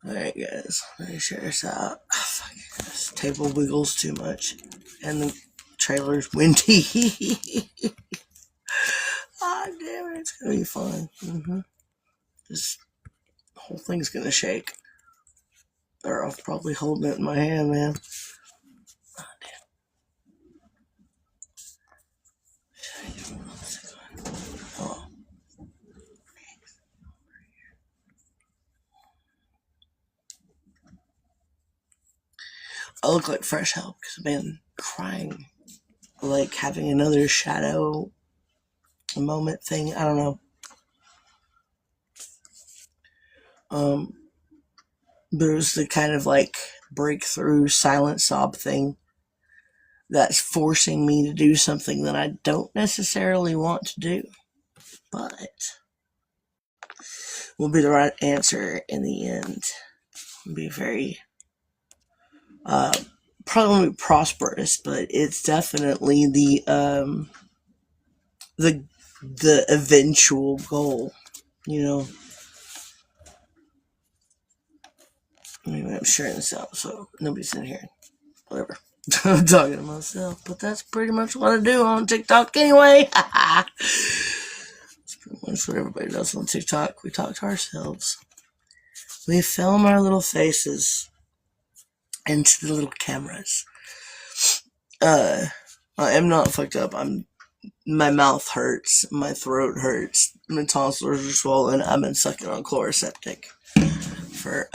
Alright, guys, let me share this out. Oh, fuck, this table wiggles too much, and the trailer's windy. Ah, damn it, it's gonna be fun. This whole thing's gonna shake. Or I'll probably holding it in my hand, man. Oh, damn. Oh. I look like fresh help because I've been crying. Like having another shadow moment thing. I don't know. But it was the kind of like breakthrough silent sob thing that's forcing me to do something that I don't necessarily want to do, but will be the right answer in the end. It'll be very, probably won't be prosperous, but it's definitely the eventual goal, you know. Anyway, I'm sharing this out so nobody's in here. Whatever. I'm talking to myself, but that's pretty much what I do on TikTok anyway. That's pretty much what everybody does on TikTok. We talk to ourselves. We film our little faces into the little cameras. I am not fucked up. My mouth hurts. My throat hurts. My tonsils are swollen. I've been sucking on Chloraseptic for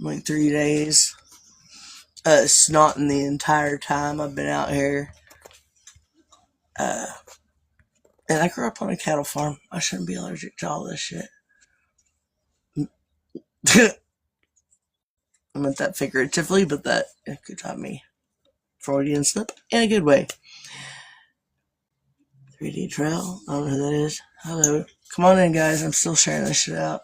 like 3 days. Snotting the entire time I've been out here. And I grew up on a cattle farm. I shouldn't be allergic to all this shit. I meant that figuratively, but that could have me Freudian slip in a good way. 3D Trail. I don't know who that is. Hello. Come on in, guys. I'm still sharing this shit out.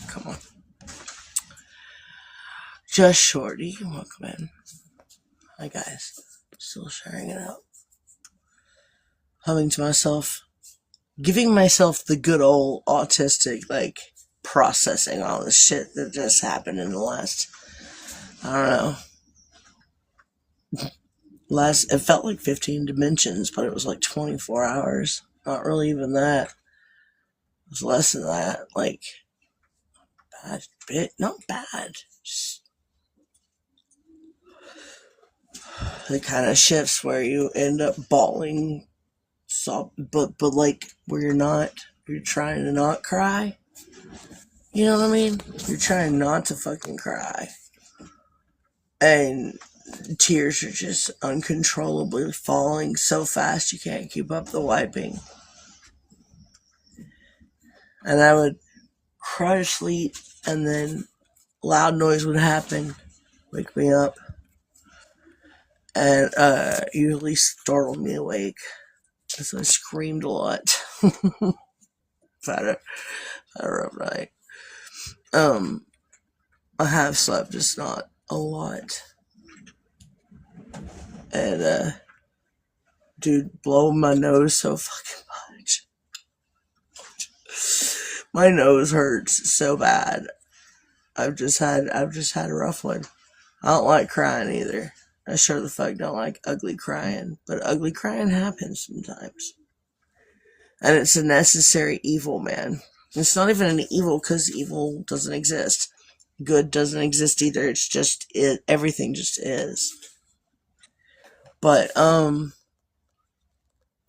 Come on. Just Shorty. Welcome in. Hi, guys. Still sharing it out. Humming to myself. Giving myself the good old autistic, like, processing all the shit that just happened in the last, I don't know. It felt like 15 dimensions, but it was like 24 hours. Not really even that. It was less than that. Like, bad bit. Not bad. Just the kind of shifts where you end up bawling, but like where you're trying to not cry. You know what I mean? You're trying not to fucking cry. And tears are just uncontrollably falling so fast you can't keep up the wiping. And I would cry to sleep, and then loud noise would happen, wake me up, and usually startle me awake. So I screamed a lot. Had a rough night. I have slept, just not a lot. And dude, blowing my nose so fucking much. My nose hurts so bad. I've just had a rough one. I don't like crying either. I sure the fuck don't like ugly crying, but ugly crying happens sometimes. And it's a necessary evil, man. It's not even an evil because evil doesn't exist. Good doesn't exist either. It's just everything just is. But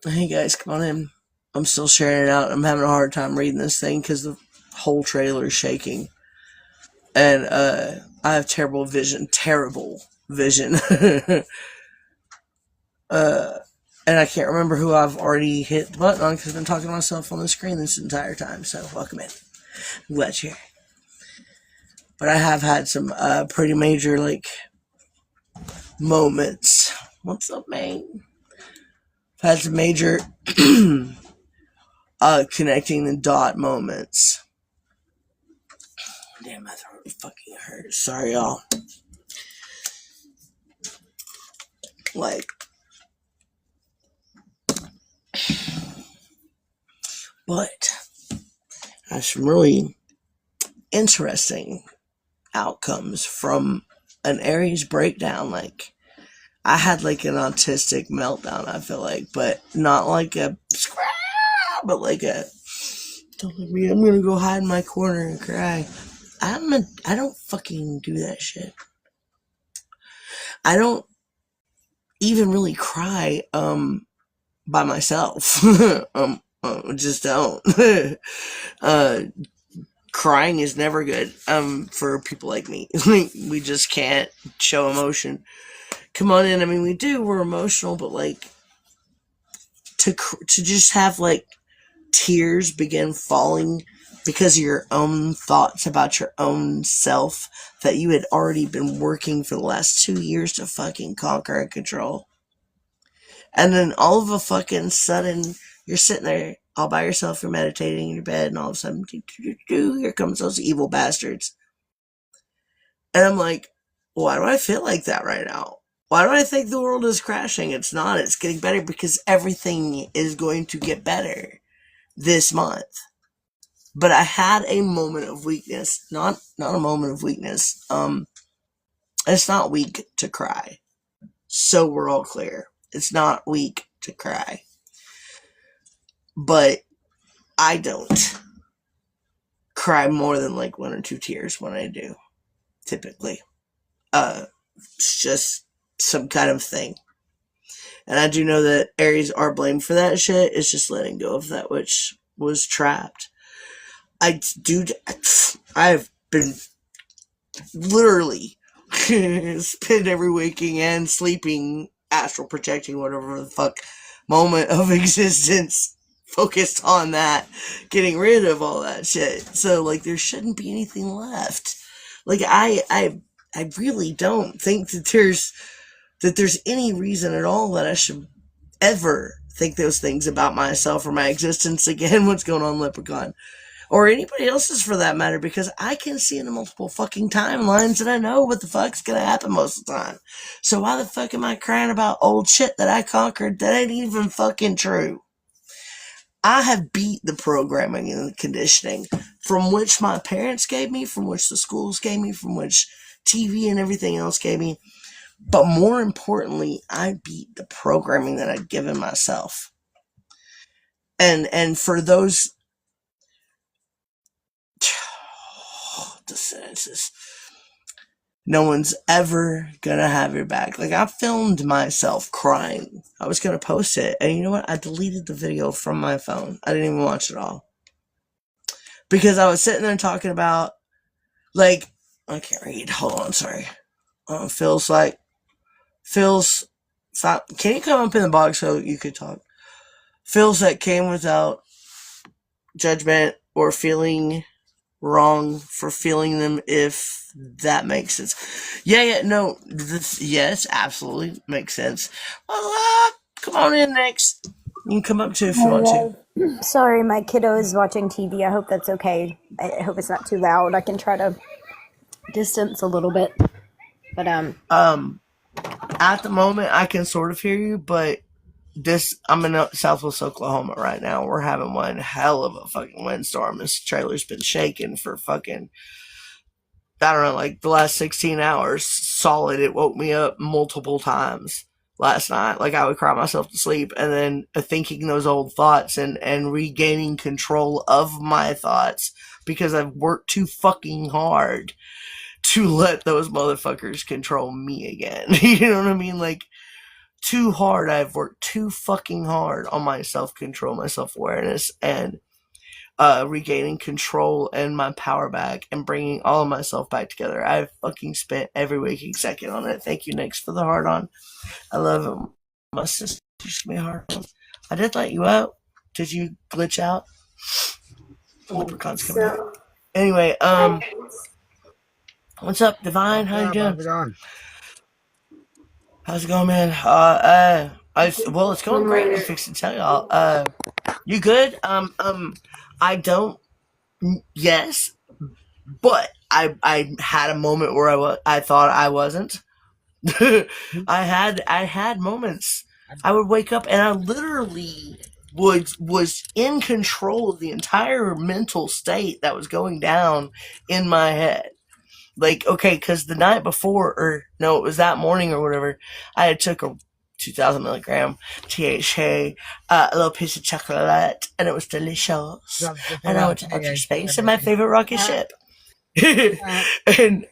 hey guys, come on in. I'm still sharing it out. I'm having a hard time reading this thing because the whole trailer is shaking. And I have terrible vision. Terrible vision. And I can't remember who I've already hit the button on because I've been talking to myself on the screen this entire time. So welcome in. I'm glad you're here. But I have had some pretty major, like, moments. What's up, man? I've had some major connecting the dot moments. Damn, my throat fucking hurts. Sorry, y'all. Like, but I have some really interesting outcomes from an Aries breakdown. Like, I had like an autistic meltdown, I feel like, but not like a but like a don't let me, I'm gonna go hide in my corner and cry. I don't fucking do that shit. I don't even really cry by myself. Just don't. Crying is never good for people like me. We just can't show emotion. Come on in. I mean, we do. We're emotional, but like to just have like tears begin falling because of your own thoughts about your own self that you had already been working for the last 2 years to fucking conquer and control. And then all of a fucking sudden, you're sitting there all by yourself, you're meditating in your bed, and all of a sudden, here comes those evil bastards. And I'm like, why do I feel like that right now? Why do I think the world is crashing? It's not. It's getting better because everything is going to get better this month. But I had a moment of weakness. Not a moment of weakness. It's not weak to cry. So we're all clear. It's not weak to cry. But I don't cry more than like 1 or 2 tears when I do. Typically. It's just some kind of thing. And I do know that Aries are blamed for that shit. It's just letting go of that which was trapped. I've been literally spend every waking and sleeping, astral projecting, whatever the fuck moment of existence focused on that, getting rid of all that shit. So like there shouldn't be anything left. Like I really don't think that there's any reason at all that I should ever think those things about myself or my existence again. What's going on, Leprechaun? Or anybody else's for that matter, because I can see in multiple fucking timelines and I know what the fuck's gonna happen most of the time. So why the fuck am I crying about old shit that I conquered that ain't even fucking true? I have beat the programming and the conditioning from which my parents gave me, from which the schools gave me, from which TV and everything else gave me. But more importantly, I beat the programming that I'd given myself. And for those the sentences, no one's ever gonna have your back. Like, I filmed myself crying. I was gonna post it, and you know what? I deleted the video from my phone. I didn't even watch it all. Because I was sitting there talking about, like, I can't read. Hold on, sorry. Can you come up in the box so you could talk? Feels that came without judgment or feeling wrong for feeling them, if that makes sense. Yes, absolutely makes sense. Well, come on in next. You can come up too if you want to. Sorry, my kiddo is watching TV. I hope that's okay. I hope it's not too loud. I can try to distance a little bit. But at the moment I can sort of hear you, but I'm in Southwest Oklahoma right now. We're having one hell of a fucking windstorm. This trailer's been shaking for fucking, I don't know, like the last 16 hours solid. It woke me up multiple times last night. Like, I would cry myself to sleep, and then thinking those old thoughts and regaining control of my thoughts because I've worked too fucking hard to let those motherfuckers control me again. You know what I mean? Like, too hard. I've worked too fucking hard on my self-control, my self-awareness, and regaining control and my power back and bringing all of myself back together. I've fucking spent every waking second on it. Thank you, Nix, for the hard on. I love him. My sister used to be a hard on. I did let you out. Did you glitch out? The leprechaun's coming out. Anyway, what's up, Divine? How you doing? How's it going? How's it going, man? Well, it's going great. I'm fixing to tell y'all. You good? I don't. Yes, but I had a moment where I thought I wasn't. I had moments. I would wake up and I literally was in control of the entire mental state that was going down in my head. Like, okay, because the night before, or no, it was that morning or whatever, I had took a 2,000 milligram THC, a little piece of chocolate, and it was delicious. And I went to outer space in my favorite rocket ship. And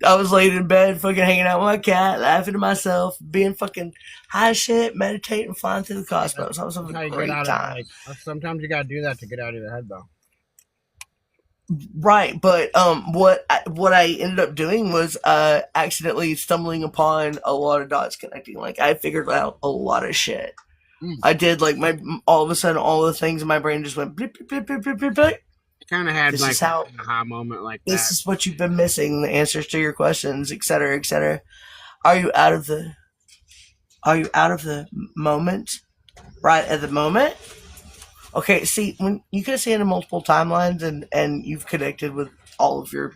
I was laying in bed, fucking hanging out with my cat, laughing to myself, being fucking high as shit, meditating, flying through the cosmos. I was having a great time. Sometimes you gotta do that to get out of your head, though. Right, but what I ended up doing was accidentally stumbling upon a lot of dots connecting. Like, I figured out a lot of shit. I did, like, all of a sudden, all the things in my brain just went blip, blip, blip, blip, blip, blip. Kind of had like an aha moment like that. This is what you've been missing, the answers to your questions, etc., etc. Are you out of the moment? Right at the moment? Okay, see, when you can see it in multiple timelines and you've connected with all of your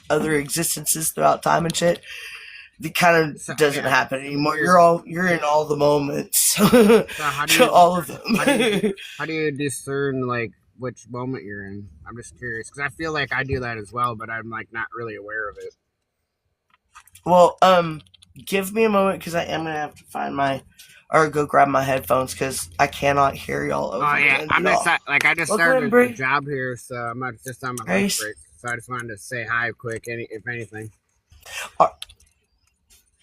other existences throughout time and shit, it kind of doesn't happen anymore. You're in all the moments. So all of them. How do you discern, like, which moment you're in? I'm just curious, because I feel like I do that as well, but I'm, like, not really aware of it. Well, give me a moment, because I am going to have to find or go grab my headphones, because I cannot hear y'all over. Oh, yeah, I just started a job here, so I'm just on my lunch break, so I just wanted to say hi quick, if anything.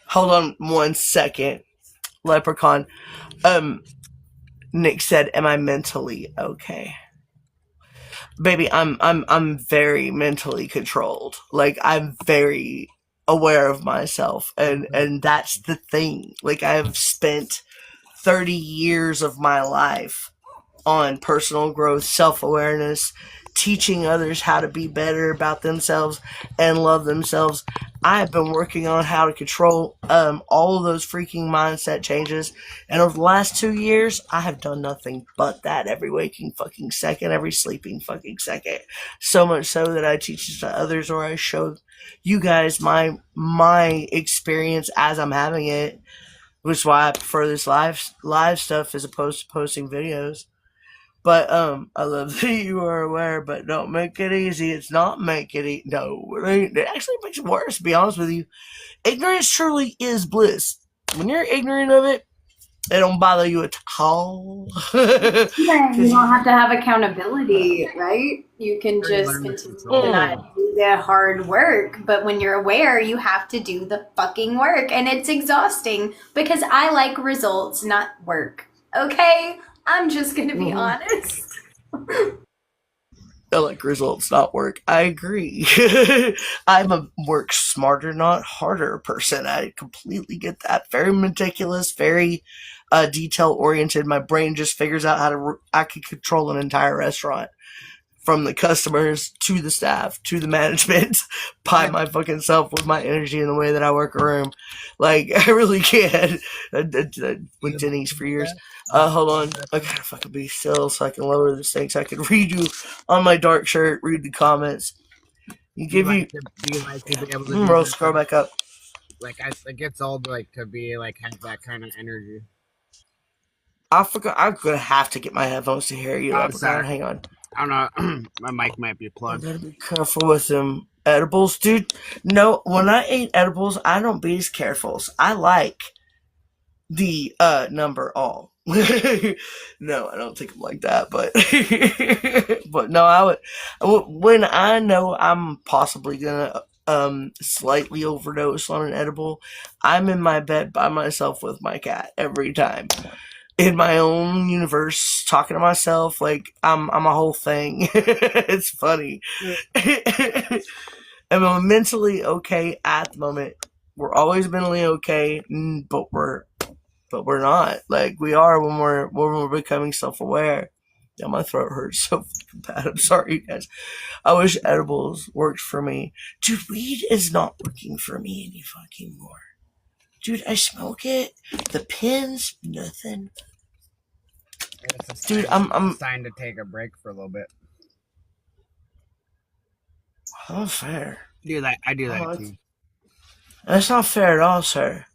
Hold on 1 second, Leprechaun. Nick said, am I mentally okay? Baby, I'm very mentally controlled. Like, I'm very aware of myself, and that's the thing. Like, I've spent 30 years of my life on personal growth, self-awareness, teaching others how to be better about themselves and love themselves. I've been working on how to control all of those freaking mindset changes, and over the last 2 years, I have done nothing but that every waking fucking second, every sleeping fucking second. So much so that I teach it to others, or I show you guys my experience as I'm having it, which is why I prefer this live stuff as opposed to posting videos. But I love that you are aware, but don't make it easy. It's not make it easy. No, it actually makes it worse, to be honest with you. Ignorance truly is bliss. When you're ignorant of it, it don't bother you at all. You don't have to have accountability, right? You can just continue to not do the hard work. But when you're aware, you have to do the fucking work. And it's exhausting because I like results, not work. Okay? I'm just going to be honest. I like results, not work. I agree. I'm a work smarter, not harder person. I completely get that. Very meticulous, very detail-oriented. My brain just figures out I can control an entire restaurant. From the customers, to the staff, to the management, by my fucking self with my energy and the way that I work a room. Like, I really can. With Denny's for years. Hold on. I gotta fucking be still so I can lower this thing so I can read you on my dark shirt, read the comments. Do you like to be able to bro, scroll back up. Like, it gets old, like, to be, like, have that kind of energy. I forgot. I'm gonna have to get my headphones to hear you. Hang on. I don't know. My mic might be plugged. I gotta be careful with them edibles, dude. No, when I eat edibles, I don't be as careful. I like the number all. No, I don't think I'm like that, but but no, I would when I know I'm possibly gonna slightly overdose on an edible, I'm in my bed by myself with my cat every time. In my own universe, talking to myself, like I'm a whole thing. It's funny. And I'm mentally okay at the moment. We're always mentally okay, but we're not. Like we are when we're becoming self aware. Yeah, my throat hurts so fucking bad. I'm sorry, you guys. I wish edibles worked for me. Dude, weed is not working for me any fucking more. Dude, I smoke it. The pins, nothing. Dude, I'm trying to take a break for a little bit. not fair. I do that too. That's not fair at all, sir.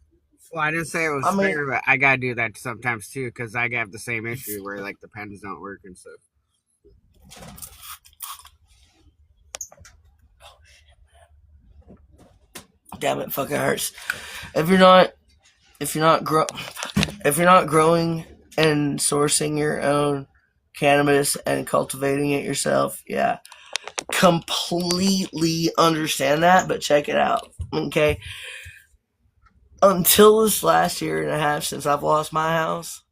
Well, I didn't say it was fair, but I gotta do that sometimes too because I have the same issue where like the pens don't work and stuff. Damn it, fucking hurts. If you're not growing and sourcing your own cannabis and cultivating it yourself, yeah, completely understand that. But check it out, okay? Until this last year and a half since I've lost my house,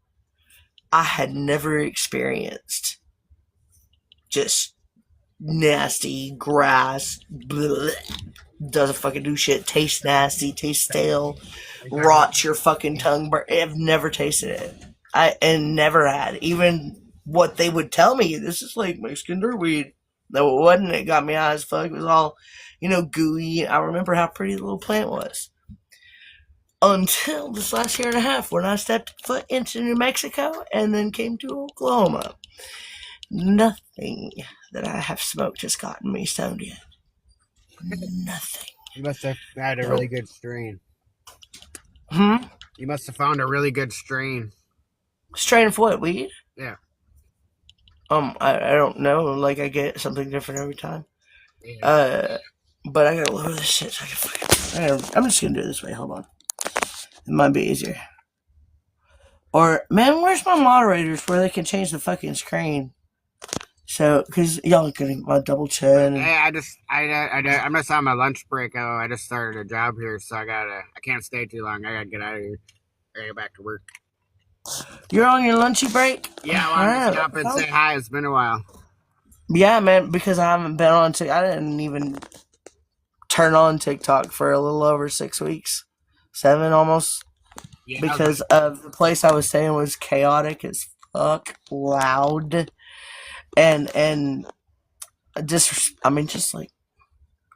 I had never experienced just nasty grass. Bleh, doesn't fucking do shit. Tastes nasty. Tastes stale. Rots your fucking tongue. I've never tasted it. And never had. Even what they would tell me, this is like Mexican dirt weed. No, it wasn't. It got me high as fuck. It was all, gooey. I remember how pretty the little plant was. Until this last year and a half when I stepped foot into New Mexico and then came to Oklahoma. Nothing that I have smoked has gotten me stoned yet. Nothing. You must have had a really good strain. You must have found a really good strain. Strain of what? Weed? Yeah. I don't know. Like, I get something different every time. Yeah. But I gotta lower this shit so I can fucking... I'm just gonna do it this way. Hold on. It might be easier. Or, man, where's my moderators where they can change the fucking screen? So, because y'all can my double chin. Hey, I'm just on my lunch break. I just started a job here, so I can't stay too long. I gotta get out of here. I gotta get back to work. You're on your lunchy break? Yeah, I wanted to stop and say hi. It's been a while. Yeah, man, because I haven't been on TikTok. I didn't even turn on TikTok for a little over 6 weeks. 7 almost. Yeah, because of the place I was staying was chaotic as fuck, loud, and just like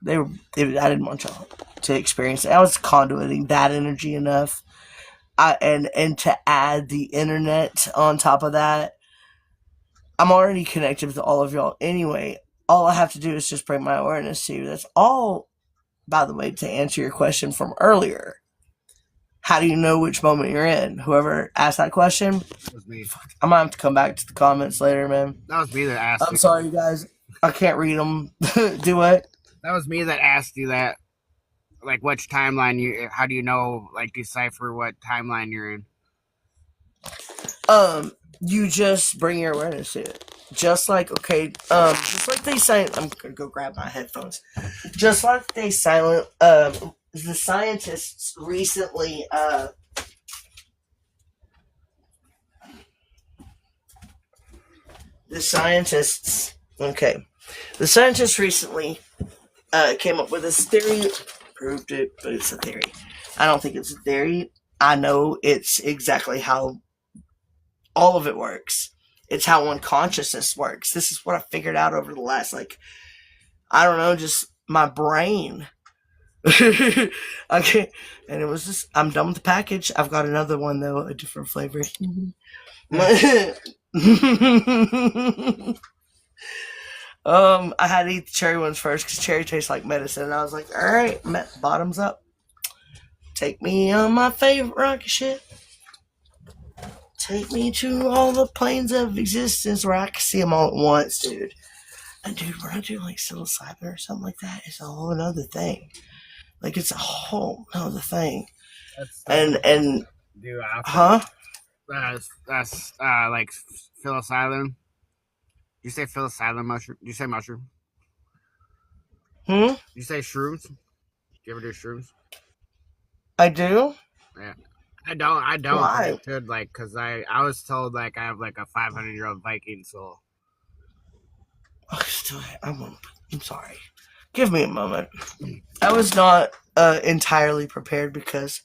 I didn't want y'all to experience it. I was conduiting that energy enough. And to add the internet on top of that, I'm already connected with all of y'all anyway. All I have to do is just bring my awareness to you. That's all, by the way, to answer your question from earlier. How do you know which moment you're in? Whoever asked that question, that was me. I might have to come back to the comments later, man. That was me that asked you. I'm sorry, you guys. I can't read them. Do what? That was me that asked you that. Like, which timeline how do you know, like, decipher what timeline you're in? You just bring your awareness to it. Just like, just like they say, I'm gonna go grab my headphones. Just like they silent, the scientists recently, the scientists recently, came up with this theory, proved it, but it's a theory. I don't think it's a theory. I know it's exactly how all of it works. It's how one consciousness works. This is what I figured out over the last, just my brain. Okay, and it was just, I'm done with the package. I've got another one, though, a different flavor. I had to eat the cherry ones first because cherry tastes like medicine. And I was like, all right, bottoms up. Take me on my favorite rocket ship. Take me to all the planes of existence where I can see them all at once, dude. And dude, we're not doing like psilocybin or something like that. It's a whole another thing. Like, it's a whole other thing. And dude, huh? That's like psilocybin. Did you say psilocybin mushroom? Did you say mushroom? Did you say shrooms? you ever do shrooms? I do. Yeah. I don't. Why? But I should, like, because I was told, like, I have, like, a 500-year-old Viking soul. I'm sorry. Give me a moment. I was not entirely prepared because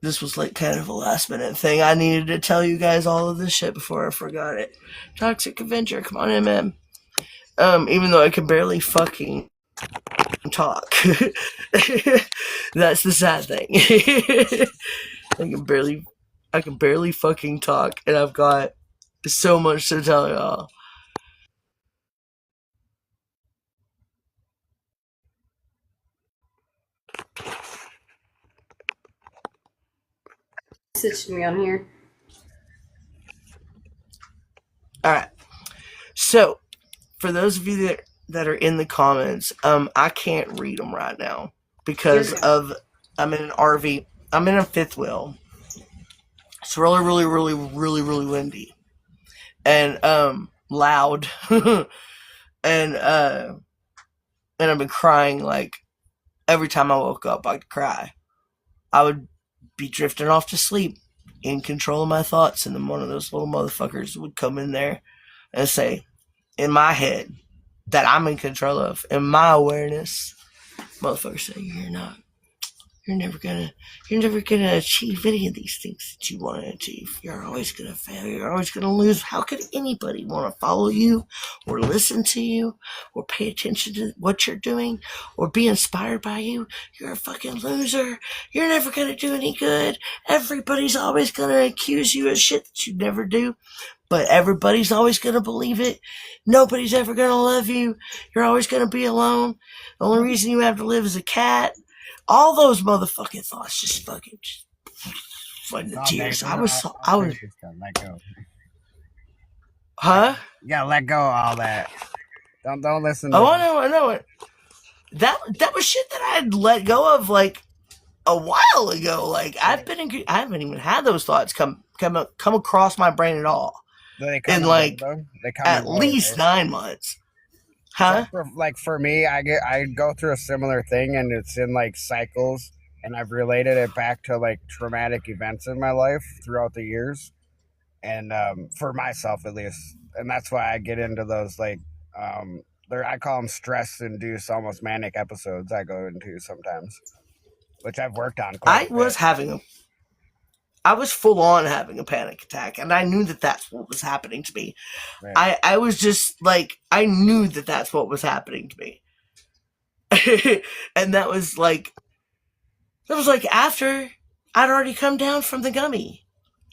this was like kind of a last minute thing. I needed to tell you guys all of this shit before I forgot it. Toxic Avenger, come on in, man. Even though I can barely fucking talk. That's the sad thing. I can barely fucking talk, and I've got so much to tell y'all. Message me on here. Alright. So, for those of you that are in the comments, I can't read them right now because I'm in an RV. I'm in a fifth wheel. It's really, really, really, really, really windy. And loud. And I've been crying like every time I woke up I'd cry. I would be drifting off to sleep in control of my thoughts, and then one of those little motherfuckers would come in there and say, in my head, that I'm in control of, in my awareness, motherfucker say, you're never gonna achieve any of these things that you want to achieve. You're always gonna fail. You're always gonna lose. How could anybody want to follow you or listen to you or pay attention to what you're doing or be inspired by you? You're a fucking loser. You're never gonna do any good. Everybody's always gonna accuse you of shit that you never do. But everybody's always going to believe it. Nobody's ever going to love you. You're always going to be alone. The only reason you have to live is a cat. All those motherfucking thoughts just fucking flooding the tears. I was let go. Huh? You gotta let go of all that. Don't listen to I know it. That was shit that I had let go of like a while ago. Like I haven't even had those thoughts come across my brain at all. In like at least 9 months. Huh? For me, I go through a similar thing, and it's in like cycles, and I've related it back to like traumatic events in my life throughout the years, and for myself at least, and that's why I get into those like I call them stress-induced, almost manic episodes. I go into sometimes, which I've worked on. I was full on having a panic attack, and I knew that that's what was happening to me. Right. I was just like, I knew that that's what was happening to me. And that was like after I'd already come down from the gummy.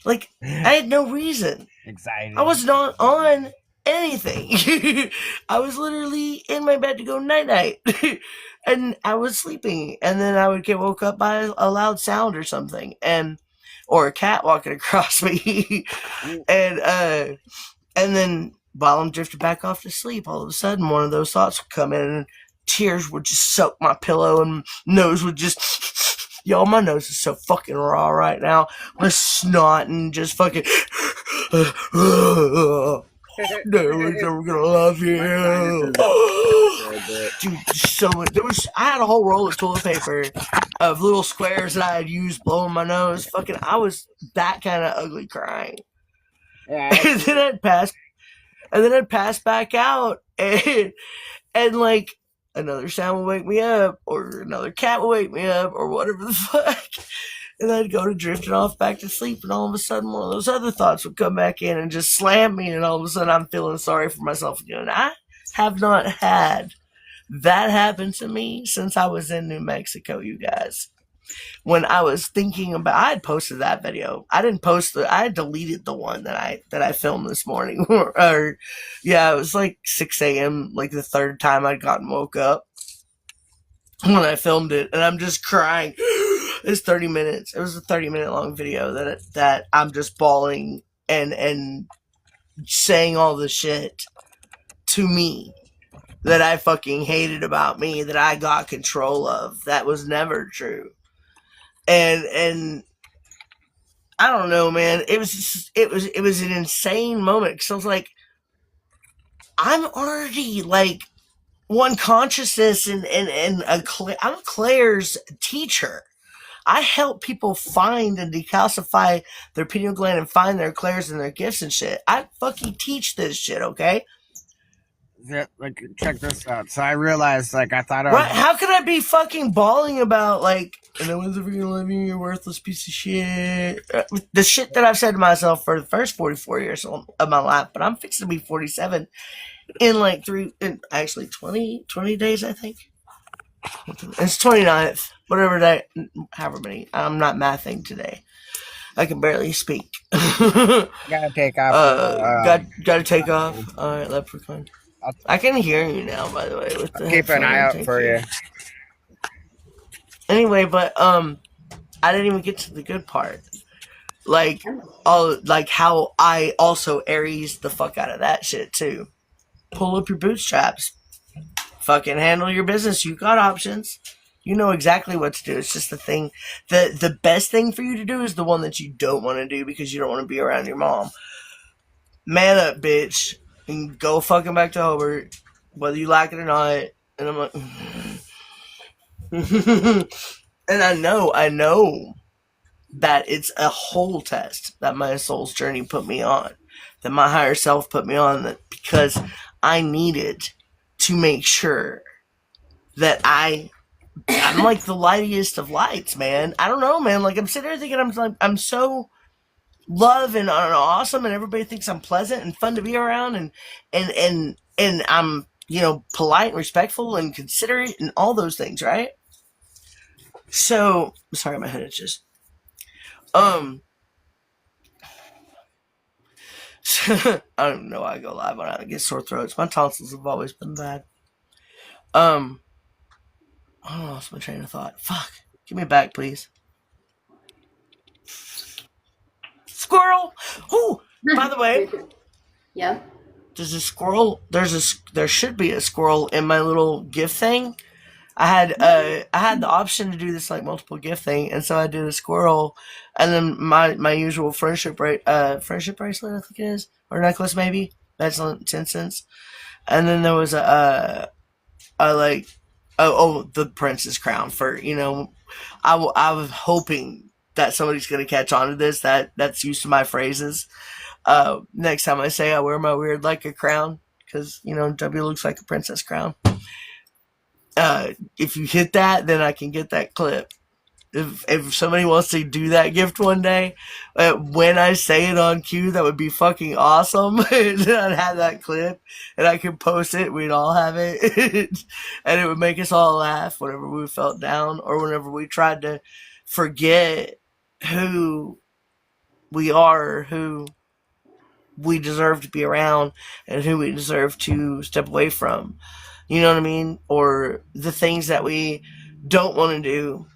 Like, I had no reason. Anxiety. I was not on anything. I was literally in my bed to go night-night. And I was sleeping, and then I would get woke up by a loud sound or something, or a cat walking across me. And then while I'm drifting back off to sleep, all of a sudden one of those thoughts would come in, and tears would just soak my pillow, and nose would just y'all, my nose is so fucking raw right now. My snot and just fucking nobody's ever gonna love you. Dude, so much. I had a whole roll of toilet paper of little squares that I had used blowing my nose. Fucking, I was that kind of ugly crying. Yeah, and then I'd pass back out, and like another sound would wake me up, or another cat would wake me up, or whatever the fuck. And I'd go to drifting off back to sleep, and all of a sudden one of those other thoughts would come back in and just slam me, and all of a sudden I'm feeling sorry for myself again. And I have not had that happen to me since I was in New Mexico, you guys. When I was thinking about, I had posted that video. I didn't post I had deleted the one that I filmed this morning. Or yeah, it was like 6 a.m., like the third time I'd gotten woke up when I filmed it, and I'm just crying. It's 30 minutes. It was a 30-minute long video that I'm just bawling and saying all the shit to me that I fucking hated about me, that I got control of. That was never true. And I don't know, man. It was an insane moment, because I was like, I'm already like one consciousness and I'm Claire's teacher. I help people find and decalcify their pineal gland and find their clairs and their gifts and shit. I fucking teach this shit, okay? Yeah, like, check this out. So I realized, like, I thought I was... Right? How could I be fucking bawling about, like, no one's ever gonna love you, you're a worthless piece of shit? The shit that I've said to myself for the first 44 years of my life, but I'm fixing to be 47 in, like, 20 days, I think. It's 29th, whatever day, however many. I'm not mathing today. I can barely speak. Gotta take off. Gotta take off. Alright, leprechaun. I can hear you now, by the way. With the keep an eye out for you. Anyway, but I didn't even get to the good part. Like how I also Aries the fuck out of that shit too. Pull up your bootstraps. Fucking handle your business. You got options. You know exactly what to do. It's just the thing. The best thing for you to do is the one that you don't want to do because you don't want to be around your mom. Man up, bitch. And go fucking back to Hobart. Whether you like it or not. And I'm like... and I know that it's a whole test that my soul's journey put me on. That my higher self put me on. That because I needed to make sure that I'm like the lightest of lights, man. I don't know, man. Like I'm sitting there thinking I'm so love and awesome, and everybody thinks I'm pleasant and fun to be around, and I'm polite and respectful and considerate and all those things, right? So sorry, my head itches. I don't know why I go live on it. I get sore throats. My tonsils have always been bad. I lost my train of thought. Fuck. Give me back, please. Squirrel! Ooh! By the way. Yeah. There's a squirrel. There should be a squirrel in my little gift thing. I had the option to do this like multiple gift thing, and so I did a squirrel, and then my usual friendship bracelet, I think it is, or necklace maybe. That's 10 cents. And then there was the prince's crown for I was hoping that somebody's gonna catch on to this. That's used to my phrases. Next time I say I wear my weird like a crown, because W looks like a princess crown. If you hit that, then I can get that clip. If somebody wants to do that gift one day, when I say it on cue, that would be fucking awesome. And I'd have that clip, and I could post it. We'd all have it, and it would make us all laugh whenever we felt down or whenever we tried to forget who we are, who we deserve to be around, and who we deserve to step away from. You know what I mean? Or the things that we don't want to do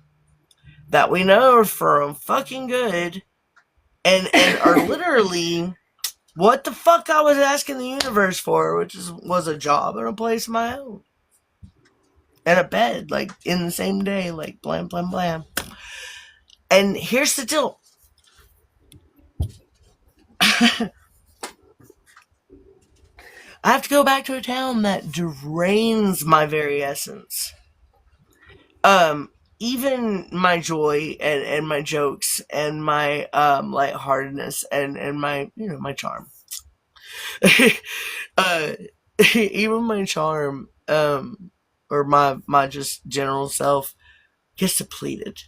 that we know are for fucking good and are literally what the fuck I was asking the universe for, which was a job and a place of my own. And a bed, like, in the same day, like, blam, blam, blam. And here's the deal. I have to go back to a town that drains my very essence. Even my joy and my jokes and my lightheartedness and my my charm. Even my charm, or my just general self gets depleted.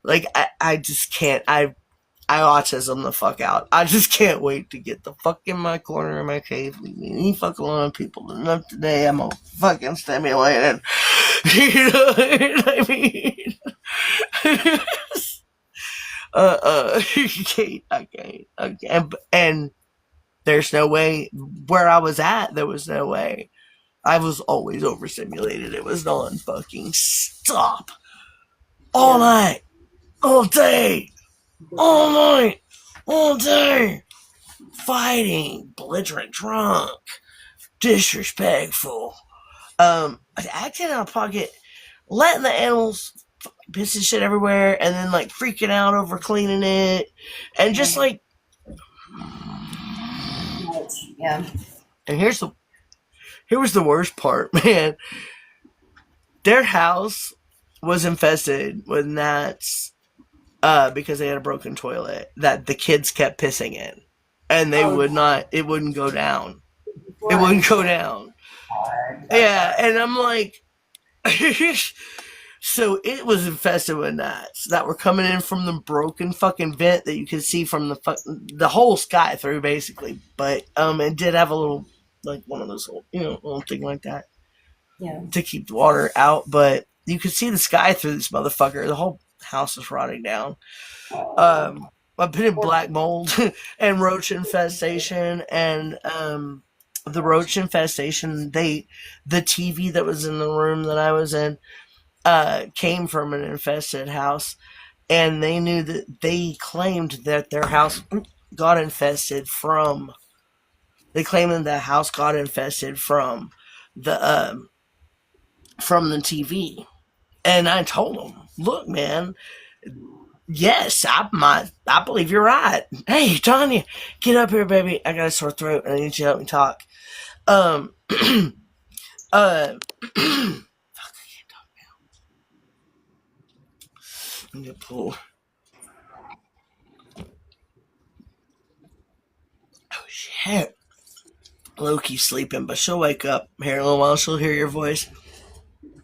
Like I just can't. I autism the fuck out. I just can't wait to get the fuck in my corner in my cave. Leave me fuck alone, people. Enough today. I'm all fucking stimulated. You know what I mean? I can't. And there's no way. Where I was at, there was no way. I was always overstimulated. It was non-fucking stop. All night. All day. All night, all day, fighting, belligerent, drunk, disrespectful, acting out of pocket, letting the animals piss and shit everywhere, and then like freaking out over cleaning it, and just like, yeah. and here's here was the worst part, man. Their house was infested with gnats because they had a broken toilet that the kids kept pissing in. And they would not, it wouldn't go down. It wouldn't go down. Yeah, and I'm like, so it was infested with gnats that were coming in from the broken fucking vent that you could see from the whole sky through, basically. But it did have a little, like one of those little, little thing like that, to keep the water out. But you could see the sky through this motherfucker. The whole house was rotting down. I've been in black mold and roach infestation, and the roach infestation, the TV that was in the room that I was in came from an infested house, and they claimed that their house got infested from the TV. And I told them, look, man, yes, I believe you're right. Hey, Tanya, get up here, baby. I got a sore throat and I need you to help me talk. Fuck, I can't talk now. I'm gonna pull. Oh, shit. Loki's sleeping, but she'll wake up here in a little while. She'll hear your voice.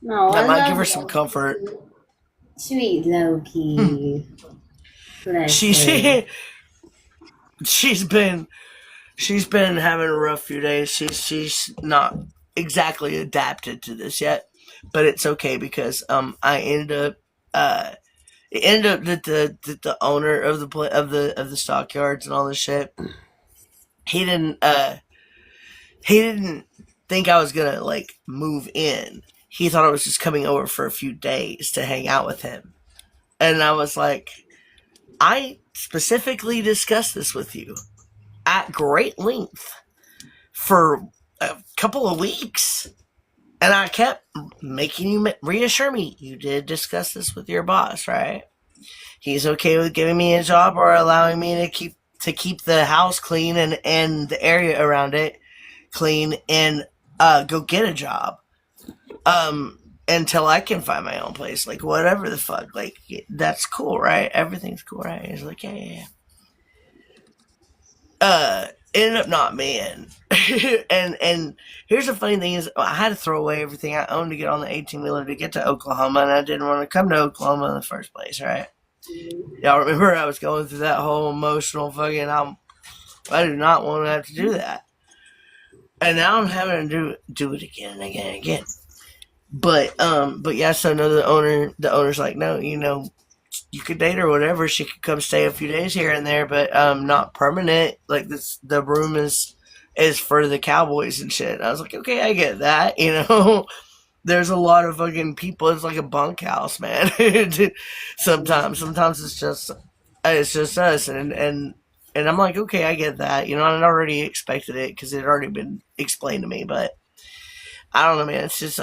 No, That might give her some comfort. Sweet Loki. She's been having a rough few days. She's not exactly adapted to this yet, but it's okay because it ended up that the owner of the stockyards and all this shit, he didn't think I was gonna like move in. He thought I was just coming over for a few days to hang out with him. And I was like, I specifically discussed this with you at great length for a couple of weeks. And I kept making you reassure me, you did discuss this with your boss, right? He's okay with giving me a job or allowing me to keep the house clean and the area around it clean and go get a job. Until I can find my own place, like whatever the fuck, like that's cool, right? Everything's cool, right? He's like, yeah. Ended up not being, and here's the funny thing is, I had to throw away everything I owned to get on the 18-wheeler to get to Oklahoma, and I didn't want to come to Oklahoma in the first place, right? Y'all remember I was going through that whole emotional fucking, I do not want to have to do that, and now I'm having to do it again and again and again. But yeah, so no, the owner's like, no, you could date her or whatever. She could come stay a few days here and there, but not permanent. Like the room is for the cowboys and shit. And I was like, okay, I get that. There's a lot of fucking people. It's like a bunkhouse, man. Sometimes it's just us, and I'm like, okay, I get that. And I already expected it because it had already been explained to me. But I don't know, man. It's just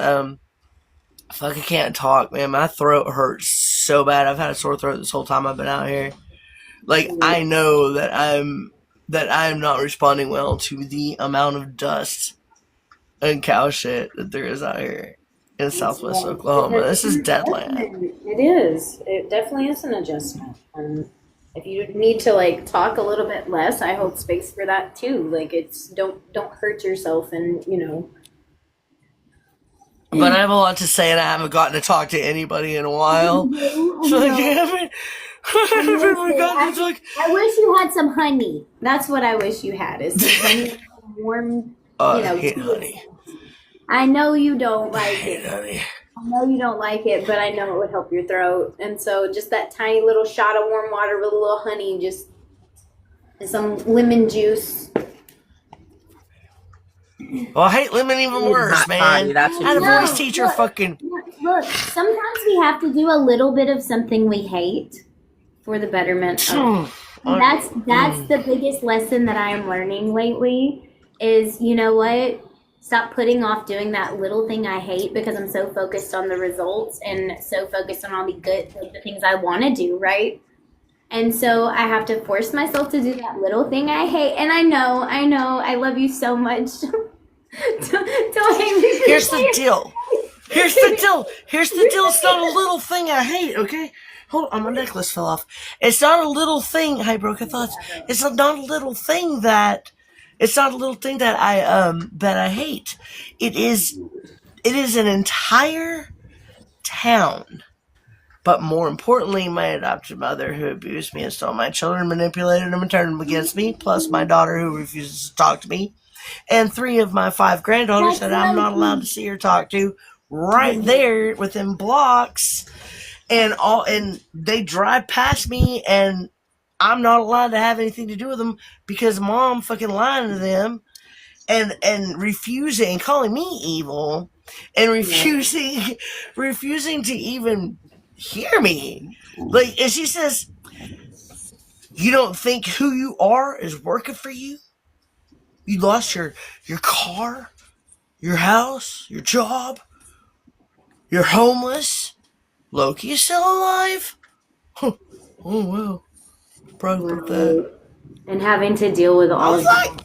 fuck, I can't talk, man. My throat hurts so bad. I've had a sore throat this whole time I've been out here. Like, I know that I'm not responding well to the amount of dust and cow shit that there is out here in Southwest Oklahoma. This is dead land. It is. It definitely is an adjustment. And if you need to like talk a little bit less, I hold space for that too. Like, it's don't hurt yourself, and But I have a lot to say, and I haven't gotten to talk to anybody in a while. So like, I wish you had some honey. That's what I wish you had. Is some honey, warm. I hate honey. I know you don't like it. Honey. I know you don't like it, but I know it would help your throat. And so, just that tiny little shot of warm water with a little honey, just and some lemon juice. Well, I hate lemon even worse, man. I had a voice teacher fucking... Look, sometimes we have to do a little bit of something we hate for the betterment of... That's the biggest lesson that I am learning lately is, you know what? Stop putting off doing that little thing I hate because I'm so focused on the results and so focused on all the things I want to do, right? And so I have to force myself to do that little thing I hate. And I know, I love you so much. Don't hate me. Here's the deal. Here's the deal. It's not a little thing I hate, okay? Hold on, my necklace fell off. It's not a little thing. I broke a thoughts. It's not a little thing that I hate. It is an entire town. But more importantly, my adopted mother who abused me and stole my children, manipulated them and turned them against me, plus my daughter who refuses to talk to me, and 3 of my 5 granddaughters that I'm not allowed to see or talk to, right there within blocks, and they drive past me, and I'm not allowed to have anything to do with them because mom fucking lying to them, and refusing and calling me evil, and refusing to even hear me. Like, and she says, "You don't think who you are is working for you? You lost your car, your house, your job. You're homeless. Loki is still alive? Huh. Oh, well. Probably about that." And having to deal with all of that.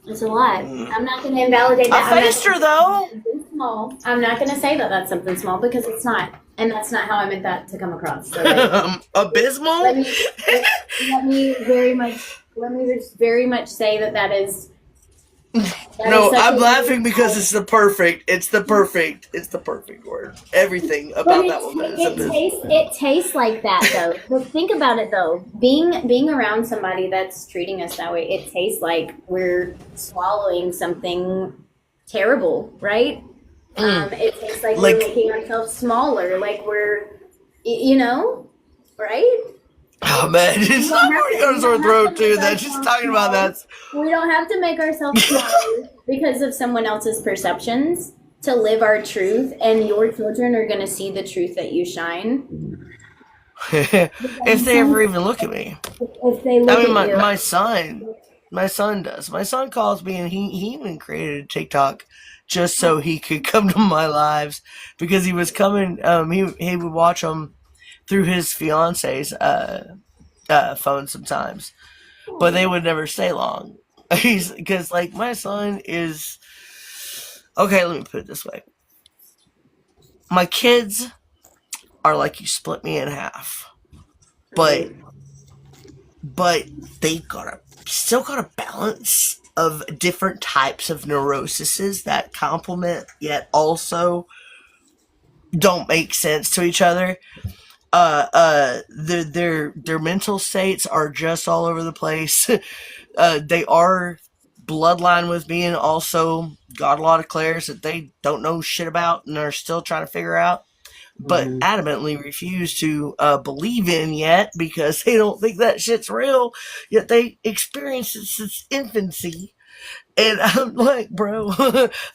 It's a lot. I'm not going to invalidate that. I faced her, though. Small. I'm not going to say that that's something small because it's not. And that's not how I meant that to come across. So, abysmal? Let me just very much say that is. No, I'm laughing because it's the perfect word. Everything about that woman is abysmal. It tastes like that, though. But think about it, though. Being around somebody that's treating us that way, it tastes like we're swallowing something terrible, right? It tastes like we're making ourselves smaller, like we're, right? Oh man, it's not going on sore throat too. That's just talking about that. We don't have to make ourselves smaller because of someone else's perceptions to live our truth, and your children are going to see the truth that you shine. If they ever even look at me. If they look at you. My son does. My son calls me, and he even created a TikTok just so he could come to my lives because he was coming. He would watch them through his fiance's phone sometimes, but they would never stay long. Because like my son is okay. Let me put it this way: my kids are like you split me in half, but they still got a balance of different types of neuroses that complement yet also don't make sense to each other. Their mental states are just all over the place. They are bloodline with me and also got a lot of clairs that they don't know shit about and are still trying to figure out, but adamantly refuse to believe in yet because they don't think that shit's real, yet they experience it since infancy. And I'm like, bro,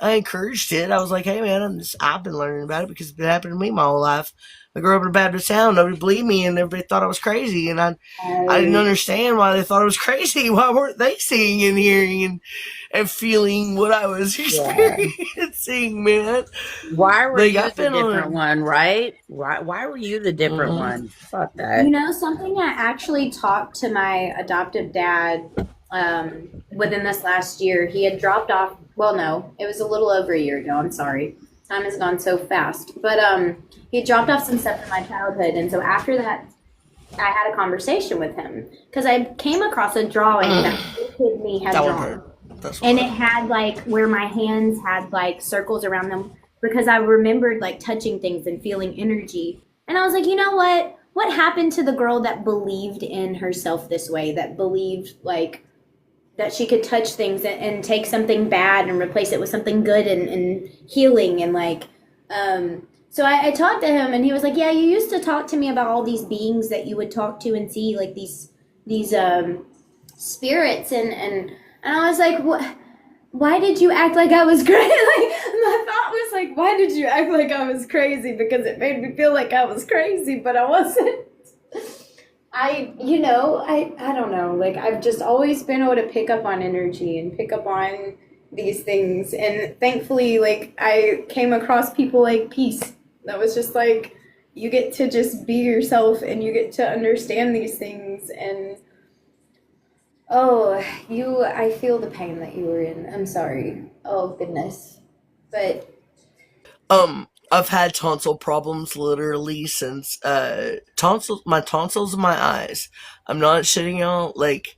I encouraged it. I was like, hey man, I've been learning about it because it's been happening to me my whole life. I grew up in a Baptist town. Nobody believed me, and everybody thought I was crazy. And I didn't understand why they thought I was crazy. Why weren't they seeing and hearing and feeling what I was experiencing, man? Why were you the different one, right? Why were you the different one? Fuck that. Something I actually talked to my adoptive dad within this last year. He had dropped off. Well, no, it was a little over a year ago. I'm sorry. Time has gone so fast. But he had dropped off some stuff in my childhood. And so after that, I had a conversation with him. Because I came across a drawing that a kid me had drawn. And it had, like, where my hands had, like, circles around them. Because I remembered, like, touching things and feeling energy. And I was like, you know what? What happened to the girl that believed in herself this way? That believed, like, that she could touch things and take something bad and replace it with something good and healing and like, so I talked to him and he was like, yeah, you used to talk to me about all these beings that you would talk to and see, like these spirits and I was like, what? Why did you act like I was crazy? Like, my thought was like, why did you act like I was crazy? Because it made me feel like I was crazy, but I wasn't. I don't know. Like, I've just always been able to pick up on energy and pick up on these things. And thankfully, like, I came across people like Peace. That was just like, you get to just be yourself and you get to understand these things. And Oh, I feel the pain that you were in. I'm sorry. Oh, goodness. But I've had tonsil problems literally since my tonsils in my eyes. I'm not shitting y'all. Like,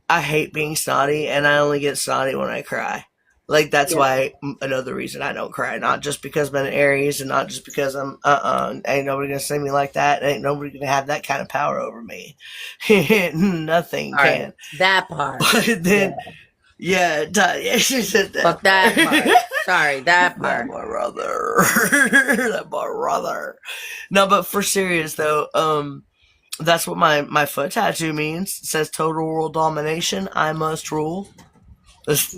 I hate being snotty, and I only get snotty when I cry. Like, that's yeah. why another reason I don't cry. Not just because I'm an Aries, and not just because I'm ain't nobody gonna say me like that. Ain't nobody gonna have that kind of power over me. Nothing All right, can. that part. But then, yeah, she said that. Fuck that part. Sorry, that That part. my brother. That my brother. No, but for serious though, that's what my foot tattoo means. It says total world domination. I must rule. This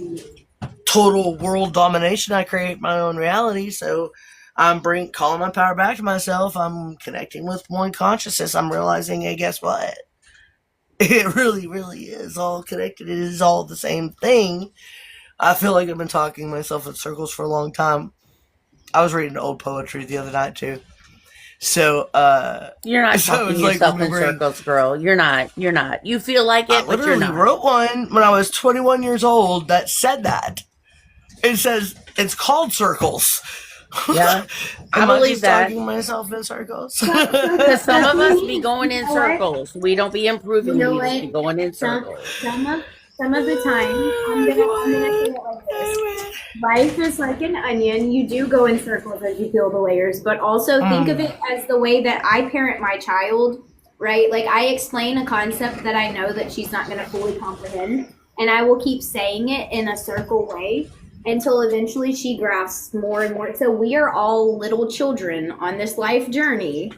total world domination. I create my own reality. So I'm calling my power back to myself. I'm connecting with one consciousness. I'm realizing, hey, guess what? It really, really is all connected. It is all the same thing. I feel like I've been talking myself in circles for a long time. I was reading old poetry the other night too. So, You're not so talking it's like yourself in remembering. circles, girl. You're not. You're not. You feel like I it, but you're literally not. wrote one when I was 21 years old that said that. It says it's called circles. Yeah, I Am I believe just that. talking myself in circles? Because some of us be going in You know what? circles. We don't be improving. You know We just what? be going in Some circles. some of the time, I'm gonna say it like this. Life is like an onion. You do go in circles as you peel the layers, but also think of it as the way that I parent my child, right? Like I explain a concept that I know that she's not going to fully comprehend, and I will keep saying it in a circle way until eventually she grasps more and more. So we are all little children on this life journey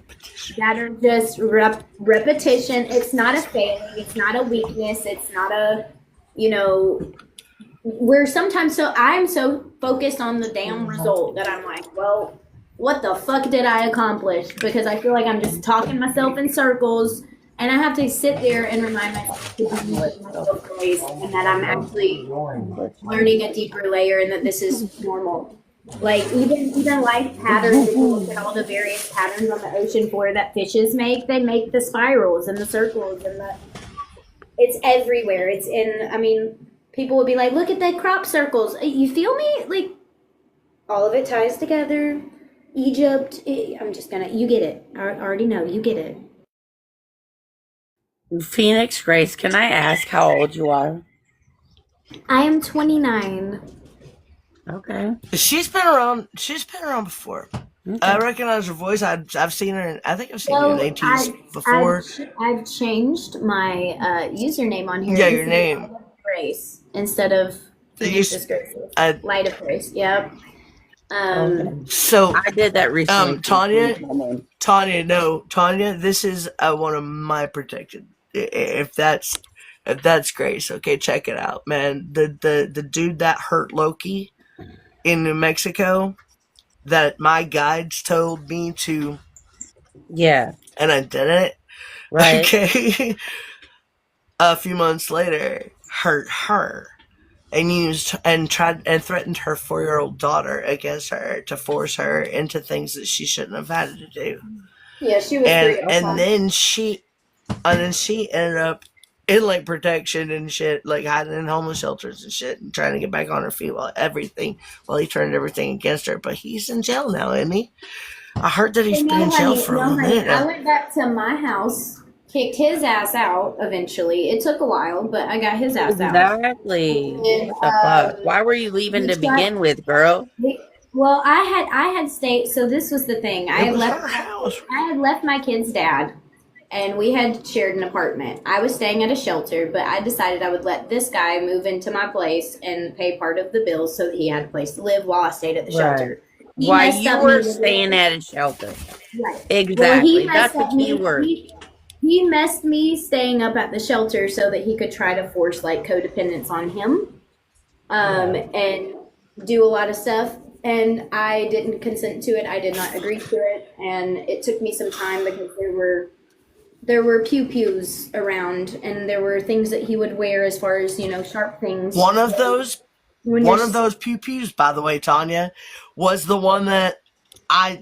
that are just repetition. It's not a failing. It's not a weakness. It's not a, you know, we're sometimes I'm so focused on the damn result that I'm like, well, what the fuck did I accomplish? Because I feel like I'm just talking myself in circles, and I have to sit there and remind myself to be myself place, and that I'm actually learning a deeper layer, and that this is normal. Like even life patterns, if you look at all the various patterns on the ocean floor that fishes make, they make the spirals and the circles and the it's everywhere. It's in, I mean, people would be like, look at the crop circles. You feel me? Like, all of it ties together. Egypt, I'm just gonna, you get it. I already know, you get it. Phoenix Grace, can I ask how old you are? I am 29. Okay. She's been around. She's been around before. Okay. I recognize her voice. I've seen her. I think I've seen her in Well, ATs before. I've changed my username on here. Yeah, your name. Grace instead of Phoenix's Grace. Light of Grace. Yep. Okay. So I did that recently. Tanya, this is one of my protected. If that's Grace, okay, check it out, man. The dude that hurt Loki in New Mexico, that my guides told me to. Yeah. And I didn't. Right. Okay. A few months later, hurt her. And used and tried and threatened her 4-year-old daughter against her to force her into things that she shouldn't have had to do. Yeah, she was and then she ended up in like protection and shit, like hiding in homeless shelters and shit, and trying to get back on her feet while he turned everything against her. But he's in jail now, isn't he? I heard that he's been in jail for a minute now. I went back to my house, kicked his ass out eventually. It took a while, but I got his ass out. Exactly. And, what the fuck? Why were you leaving to begin with, girl? Well, I had stayed. So this was the thing. I had left my kid's dad, and we had shared an apartment. I was staying at a shelter, but I decided I would let this guy move into my place and pay part of the bills so that he had a place to live while I stayed at the shelter. While you were staying at a shelter. Right. Exactly. Well, that's the key word. He messed me staying up at the shelter so that he could try to force like codependence on him, and do a lot of stuff. And I didn't consent to it. I did not agree to it, and it took me some time because there were pew-pews around, and there were things that he would wear as far as sharp things. One of those pew-pews, by the way, Tanya, was the one that I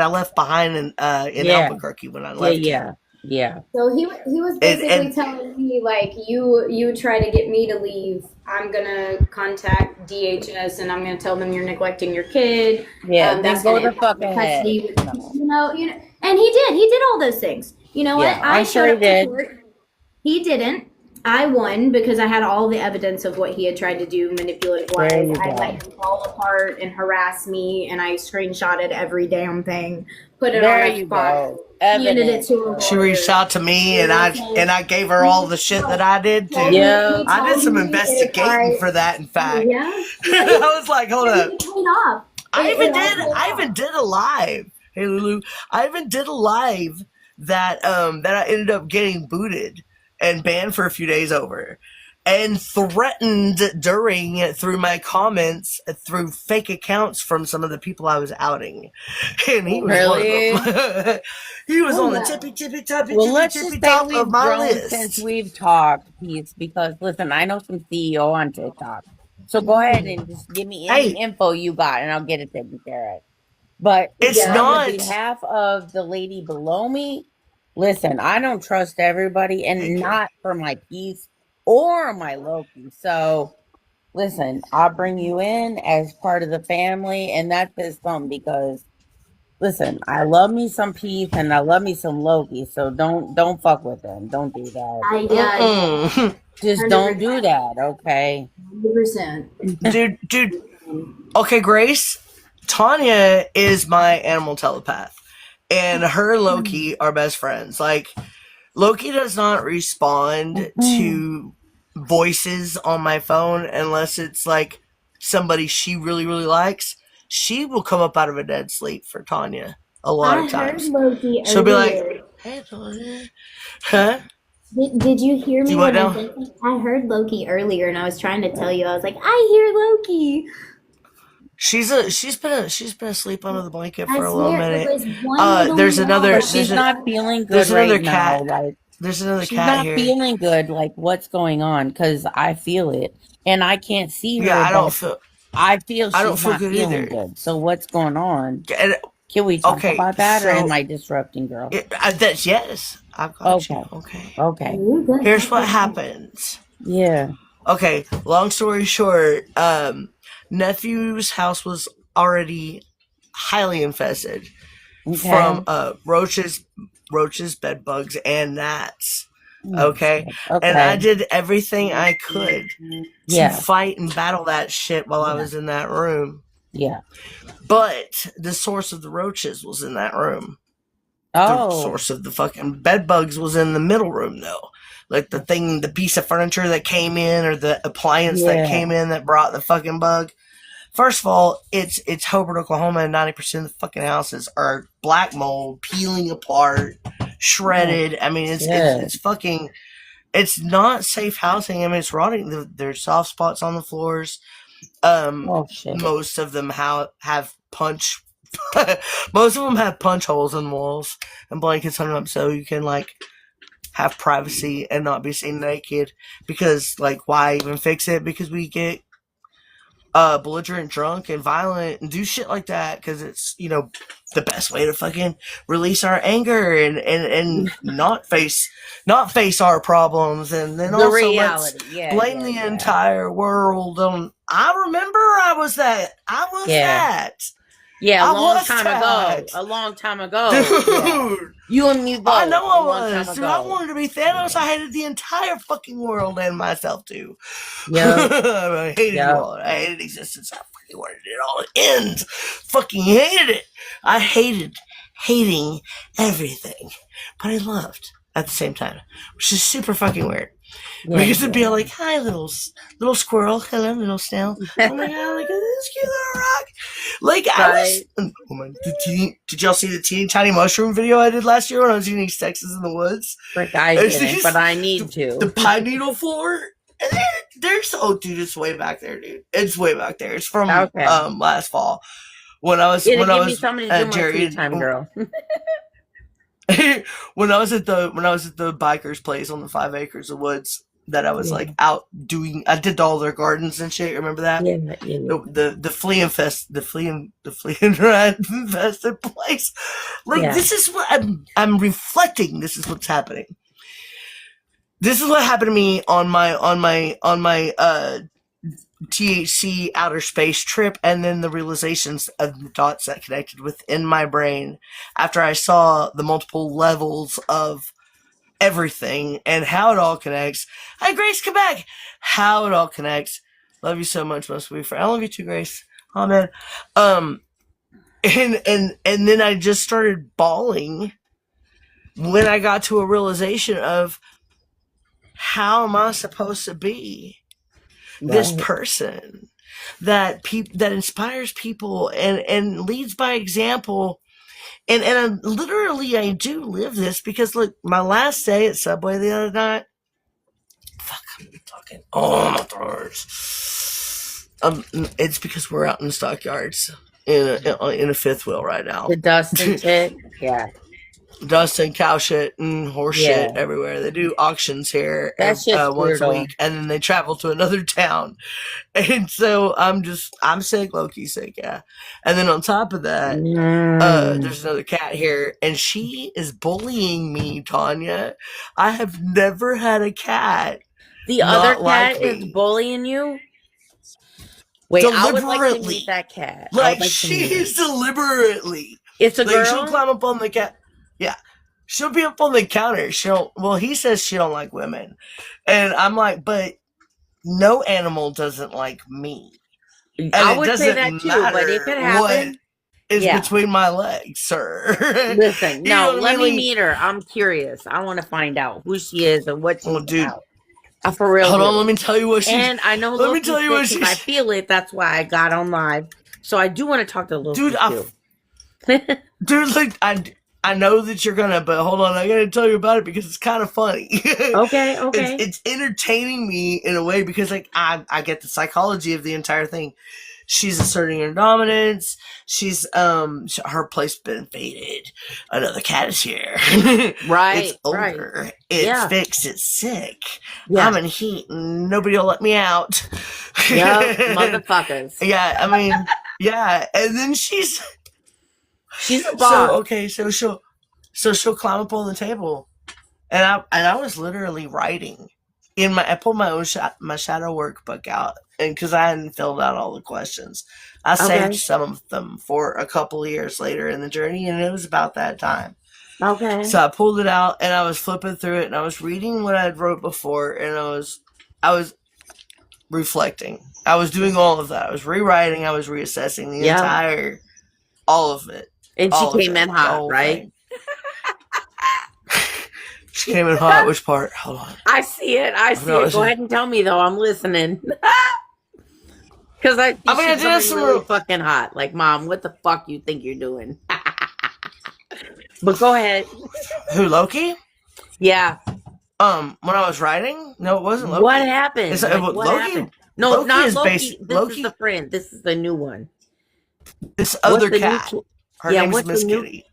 left behind in Albuquerque when I left. Yeah. Yeah. So he was basically telling me, like, you try to get me to leave, I'm gonna contact DHS and I'm gonna tell them you're neglecting your kid. Yeah, then That's go gonna the impact fuck the ahead. custody. No. And he did all those things. You know what? Yeah, I I'm showed sure he up to did. court. He didn't. I won because I had all the evidence of what he had tried to do manipulative wise. There you I go. let him fall apart and harass me, and I screenshotted every damn thing, put it There on a you spot, go. handed it Evidence. to a She lawyer. reached out to me, and I gave her all the shit that I did too. Yeah. I did some investigating for that. In fact, Yeah. I was like, hold up. It paid off. I even did a live. Hey Lulu, I even did a live that I ended up getting booted and banned for a few days over, and threatened through my comments through fake accounts from some of the people I was outing, and he was one of them. He was on the tippy top we've of my grown list since we've talked, Pete, because listen, I know some CEO on TikTok. So go ahead and just give me any info you got and I'll get it taken care of. But it's on not the behalf of the lady below me, listen, I don't trust everybody and not for my peace or my Loki. So listen, I'll bring you in as part of the family, and that is something because listen, I love me some Peace and I love me some Loki, so don't fuck with them. Don't do that. Just don't do that, okay? 100%. Dude. Okay, Grace. Tanya is my animal telepath, and her and Loki are best friends. Like, Loki does not respond to voices on my phone unless it's like somebody she really, really likes. She will come up out of a dead sleep for Tanya a lot of times. She'll be like, "Hey, Tanya." Huh? Did you hear me what when I now? said that? I heard Loki earlier, and I was trying to tell you. I was like, I hear Loki. She's been asleep under the blanket for I a little swear, it minute. was one little There's meow. another. But she's not feeling good right now. Like, There's another she's cat not here. feeling good. Like, what's going on? Because I feel it, and I can't see her. Yeah, I don't feel she's not good feeling either. good. So what's going on? And, Can we talk about that, or am I disrupting, girl? That's yes. I've got you. Okay. Here's what happens. Yeah. Okay. Long story short, nephew's house was already highly infested from roaches, bed bugs, and gnats. Okay? And I did everything I could to fight and battle that shit while I was in that room. Yeah. But the source of the roaches was in that room. Oh. The source of the fucking bed bugs was in the middle room, though. Like the piece of furniture that came in, or the appliance that came in that brought the fucking bug. First of all, it's Hobart, Oklahoma, and 90% of the fucking houses are black mold, peeling apart, shredded. I mean, it's fucking. It's not safe housing. I mean, it's rotting. There's soft spots on the floors. Most of them have punch. Most of them have punch holes in walls and blankets on them, so you can like have privacy and not be seen naked. Because like, why even fix it? Because we get belligerent, drunk, and violent, and do shit like that because it's the best way to fucking release our anger and not face our problems, and then also reality. Let's blame the entire world on. I remember I was that. Yeah, a long time ago. Dude. Yeah. You and me both. I know I was. Dude, I wanted to be Thanos. I hated the entire fucking world and myself, too. Yeah. I hated it all. I hated existence. I fucking wanted it all to end. Fucking hated it. I hated hating everything. But I loved at the same time, which is super fucking weird. Because it'd be like, hi, little squirrel. Hello, little snail. Oh my god, look at this cute little rock. Like, did y'all see the teeny tiny mushroom video I did last year when I was eating Texas in the woods? Frick, I didn't, but I need to. The pine needle floor. And there's dude, it's way back there, dude. It's way back there. It's from last fall when I was at Jerry time, girl. when I was at the biker's place on the 5 acres of woods. that I was Yeah. like out doing. I did all their gardens and shit. Remember that? Yeah. The flea rat infested place. Like Yeah. this is what I'm reflecting. This is what's happening. This is what happened to me on my THC outer space trip, and then the realizations of the dots that connected within my brain after I saw the multiple levels of everything and how it all connects. Hi, Grace, come back. How it all connects. Love you so much, most we friend. I love you too, Grace. Oh man. And then I just started bawling when I got to a realization of how am I supposed to be this person that inspires people and leads by example. And literally I do live this because look, my last day at Subway the other night. Fuck, I'm talking. Oh my throat. It's because we're out in the stockyards in a fifth wheel right now. The dust and shit. Yeah. Dust and cow shit and horse shit everywhere. They do auctions here That's just once a weirdo. week, and then they travel to another town. And so I'm sick, low-key sick, yeah. And then on top of that, there's another cat here, and she is bullying me, Tanya. I have never had a cat. The other not like cat is me. bullying you? Wait, I would like to Deliberately. meet that cat. I Like, would like to she meet it. is deliberately. It's a Like, she'll girl? climb up on the cat. Yeah. She'll be up on the counter. Well, he says she don't like women. And I'm like, but no animal doesn't like me. And I it would say doesn't that too, but it could matter what happen. is Yeah. between my legs, sir. Listen, You know no, what I let mean? me Like, meet her. I'm curious. I want to find out who she is and what she's well, dude, about. For real. hold on, dude. let me tell you what she's. And I know let me Loki's tell you what sick 'cause I she's. feel it. That's why I got on live. So I do want to talk to Loki Dude, too. dude, like, I know that you're gonna, but hold on, I gotta tell you about it because it's kind of funny. Okay. It's entertaining me in a way because like I get the psychology of the entire thing. She's asserting her dominance. She's her place been invaded. Another cat is here. Right. It's older. It's Yeah. fixed. It's sick. Yeah. I'm in heat and nobody will let me out. Yep, motherfuckers. Yeah, I mean, yeah. And then she's a boss. so she'll climb up on the table, and I was literally writing I pulled my own my shadow workbook out, and because I hadn't filled out all the questions, I saved some of them for a couple of years later in the journey, and it was about that time. Okay. So I pulled it out, and I was flipping through it, and I was reading what I'd wrote before, and I was reflecting. I was doing all of that. I was rewriting. I was reassessing the entire, all of it. And she came in hot, right? She came in hot. Which part? Hold on. I see it. Go ahead and tell me, though. I'm listening. Because I mean, she's really fucking hot. Like, Mom, what the fuck you think you're doing? But go ahead. Who, Loki? Yeah. When I was writing? No, it wasn't Loki. What happened? What Loki? happened? No, Loki not is Loki. Loki? This is the friend. This is the new one. This other cat. Her name's Miss new- Kitty.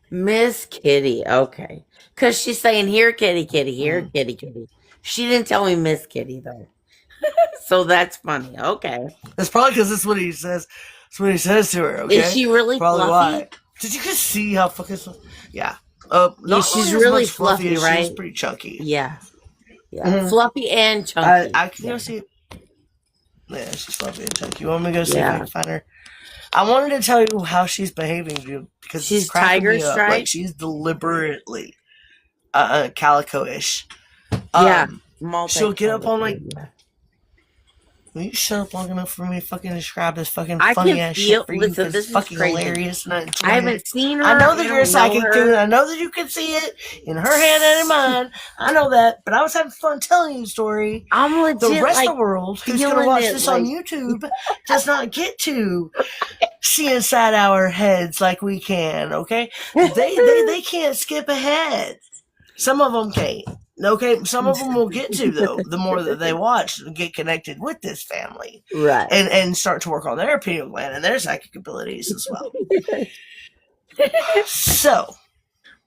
Miss Kitty. Okay. Because she's saying, here, kitty, kitty, here, kitty, kitty. She didn't tell me Miss Kitty, though. So that's funny. Okay. That's probably because that's what he says. That's what he says to her, okay? Is she really probably fluffy? Why. Did you just see how fucking... Yeah. She's really fluffy, right? She's pretty chunky. Yeah. Fluffy and chunky. I can go see... Yeah, she's fluffy and chunky. You want me to go see if I can find her? I wanted to tell you how she's behaving, dude, because she's it's cracking tiger me up. stripe. Like, she's deliberately calico-ish. She'll get up on like. Will you shut up long enough for me to fucking describe this fucking funny ass shit for you? Listen, this is fucking crazy. hilarious. And I haven't seen her. I know that you're a psychic dude. I know that you can see it in her hand and in mine. I know that, but I was having fun telling you the story. I'm legit. The rest of the world who's going to watch this like... on YouTube does not get to see inside our heads like we can. Okay, they can't skip ahead. Some of them can't. Okay, some of them will get to, though, the more that they watch and get connected with this family. Right. And start to work on their pineal gland and their psychic abilities as well. So.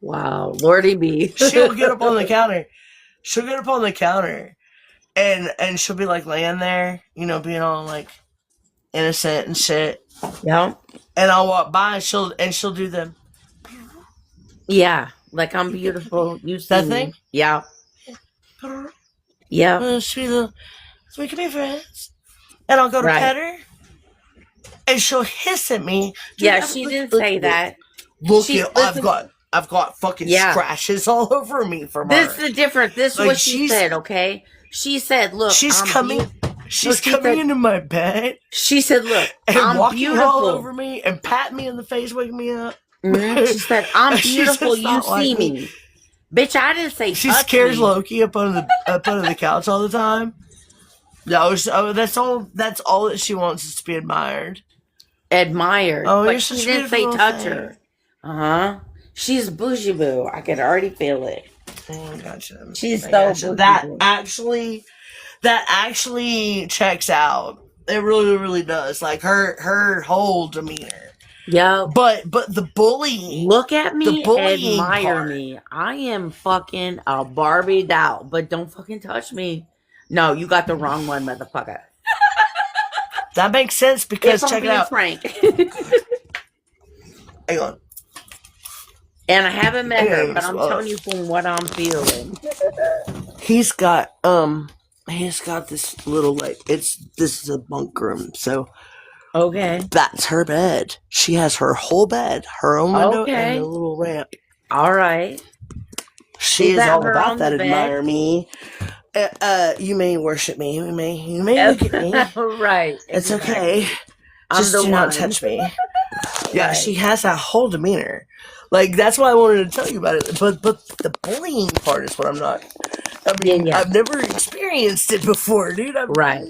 Wow, Lordy B. She'll get up on the counter. and she'll be like laying there, you know, being all like innocent and shit. Yeah. And I'll walk by and she'll do them. Yeah. Like I'm beautiful. You see That me. thing? Yeah. Yeah. So we can be friends. And I'll go to Right. pet her. And she'll hiss at me. Dude, Yeah, she didn't say that. Look, She- I've listen- got fucking Yeah. scratches all over me from This her. is the difference. This is Like, what she she's- said, okay? She said, look, She's I'm coming. beau- She's she coming said- into my bed She said, look, and I'm walking beautiful. all over me and patting me in the face, waking me up. Mhm. She said, I'm She's beautiful. just You not see like me. me. Bitch, I didn't say She touch scares me. Loki up under the couch all the time. No, that's all. That's all that she wants is to be admired. Admired. Oh, you're but such she a didn't say beautiful touch thing. her. Uh-huh. She's bougie boo. I could already feel it. Oh, gotcha. She's I so gotcha. bougie. That actually checks out. It really, really does. Like her whole demeanor. Yo, But the bullying. look at me, The bullying admire part. me. I am fucking a Barbie doll, but don't fucking touch me. No, you got the wrong one, motherfucker. That makes sense because If I'm check it being out. frank. Hang on. And I haven't met her, but I'm Well, telling you from what I'm feeling. He's got this little this is a bunk room, so Okay. that's her bed. She has her whole bed, her own window, Okay. and a little ramp. All right. She Is is that all her about on that. the bed? Admire me. You may worship me. You may look at me. Right. It's exactly. okay. I'm Just the do one. not touch me. Yeah, Right. she has that whole demeanor. Like that's why I wanted to tell you about it. But the bullying part is what I'm not. I mean, Yeah. I've never experienced it before, dude. I've Right.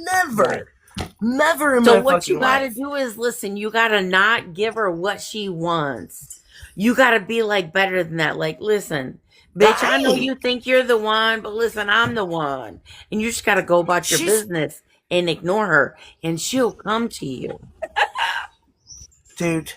never in So my what fucking you gotta life. do is listen, you gotta not give her what she wants. You gotta be like better than that. Like, listen, bitch, I know Right. you think you're the one, but listen, I'm the one. And you just gotta go about your She's- business and ignore her, and she'll come to you. Dude,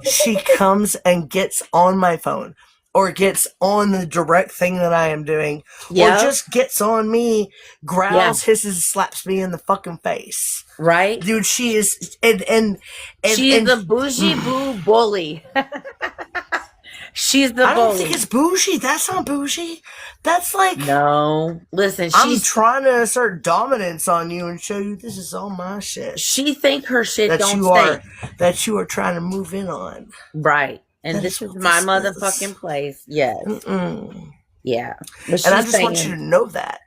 she comes and gets on my phone or gets on the direct thing that I am doing Yeah. or just gets on me, growls, hisses, slaps me in the fucking face. Right? Dude, she is and She's the bougie boo bully. She's the I don't bully. think it's bougie. That's not bougie. That's like No. Listen, I'm trying to assert dominance on you and show you this is all my shit. she think her shit That don't you are trying to move in on. Right. And That this is is what my this is. motherfucking place. Yes. Mm-mm. Yeah. But And I she's just want you saying- to know that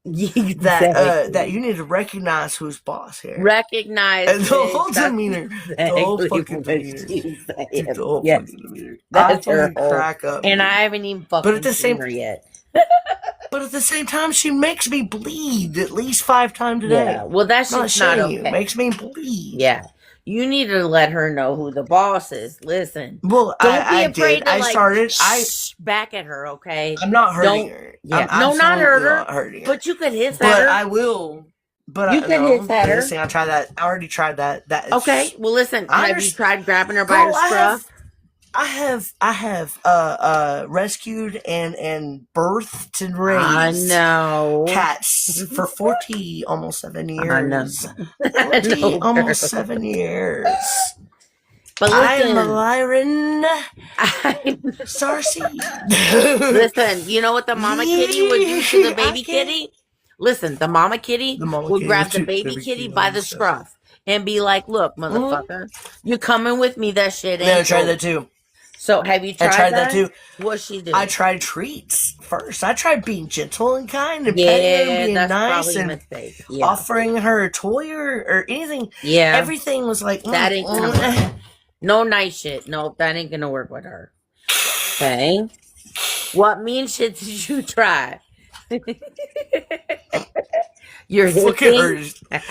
Exactly. that you need to recognize who's boss here. Recognize And the it. whole That's demeanor. The exactly whole fucking what demeanor. she's Dude, saying. the whole Yes. fucking demeanor. That's I her fucking whole- crack up. And dude. I haven't even fucking at the seen same- her yet. But at the same time, she makes me bleed at least 5 times a day. Yeah. Well, that's Not just not shitting you. okay. Makes me bleed. Yeah. You need to let her know who the boss is. Listen. Well, Don't I be afraid did. to I like started. shh back at her, okay? I'm not hurting Don't- her. Yeah. I'm No, not hurt absolutely her. not hurting her. But you could hiss at But her. I will. But You can hiss at her. Listen, I tried that. I already tried that. That is, Okay. Well, listen. I Have you understand. tried grabbing her by Girl, her scruff? I have rescued and birthed and raised I know. cats for 40 almost 7 years. I know. 40 No, almost girl. 7 years. But I'm listen, Lyron Starseed. listen, you know what the mama kitty would do to the baby I can't- kitty? Listen, the mama kitty The mama would kitty grab would the do baby baby kitty kitty by and the stuff. scruff and be like, look, motherfucker, you coming with me, that shit ain't Yeah, I tried yours." that too. So have you I tried, tried that too. What'd she do? I tried treats first. I tried being gentle and kind and petting her and yeah, being that's nice probably a and mistake. Yeah. offering her a toy or anything. Yeah. Everything was like, That ain't gonna work. No nice shit. No, that ain't gonna work with her. Okay. What mean shit did you try? You're fucking hissing? hurt.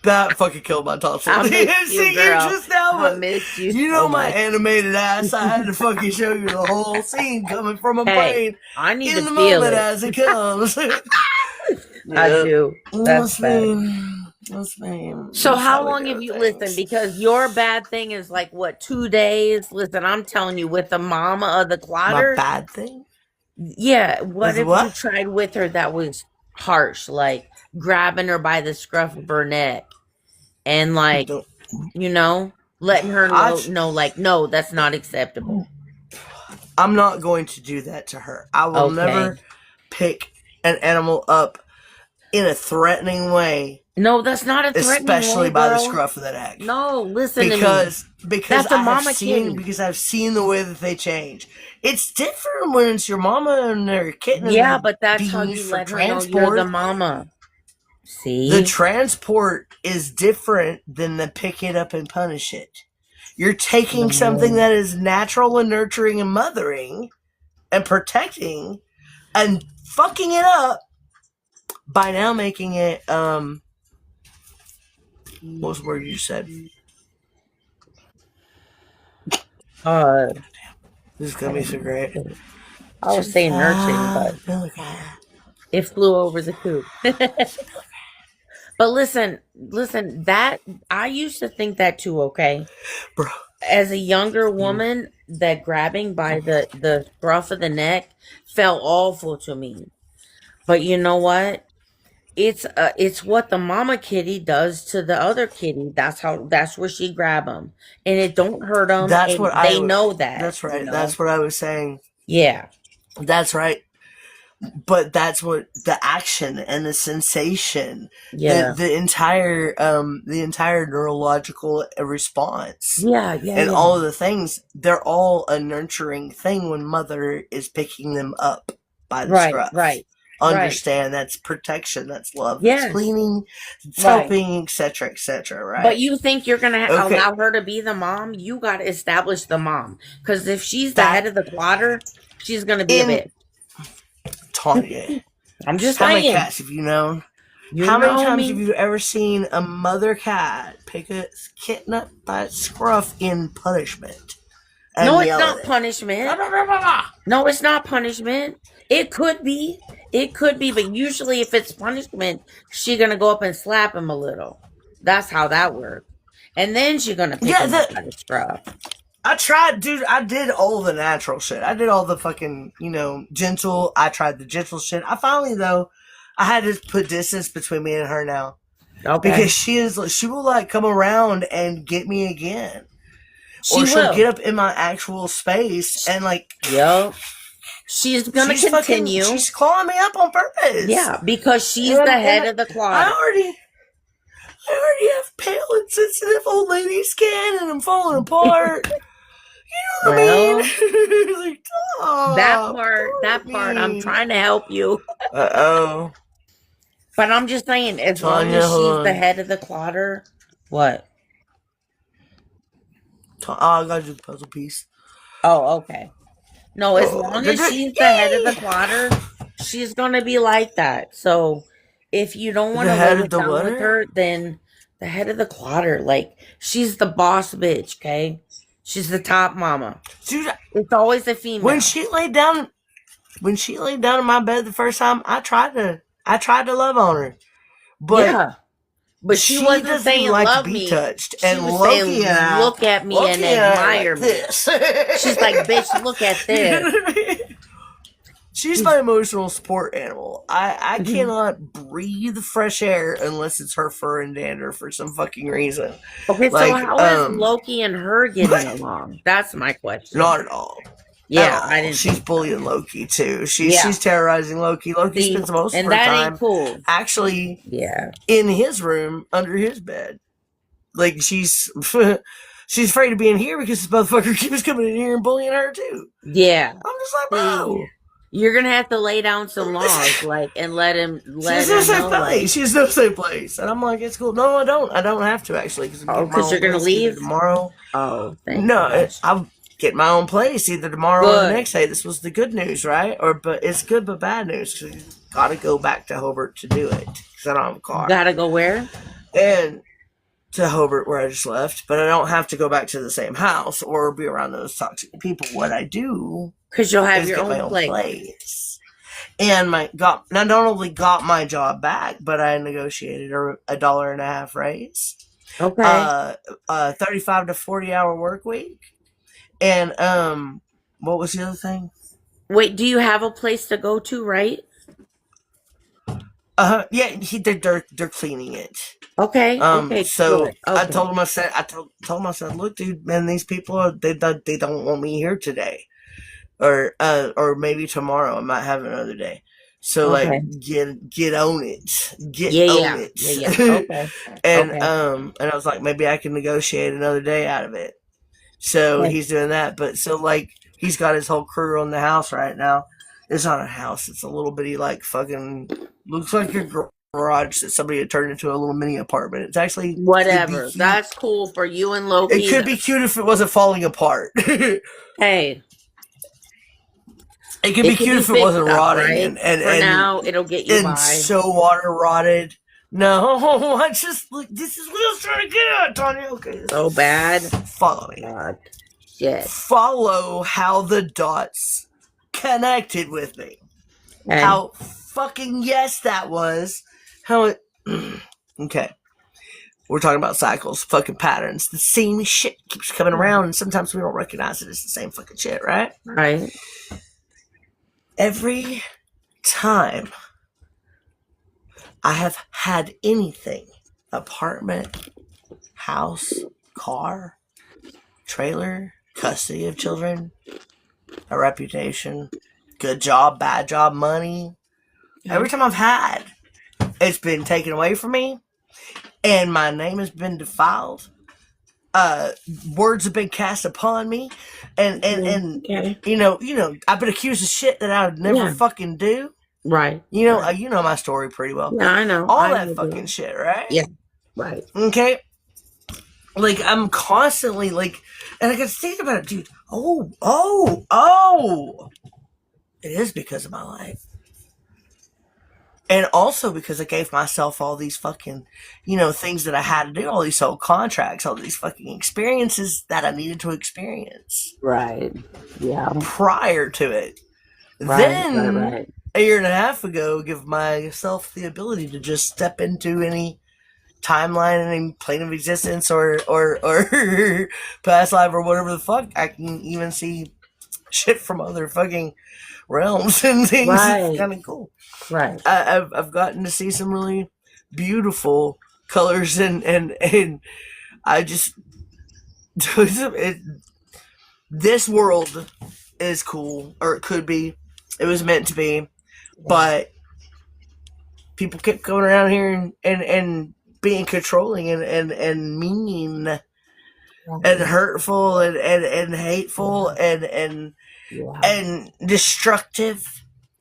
That fucking killed my tonsil. I miss you, See, girl. just now, I but miss you. you know so my much. animated ass. I had to fucking show you the whole scene coming from my Hey, brain I need in to the feel moment it. as it comes. I do. That's bad. That's fine. So That's how we long do have you things. listened? Because your bad thing is like what, 2 days? Listen, I'm telling you, with the mama of the My clotter. bad thing? Yeah. What With if what? you tried with her that was harsh, like grabbing her by the scruff of her neck and like, Don't- letting her I- know, like, no, that's not acceptable. I'm not going to do that to her. I will Okay. never pick an animal up in a threatening way, No, that's not a threatening especially way, by the girl. scruff of the neck. No, listen because to me. That's a mama kitty. Because I've seen the way that they change. It's different when it's your mama and their kitten. and Yeah, they're but that's being how you used for let her know you're the mama. See? The transport is different than the pick it up and punish it. You're taking something that is natural and nurturing and mothering and protecting and fucking it up by now making it, what was the word you said? This is gonna be so great. I was saying nurturing, but it flew over the coop. But listen, that I used to think that too, okay? Bro. As a younger woman, that grabbing by the scruff of the neck felt awful to me. But you know what? It's what the mama kitty does to the other kitty. That's where she grab them, and it don't hurt them. That's what they know that. That's right. You know? That's what I was saying. Yeah, that's right. But that's what the action and the sensation, the entire neurological response, and all of the things, they're all a nurturing thing when mother is picking them up by the scruff. Right. Understand that's protection, that's love, that's cleaning, it's helping, etc., right? But you think you're gonna allow her to be the mom? You got to establish the mom, because if she's the head of the plotter, she's gonna be a bitch. Tanya, I'm just how saying. many cats have you known? How many times have you ever seen a mother cat pick a kitten up by its scruff in punishment? No, it's not punishment. No, it's not punishment. It could be, but usually if it's punishment, she's gonna go up and slap him a little. That's how that works. And then she's gonna pick him up by the scruff. I tried, dude. I did all the natural shit. I did all the fucking, gentle. I tried the gentle shit. I finally, though, I had to put distance between me and her now. Okay. Because she will, like, come around and get me again. She'll get up in my actual space and, like... Yep. She's gonna continue. She's clawing me up on purpose. Yeah, because she's the head of the closet. I already have pale and sensitive old lady skin and I'm falling apart. You know what I mean? Like, that part, I'm trying to help you. Uh-oh. But I'm just saying, as long as she's the head of the clotter, what? I gotta do the puzzle piece. Oh, okay. No, as long as she's the head of the plotter, she's gonna be like that. So, if you don't want to lay it down with her, then the head of the clotter, like, she's the boss bitch, okay? She's the top mama. Dude, it's always a female. When she laid down in my bed the first time, I tried to love on her. But but she wasn't saying like love to be me. touched. She and was Loki saying look at me and admire me. She's like, bitch, look at this. She's my emotional support animal. I cannot breathe fresh air unless it's her fur and dander for some fucking reason. Okay, so how is Loki and her getting along? That's my question. Not at all. Yeah, I didn't. She's bullying Loki too. She's terrorizing Loki. Loki spends most of her time actually in his room under his bed. Like she's afraid to be in here because this motherfucker keeps coming in here and bullying her too. Yeah, I'm just like, bro. You're gonna have to lay down some laws, like, and let him. She has no safe place. She has no safe place, and I'm like, it's cool. No, I don't. I don't have to actually. Because you're gonna leave tomorrow. Oh, I'll get my own place either tomorrow or the next day. This was the good news, right? But it's good but bad news because you gotta go back to Hobart to do it because I don't have a car. Gotta go where? And to Hobart where I just left, but I don't have to go back to the same house or be around those toxic people. What I do. Because you'll have your own place. And not only got my job back, but I negotiated a $1.50 raise. Okay. 35 to 40 hour work week. And what was the other thing? Wait, do you have a place to go to, right? Yeah, they're cleaning it. Okay. Okay. So Good. I Okay. told him, told him, I said, look, dude, man, these people they don't want me here today, or maybe tomorrow. I might have another day. So like, Okay. get on it, get Yeah. on Yeah. it. Yeah. Yeah. Okay. And Okay. and I was like, maybe I can negotiate another day out of it. So Okay. he's doing that, but so like he's got his whole crew on the house right now. It's not a house; it's a little bitty like fucking looks like a garage that somebody had turned into a little mini apartment. It's actually could be Whatever. cute. That's cool for you and It Loki. could be cute if it wasn't falling apart. It Hey, could be it could cute be if it fixed wasn't up, rotting right? For now, it'll get you and by. so water rotted. No, I just look. This is what I was trying to get at, Tanya. Okay, So bad. follow me. God. Shit. Follow how the dots connected with me. Okay. How fucking yes that was. How it. Okay. We're talking about cycles, fucking patterns. The same shit keeps coming around, and sometimes we don't recognize it as the same fucking shit, right? Right. Every time I have had anything, apartment, house, car, trailer, custody of children, a reputation, good job, bad job, money, every time I've had, it's been taken away from me, and my name has been defiled. Words have been cast upon me, and Okay. you know, I've been accused of shit that I would never Yeah. fucking do. Right. You know, Right. you know my story pretty well. Yeah, I know. All I that know fucking that. shit, right? Yeah. Right. Okay. Like I'm constantly like, and I got to think about it, dude. Oh! It is because of my life. And also because I gave myself all these fucking, things that I had to do, all these old contracts, all these fucking experiences that I needed to experience Right. Yeah. prior to it. Right. Then, Right. a year and a half ago, give myself the ability to just step into any timeline, any plane of existence, or past life, or whatever the fuck. I can even see shit from other fucking realms and things. Right. It's kind of cool. Right. I've gotten to see some really beautiful colors, and I just this world is cool, or it could be. It was meant to be, but people kept going around here and being controlling and mean and hurtful and hateful and destructive.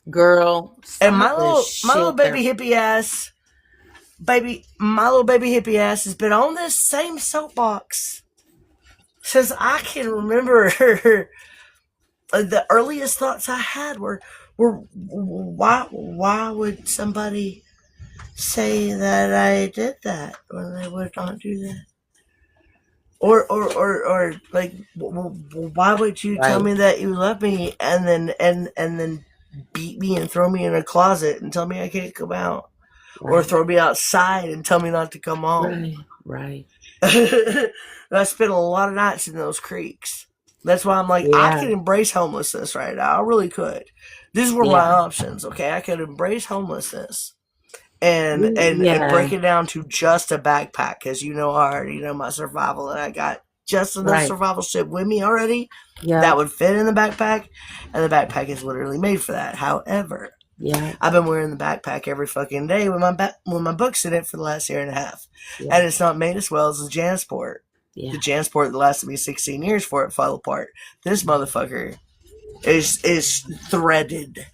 Girl. And my little baby hippie ass has been on this same soapbox since I can remember. The earliest thoughts I had were why would somebody say that I did that when they would not do that? Or like, why would you tell me that you love me and then beat me and throw me in a closet and tell me I can't come out, or throw me outside and tell me not to come home? Right. I spent a lot of nights in those creeks. That's why I'm like, I can embrace homelessness right now. I really could. These were my options. Okay, I could embrace homelessness and break it down to just a backpack, because I already know my survival, and I got just enough survival shit with me already that would fit in the backpack, and the backpack is literally made for that. However, I've been wearing the backpack every fucking day with my books in it for the last year and a half, and it's not made as well as the JanSport. The JanSport that lasted me 16 years before it fell apart. This motherfucker is threaded.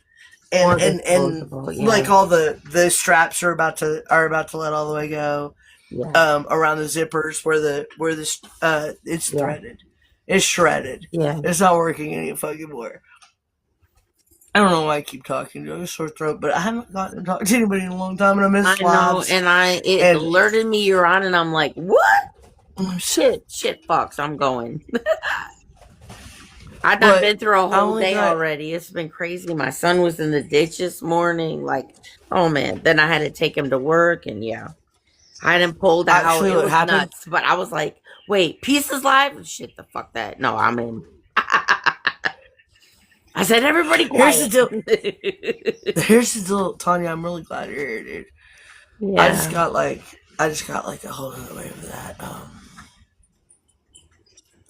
And like all the straps are about to let all the way go. Around the zippers where it's threaded. It's shredded. It's not working any fucking more. I don't know why I keep talking. I have a sore throat, but I haven't gotten to talk to anybody in a long time, and I miss lives. I know, and it alerted me you're on, and I'm like, what? Shit, Fox, I'm going. I've been through a whole day already. It's been crazy. My son was in the ditch this morning. Like, oh man. Then I had to take him to work, and I hadn't pulled out. Actually, it what was happened? Nuts. But I was like, wait, Peace is live? Shit, the fuck that. No, I'm in. I said, everybody quiet. Here's the deal, Tanya. I'm really glad you're here, dude. Yeah. I just got like a whole other way for that.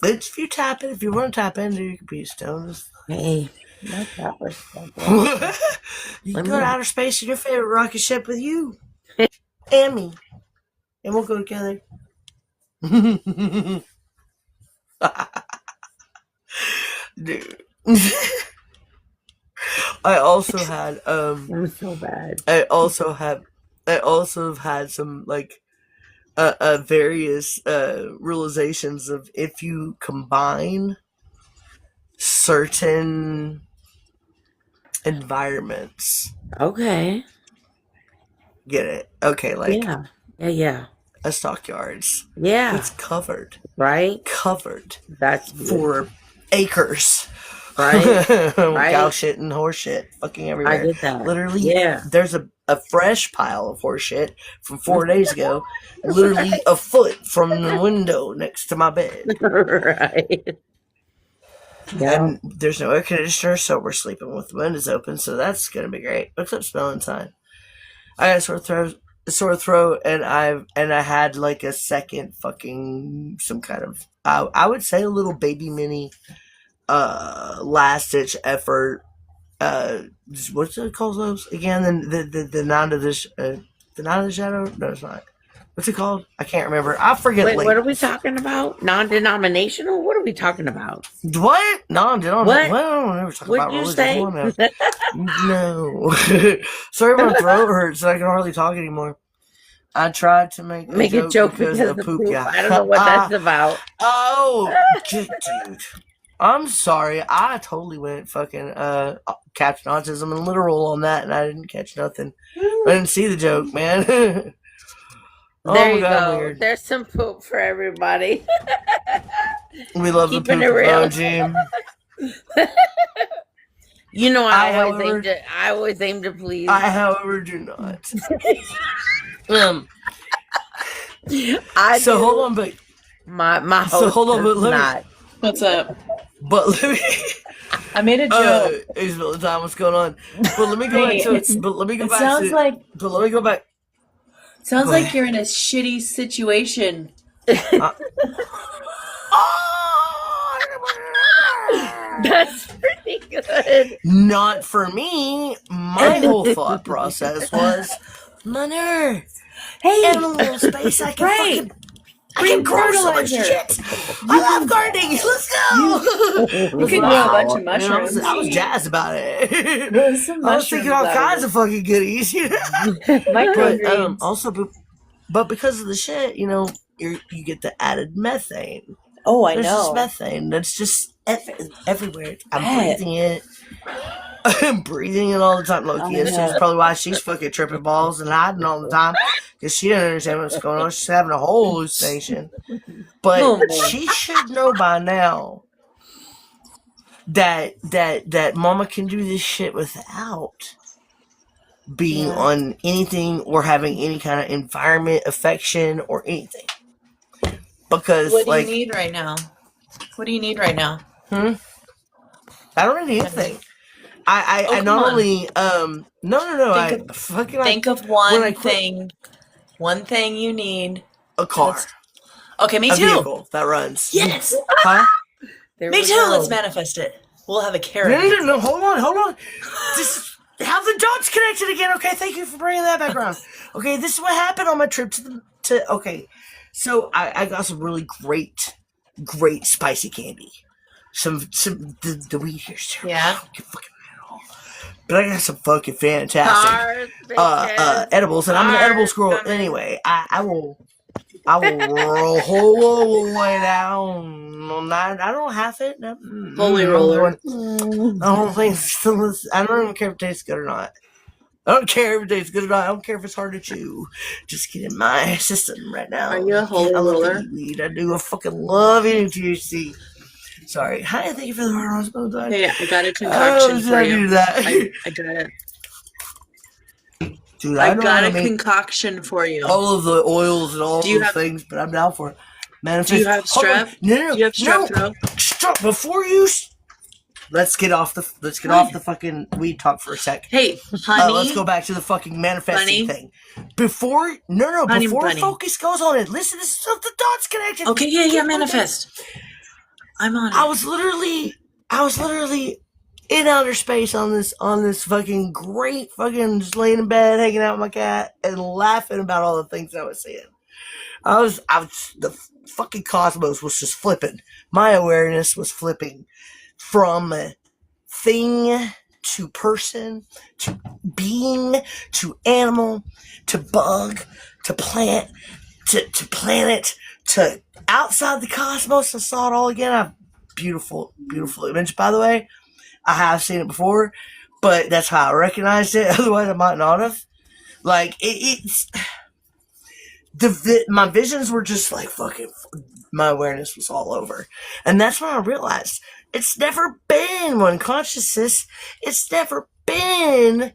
It's if you tap it, if you want to tap into your computer stone, Hey, my topper's you can go to outer space in your favorite rocket ship with you and me, and we'll go together. Dude. I also had I'm so bad. I also have had some like various realizations of if you combine certain environments. Okay. Get it? Okay, like Yeah. a stockyards. Yeah. It's covered Right? That's for acres. Right? Cow shit and horse shit fucking everywhere. I get that. Literally, there's a fresh pile of horse shit from 4 days ago, literally a foot from the window next to my bed. Right. Yeah. And there's no air conditioner, so we're sleeping with the windows open, so that's gonna be great. Except smelling time. I got a sore throat, and I had like a second fucking some kind of I would say a little baby mini last ditch effort. What's it called those again? The night of the night of the shadow? No, it's not. What's it called? I can't remember. I forget. Wait, what are we talking about? Non-denominational? What are we talking about? What? Non-denominational? What? Well, I never talk What'd about you religion. say? No. Sorry, my throat hurts and I can hardly talk anymore. I tried to make a joke because of poop guy. I don't know what that's about. Oh, dude. I'm sorry. I totally went fucking Captain Autism and literal on that, and I didn't catch nothing. I didn't see the joke, man. There you go. Weird. There's some poop for everybody. We love Keeping the poop it real. emoji. You know, I always aim to please. I, however, do not. So hold on, but my host so hold on, but let not. me. What's up? But let me. I made a joke. Isabel, time, what's going on? But let me go back to it. But let me go back sounds to like. But let me go back. Sounds like you're in a shitty situation. That's pretty good. Not for me. My whole thought process was, Mother, Hey, in a little space, I can right. I can grow so much shit. I love gardening. Let's go. You can grow a bunch of mushrooms. I was jazzed about it. There's some I was thinking all mushrooms out kinds of fucking goodies. You know? Microgreens. Also, but because of the shit, you know, you get the added methane. Oh, I There's know. just methane that's just everywhere. I'm Bet. breathing it. I'm breathing it all the time. Loki, this is probably why she's fucking tripping balls and hiding all the time, because she doesn't understand what's going on. She's having a whole hallucination. But she should know by now that mama can do this shit without being on anything or having any kind of environment affection or anything. Because What do you need right now? What do you need right now? I don't need anything. I not only no. Think of one thing. One thing you need. A car. Okay, me a too. Vehicle that runs. Yes. Huh? Me too. Go. Let's manifest it. We'll have a carrot. No. Hold on. Just have the dots connected again. Okay, thank you for bringing that back around. Okay, this is what happened on my trip to. Okay, so I got some really great spicy candy. The weed here's terrible. Yeah. But I got some fucking fantastic edibles, and I'm an edible squirrel anyway. I will roll whole way down on that. I don't have it. Holy roller. I don't think I don't even care if it tastes good or not. I don't care if it tastes good or not. I don't care if it's hard to chew. Just get in my system right now. Are you a holy I love roller? weed. I do. I fucking love eating THC. Sorry. Hi, thank you for the hard on. Hey, I got a concoction for you. That? I got it. Dude, I got a concoction for you. All of the oils and all those things, but I'm down for it. Manifest. Do you have strep? No. Do you have strep throat? Stop before you. let's get off the fucking weed talk for a sec. Hey, honey. Let's go back to the fucking manifesting Bunny. thing. Before Bunny. focus goes on it, listen, this is the dots connection. Okay, yeah, manifest. I'm on it. I was literally in outer space on this fucking great fucking just laying in bed, hanging out with my cat, and laughing about all the things I was seeing. The fucking cosmos was just flipping. My awareness was flipping from thing to person to being to animal to bug to plant to planet to outside the cosmos. I saw it all again. I have beautiful image, by the way. I have seen it before, but that's how I recognized it. Otherwise, I might not have. Like it's my visions were just like fucking. My awareness was all over, and that's when I realized it's never been one consciousness. It's never been.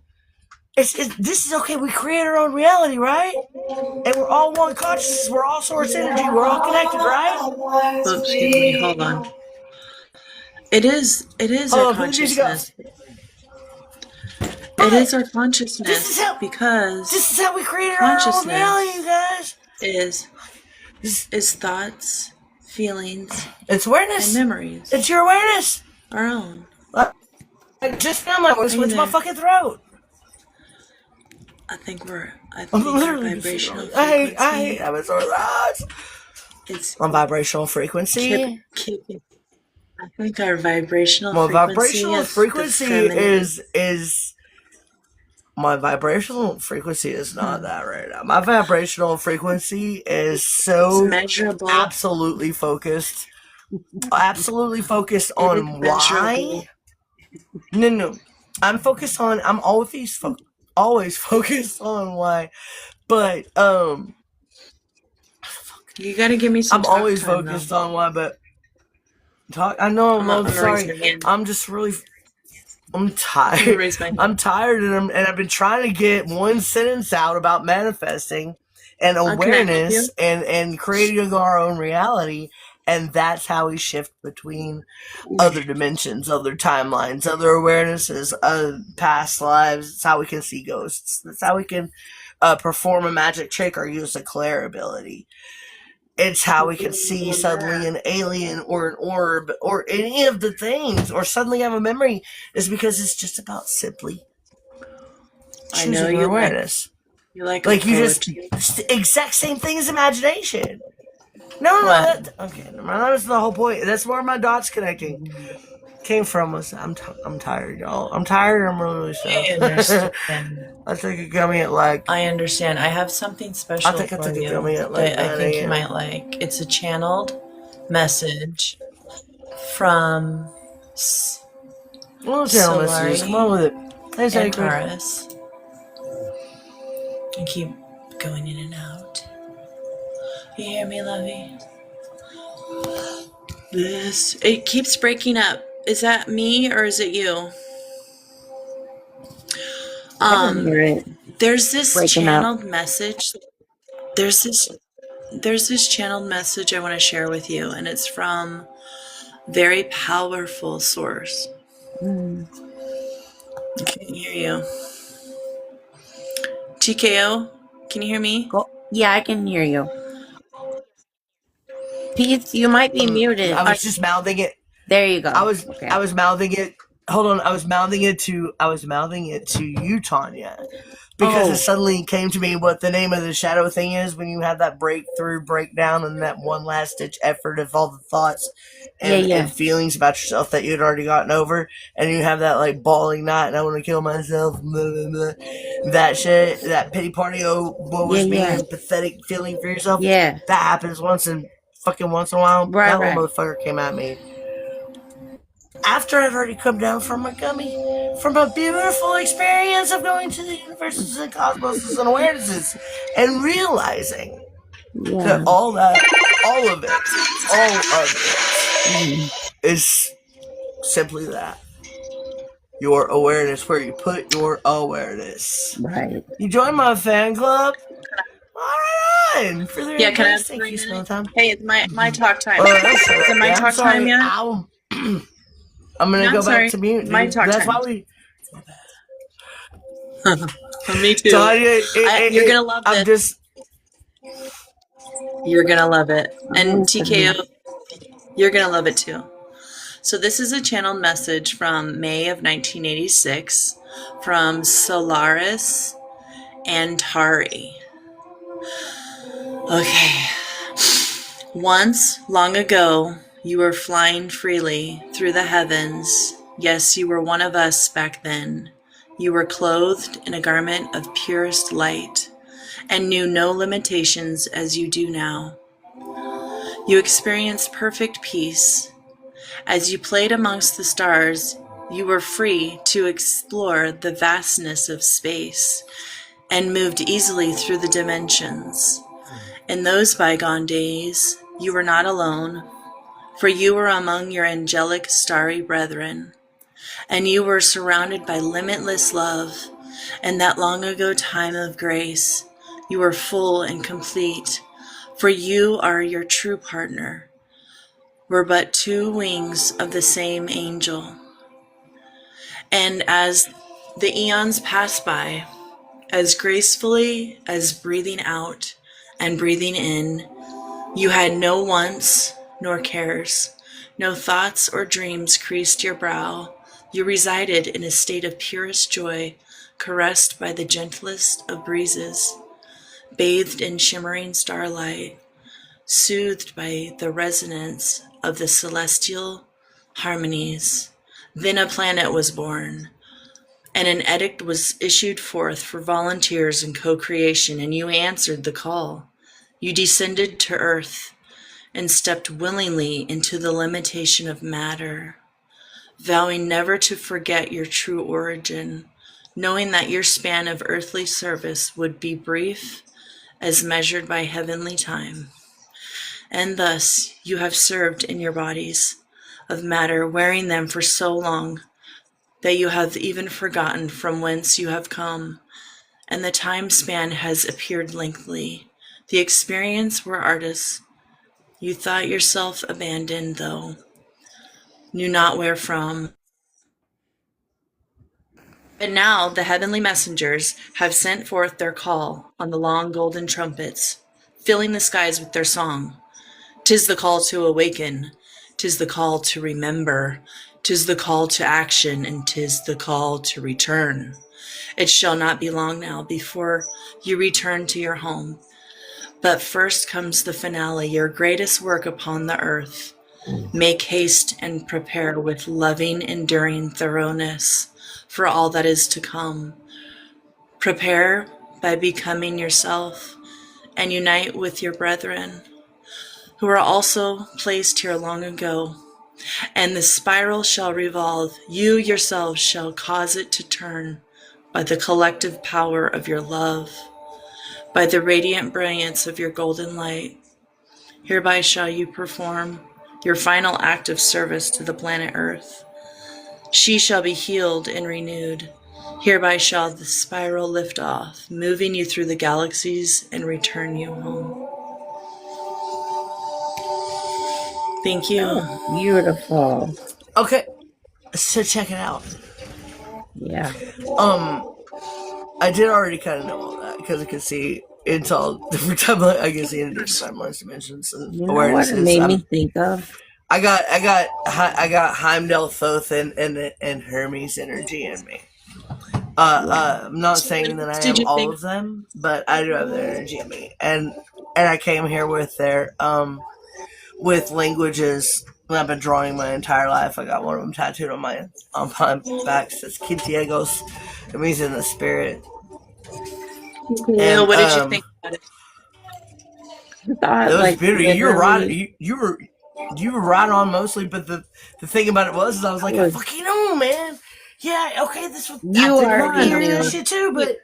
This is okay. We create our own reality, right? And we're all one consciousness. We're all source energy. We're all connected, right? Oops, excuse me. Hold on. It is our consciousness. It is our consciousness because this is how we create our own reality, you guys. Is thoughts, feelings, it's awareness, and memories. It's your awareness, our own. I just found my voice with my fucking throat. I think our vibrational frequency. I hate having sore throats. It's my vibrational frequency. I think our vibrational frequency is my vibrational frequency is not that right now. My vibrational frequency is so measurable, absolutely focused on why. No, I'm always focused on why, but you got to give me some. I'm always focused on why, but. I know. I'm sorry. I'm tired. I'm tired, and I've been trying to get one sentence out about manifesting and awareness and creating our own reality, and that's how we shift between other dimensions, other timelines, other awarenesses, past lives. It's how we can see ghosts. That's how we can perform a magic trick or use a clair ability. It's how we can see suddenly an alien or an orb or any of the things or suddenly have a memory is because it's just about simply choosing your awareness. You like you just exact same thing as imagination. No, okay, that was the whole point. That's where my dots connecting came from. Was I'm tired, y'all. I'm tired. I'm really sad. I took a gummy at I understand. I have something special for you that I think you might like. It's a channeled message from messages. Come on with it. Thanks, and Taurus. And keep going in and out. You hear me, lovey? It keeps breaking up. Is that me or is it you? There's this channeled message. There's this channeled message I want to share with you, and it's from very powerful source. I can't hear you. TKO, can you hear me? Yeah, I can hear you. Pete, you might be muted. I was just mouthing it. There you go. I was mouthing it. Hold on, I was mouthing it to you, Tanya, because it suddenly came to me what the name of the shadow thing is when you have that breakdown, and that one last ditch effort of all the thoughts and feelings about yourself that you had already gotten over, and you have that like bawling night and I want to kill myself, blah, blah, blah. That shit, that pity party, what was being pathetic feeling for yourself. Yeah, that happens once in a while. That little motherfucker came at me. After I'd already come down from my gummy, from a beautiful experience of going to the universes and cosmoses and awarenesses, and realizing that all of it is simply that. Your awareness, where you put your awareness. Right. You join my fan club? All right. Can I thank you, Hey, it's my talk time. Is it my talk time yet? I'm gonna No, go sorry. back to mute, My dude. talk That's time. why we. Me too. So You're gonna love I'm this. just. You're gonna love it. And Listening. TKO, you're gonna love it too. So this is a channeled message from May of 1986 from Solaris Antari. Okay. Once, long ago, you were flying freely through the heavens. Yes, you were one of us back then. You were clothed in a garment of purest light and knew no limitations as you do now. You experienced perfect peace. As you played amongst the stars, you were free to explore the vastness of space and moved easily through the dimensions. In those bygone days, you were not alone, for you were among your angelic starry brethren, and you were surrounded by limitless love. In that long ago time of grace, you were full and complete, for you are your true partner. We're but two wings of the same angel. And as the eons pass by, as gracefully as breathing out and breathing in, you had no wants nor cares, no thoughts or dreams creased your brow. You resided in a state of purest joy, caressed by the gentlest of breezes, bathed in shimmering starlight, soothed by the resonance of the celestial harmonies. Then a planet was born, and an edict was issued forth for volunteers and co-creation, and you answered the call. You descended to earth and stepped willingly into the limitation of matter, vowing never to forget your true origin, knowing that your span of earthly service would be brief as measured by heavenly time. And thus you have served in your bodies of matter, wearing them for so long that you have even forgotten from whence you have come, and the time span has appeared lengthy. The experience were artists. You thought yourself abandoned, though knew not where from. But now the heavenly messengers have sent forth their call on the long golden trumpets, filling the skies with their song. 'Tis the call to awaken, 'tis the call to remember, 'tis the call to action, and 'tis the call to return. It shall not be long now before you return to your home. But first comes the finale, your greatest work upon the earth. Make haste and prepare with loving, enduring thoroughness for all that is to come. Prepare by becoming yourself and unite with your brethren who are also placed here long ago. And the spiral shall revolve. You yourselves shall cause it to turn by the collective power of your love, by the radiant brilliance of your golden light. Hereby shall you perform your final act of service to the planet Earth. She shall be healed and renewed. Hereby shall the spiral lift off, moving you through the galaxies and return you home. Thank you. Oh, beautiful. Okay, so check it out. Yeah. I did already kind of know all that because I could see it's all different timelines. I can see in different timelines, dimensions, and You know what it awarenesses. made me think of? I got Heimdall, Thoth, and Hermes energy in me. I'm not saying that I Did am you all think- of them, but I do have their energy in me, and I came here with their with languages that I've been drawing my entire life. I got one of them tattooed on my back. It says Kintiegos. It means in the spirit. Yeah, what did you think about it? I thought, That was like, beautiful. You were right. literally, You were right on mostly, but the thing about it was, I was like, I was- fucking know, man. Yeah, okay, this was. You I are wanted to hear gonna- that shit too, but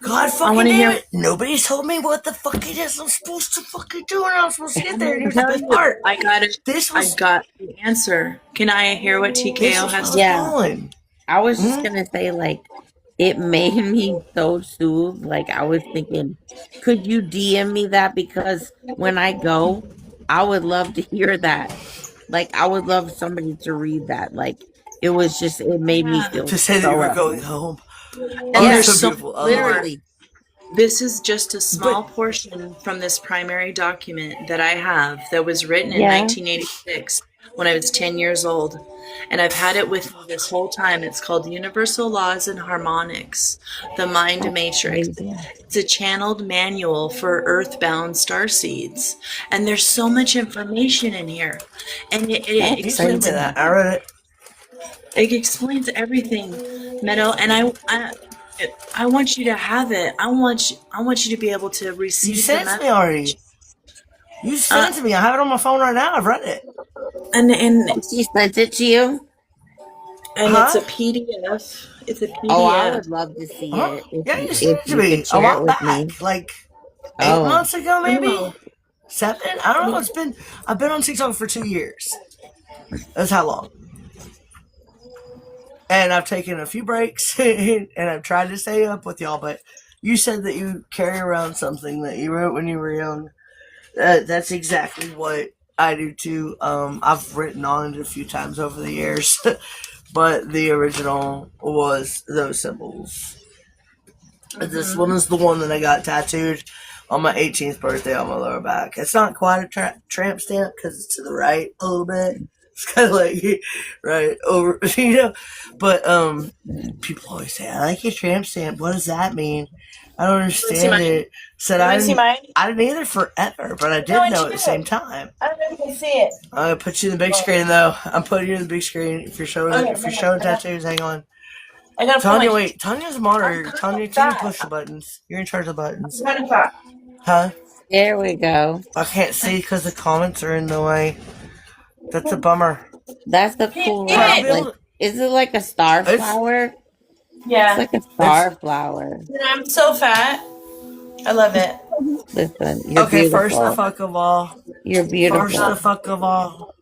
God fucking wanna damn hear- it, nobody told me what the fuck it is I'm supposed to fucking do, and I'm supposed to get there. And here's the Tell best you, part. I got it. This I was got the answer. Can I hear what this TKO was has what to I Yeah. was calling. I was just gonna say, like, it made me so soothed. Like, I was thinking, could you DM me that? Because when I go, I would love to hear that. Like, I would love somebody to read that. Like, it was just, it made me feel To say that you so were at going home. home. And Oh, there's so so beautiful. much more. Literally. This is just a small But portion from this primary document that I have that was written in Yeah. 1986 when I was 10 years old. And I've had it with me this whole time. It's called Universal Laws and Harmonics, the Mind Matrix. Crazy. It's a channeled manual for earthbound starseeds. And there's so much information in here. And it That's you sent explains me that. I read it. it explains everything, Meadow, and I want you to have it. I want you to be able to You receive the sent it to me message. already. You sent it to me. I have it on my phone right now. I've read it. And She sent it to you? it's a Huh? PDF. It's a Oh, I PDF. would love to see Huh? it. If Yeah, you, you sent if it to you me could a share it while with me. back. Like 8 Oh, months ago, maybe? No. 7? I don't know. I've been on TikTok for 2 years. That's how long. And I've taken a few breaks and I've tried to stay up with y'all, but you said that you carry around something that you wrote when you were young. That's exactly what I do too. I've written on it a few times over the years, but the original was those symbols. This one is the one that I got tattooed on my 18th birthday on my lower back. It's not quite a tramp stamp because it's to the right a little bit. It's kind of like right over, But people always say, "I like your tramp stamp." What does that mean? I don't understand it. Said I didn't either forever, but I did know at the same time. I don't know if you can see it. I'm gonna put you in the big screen though. I'm putting you in the big screen. If you're showing tattoos, hang on. I got Tanya, wait. Tanya's a moderator. Tanya, can you push the buttons? You're in charge of the buttons. Huh? there we go. I can't see because the comments are in the way. That's a bummer. That's the cool. I'll be Like, able to- is it like a star It's- flower? It's Yeah. like a star flower. I'm so fat. I love it. Listen, you're Okay, beautiful. first the fuck of all. You're beautiful. First the fuck of all.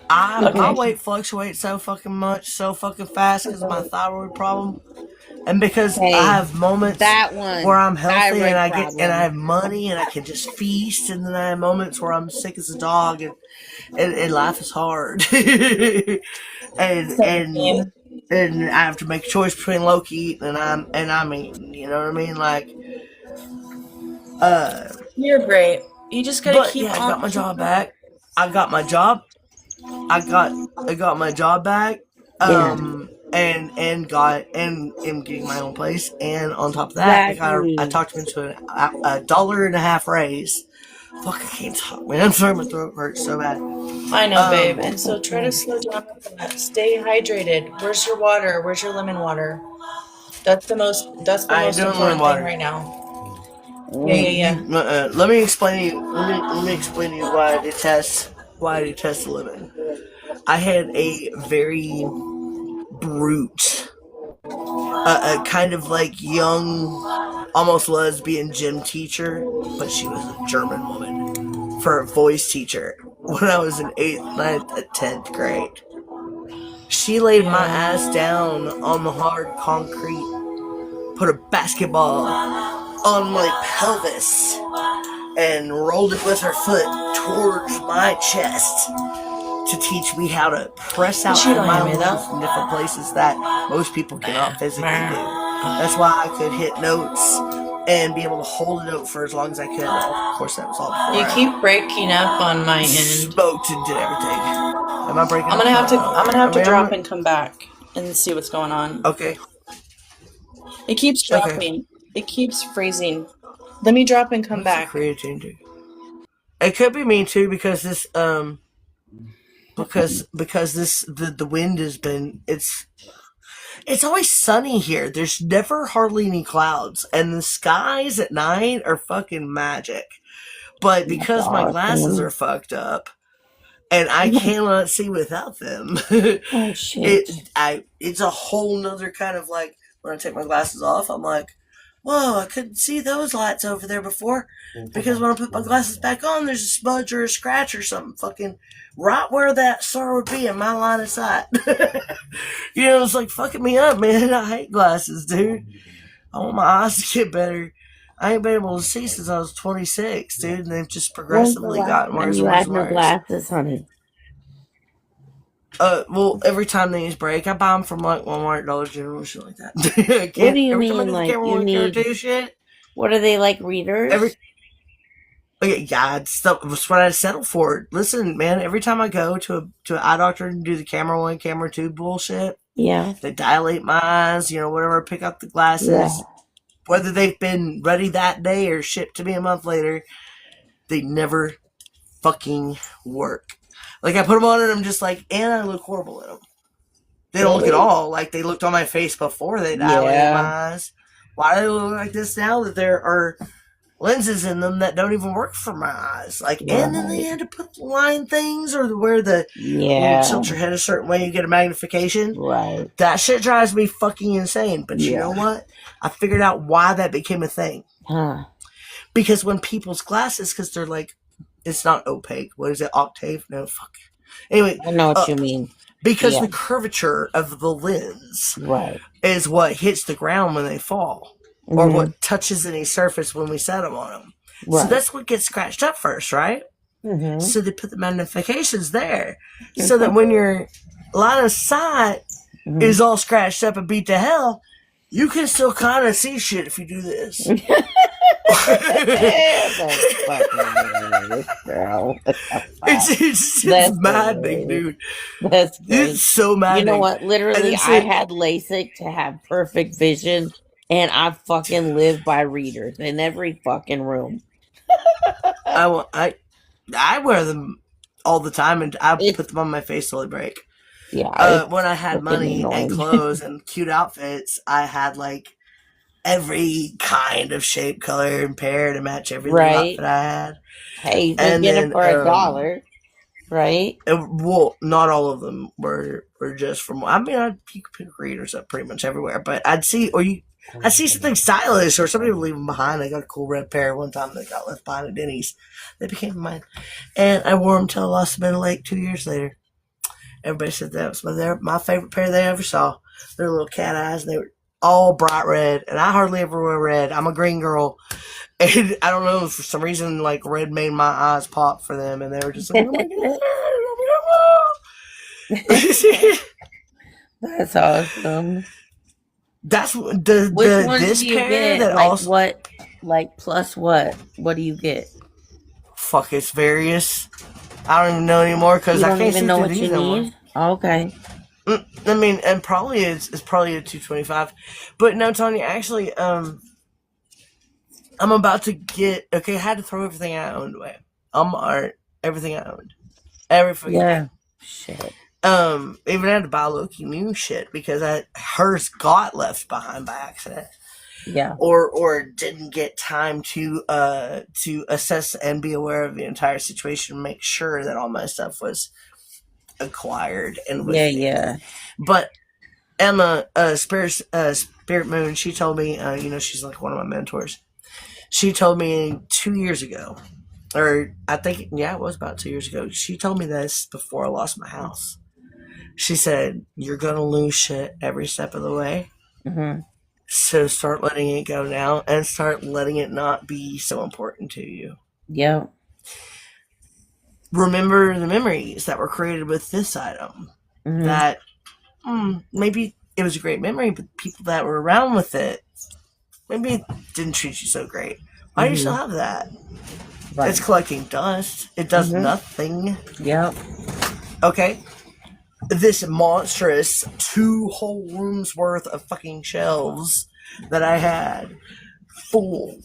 My weight fluctuates so fucking much, so fucking fast because of my thyroid problem. And because Hey, I have moments that one where I'm healthy thyroid and I problem. have money and I can just feast, and then I have moments where I'm sick as a dog and life is hard. and I have to make a choice between Loki eating and I'm eating, you know what I mean? Like You're great. You just gotta but keep yeah, on. I got my job back. I got my job back. And am getting my own place, and on top of that, Exactly. I talked him into a $1.50 raise. Fuck, I can't talk, man. I'm sorry, my throat hurts so bad. I know, babe. And so try to slow down with that. Stay hydrated. Where's your water? Where's your lemon water? That's the most important thing right now. Yeah. Let me explain to you why I detest the lemon. I had a very brute, a kind of like young, almost lesbian gym teacher, but she was a German woman, for a voice teacher when I was in 8th, 9th, and 10th grade. She laid my ass down on the hard concrete, put a basketball on my pelvis, and rolled it with her foot towards my chest to teach me how to press out my lungs from different places that most people cannot physically do. That's why I could hit notes and be able to hold a note for as long as I could. Of course, that was all before You keep breaking up on my end. Smoked and did everything. Am I breaking? I'm gonna have to drop and come back and see what's going on. Okay. It keeps dropping. Okay. It keeps freezing. Let me drop and come back. Creatine. It could be me too because this because the wind has been it's always sunny here. There's never hardly any clouds, and the skies at night are fucking magic. But because my glasses are fucked up and I cannot see without them, Oh shit. it's a whole nother kind of like when I take my glasses off, I'm like, whoa, I couldn't see those lights over there before. Because when I put my glasses back on, there's a smudge or a scratch or something fucking right where that star would be in my line of sight. It's like fucking me up, man. I hate glasses, dude. I want my eyes to get better. I ain't been able to see since I was 26, dude, and they've just When's the progressively last gotten time worse you and worse had and no worse. glasses, honey? Well, every time these break, I buy them from like Walmart, Dollar General, shit like that. What do you Every time I mean, do the like camera you 1, camera need? 2 shit, What are they like, readers? yeah, that's what I settle for. Listen, man, every time I go to an eye doctor and do the camera 1, camera 2 bullshit, Yeah, they dilate my eyes, whatever, pick up the glasses. yeah, Whether they've been ready that day or shipped to me a month later, they never fucking work. Like, I put them on and I'm just like, and I look horrible in them. They don't look at all like they looked on my face before they dilated my eyes. Why do they look like this now that there are lenses in them that don't even work for my eyes? Like, and then they had to put line things or where when you tilt your head a certain way, you get a magnification. Right. That shit drives me fucking insane. But you know what? I figured out why that became a thing. Huh. Because when people's glasses, because they're like, it's not opaque. What is it? Octave? No, fuck. Anyway. I know what you mean. Because the curvature of the lens is what hits the ground when they fall. Mm-hmm. Or what touches any surface when we set them on them. Right. So that's what gets scratched up first, right? Mm-hmm. So they put the magnifications there. So that when your line of sight is all scratched up and beat to hell, you can still kind of see shit if you do this. It's maddening, dude. That's great. It's so maddening. You know what? Literally, I had LASIK to have perfect vision, and I fucking live by readers in every fucking room. I wear them all the time, and I put them on my face till they break. Yeah. When I had money and clothes and cute outfits, I had like every kind of shape, color, and pair to match every outfit I had. Hey, you can get them for $1, right? Well, not all of them were just from. I mean, you could pick readers up pretty much everywhere, but I'd see something stylish, or somebody would leave them behind. I got a cool red pair one time that got left behind at Denny's. They became mine, and I wore them till I lost them in a lake 2 years later. Everybody said that was my favorite pair they ever saw. They're little cat eyes, and they were all bright red, and I hardly ever wear red. I'm a green girl, and I don't know, for some reason, like, red made my eyes pop for them, and they were just like, oh my God. That's awesome. That's Which ones this do you pair get? that like also what? Like plus what? What do you get? Fuck, it's various. I don't even know anymore because I can't even know what you need. Oh, okay. I mean, and probably it's probably a 225, but no, Tanya. Actually, I'm about to get. Okay, I had to throw everything I owned away. Art, everything I owned, everything. Shit. Even had to buy Loki new shit because hers got left behind by accident. Yeah. Or didn't get time to assess and be aware of the entire situation, make sure that all my stuff was acquired and with me. Yeah. But Emma, Spirit Moon, she told me, she's like one of my mentors. She told me 2 years ago, or I think, it was about 2 years ago. She told me this before I lost my house. She said, "You're gonna lose shit every step of the way. Mm-hmm. So start letting it go now, and start letting it not be so important to you." Yeah. Remember the memories that were created with this item. Mm-hmm. That maybe it was a great memory, but people that were around with it maybe it didn't treat you so great. Why do you still have that? Right. It's collecting dust. It does nothing. Yep. Okay. This monstrous 2 whole rooms worth of fucking shelves that I had full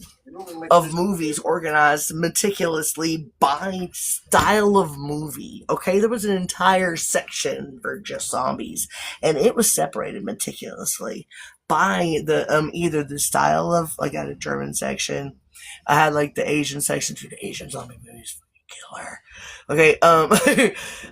of movies organized meticulously by style of movie. Okay, there was an entire section for just zombies, and it was separated meticulously by the either the style of, like, I had a German section, I had like the Asian section to the Asian zombie movies. Killer. Okay,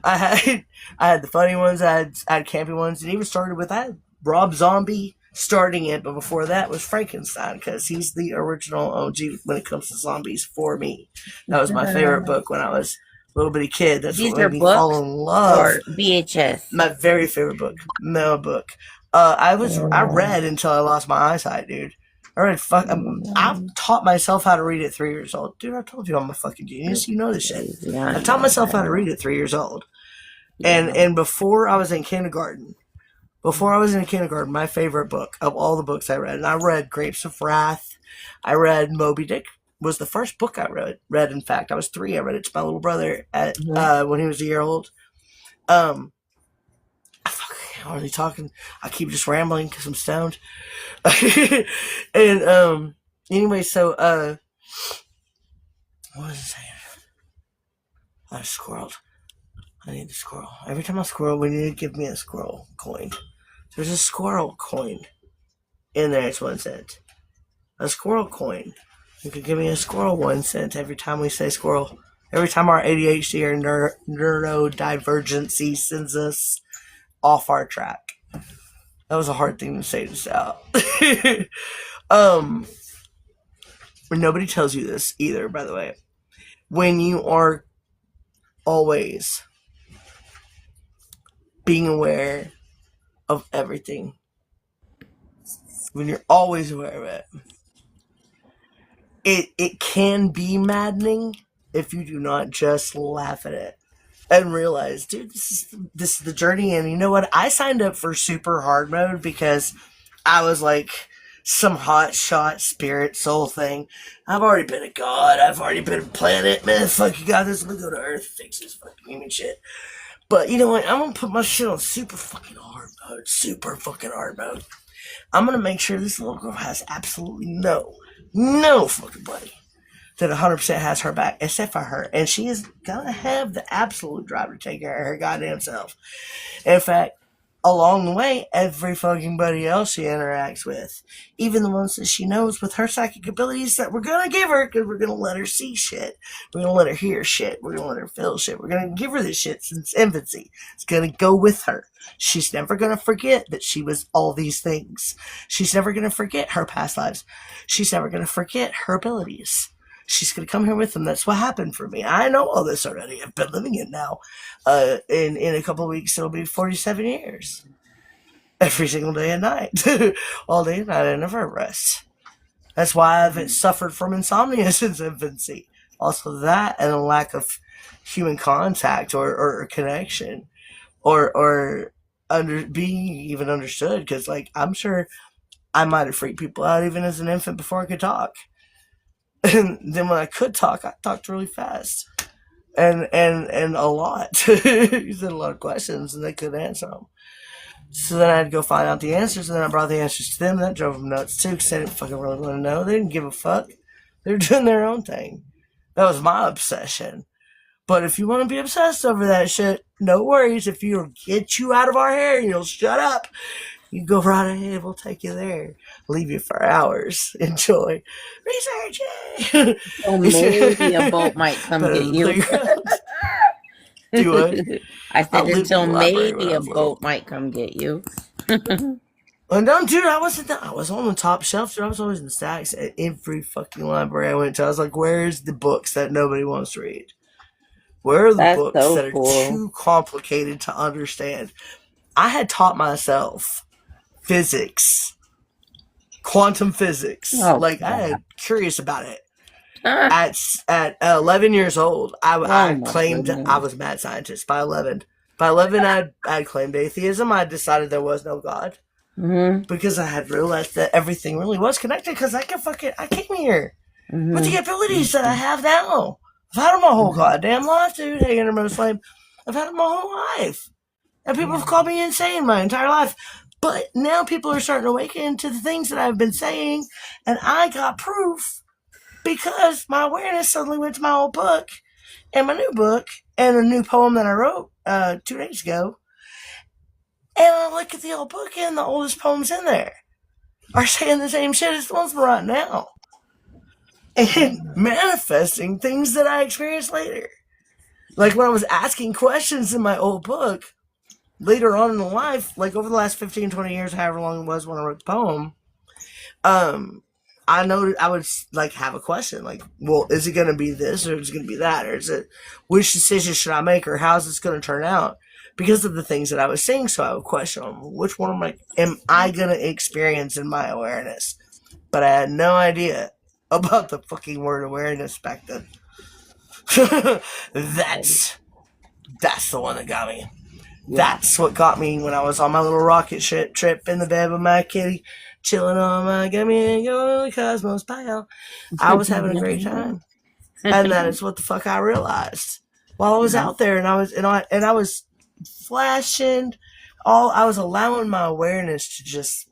I had the funny ones, I had campy ones, and even started with that Rob Zombie starting it, but before that was Frankenstein, because he's the original OG when it comes to zombies for me. That was my favorite book when I was a little bitty kid. That's what made me fall in love. Or VHS. My very favorite book, Mel book. I read until I lost my eyesight, dude. I read I've taught myself how to read at 3 years old. Dude, I told you I'm a fucking genius. You know this shit. Yeah, I taught myself how to read at 3 years old. And before I was in kindergarten, my favorite book of all the books I read, and I read Grapes of Wrath, I read Moby Dick, was the first book I read. In fact, I was 3. I read it to my little brother when he was a year old. I'm already talking. I keep just rambling because I'm stoned. And anyway, so what was I saying? I squirreled. I need the squirrel. Every time I squirrel, we need to give me a squirrel coin. There's a squirrel coin in there. It's 1 cent. A squirrel coin. You could give me a squirrel 1 cent every time we say squirrel. Every time our ADHD or neurodivergency sends us off our track. That was a hard thing to say this out. Nobody tells you this either, by the way. When you are always being aware of everything, when you're always aware of it can be maddening if you do not just laugh at it and realize, dude, this is the journey. And you know what? I signed up for super hard mode because I was like some hot shot spirit soul thing. I've already been a god. I've already been a planet. Man, fuck, you got this. Let me go to Earth, fix this fucking human shit. But you know what? I'm gonna put my shit on super fucking hard mode. Super fucking hard mode. I'm gonna make sure this little girl has absolutely no fucking buddy that 100% has her back, except for her. And she is gonna have the absolute drive to take care of her goddamn self. In fact, along the way, every fucking buddy else she interacts with, even the ones that she knows with her psychic abilities that we're gonna give her, because we're gonna let her see shit. We're gonna let her hear shit. We're gonna let her feel shit. We're gonna give her this shit since infancy. It's gonna go with her. She's never gonna forget that she was all these things. She's never gonna forget her past lives. She's never gonna forget her abilities. She's going to come here with them. That's what happened for me. I know all this already. I've been living it now. In a couple of weeks, it'll be 47 years. Every single day and night. All day and night. I never rest. That's why I've suffered from insomnia since infancy. Also that and a lack of human contact or connection. Or being even understood. Because, like, I'm sure I might have freaked people out even as an infant before I could talk. And then when I could talk, I talked really fast. And a lot. You said a lot of questions and they couldn't answer them. So then I had to go find out the answers, and then I brought the answers to them, and that drove them nuts too, because they didn't fucking really want to know. They didn't give a fuck. They were doing their own thing. That was my obsession. But if you want to be obsessed over that shit, no worries. If you'll get you out of our hair and you'll shut up, you go right ahead. We'll take you there. Leave you for hours. Enjoy. Research. So maybe a boat might come get you. Do what? I said until maybe a little. boat might come get you. Oh, no, dude, I wasn't. I was on the top shelf, dude. I was always in the stacks at every fucking library I went to. I was like, "Where's the books that nobody wants to read? Where are the That's books so that are cool. too complicated to understand?" I had taught myself physics, quantum physics. Oh, like God. I had curious about it. At 11 years old, I my claimed goodness. I was a mad scientist. By 11, I claimed atheism. I decided there was no God. Mm-hmm. Because I had realized that everything really was connected. Because I came here with the abilities that I have now. I've had them my whole goddamn life, dude. Hey, Innermost Flame. I've had them my whole life. And people have called me insane my entire life. But now people are starting to awaken to the things that I've been saying. And I got proof because my awareness suddenly went to my old book and my new book and a new poem that I wrote 2 days ago. And I look at the old book and the oldest poems in there are saying the same shit as the ones we're on now. And manifesting things that I experienced later. Like when I was asking questions in my old book, later on in life, like over the last 15, 20 years, however long it was when I wrote the poem, I know I would like have a question like, well, is it going to be this or is it going to be that? Or is it, which decision should I make or how's this going to turn out? Because of the things that I was seeing, so I would question them. Which one am I going to experience in my awareness? but I had no idea about the fucking word awareness back then. That's the one that got me. That's what got me when I was on my little rocket ship trip in the bed with my kitty, chilling on my gummy and going to the cosmos pile. I was having a great time, and that is what the fuck I realized while I was out there, and I was flashing. I was allowing my awareness to just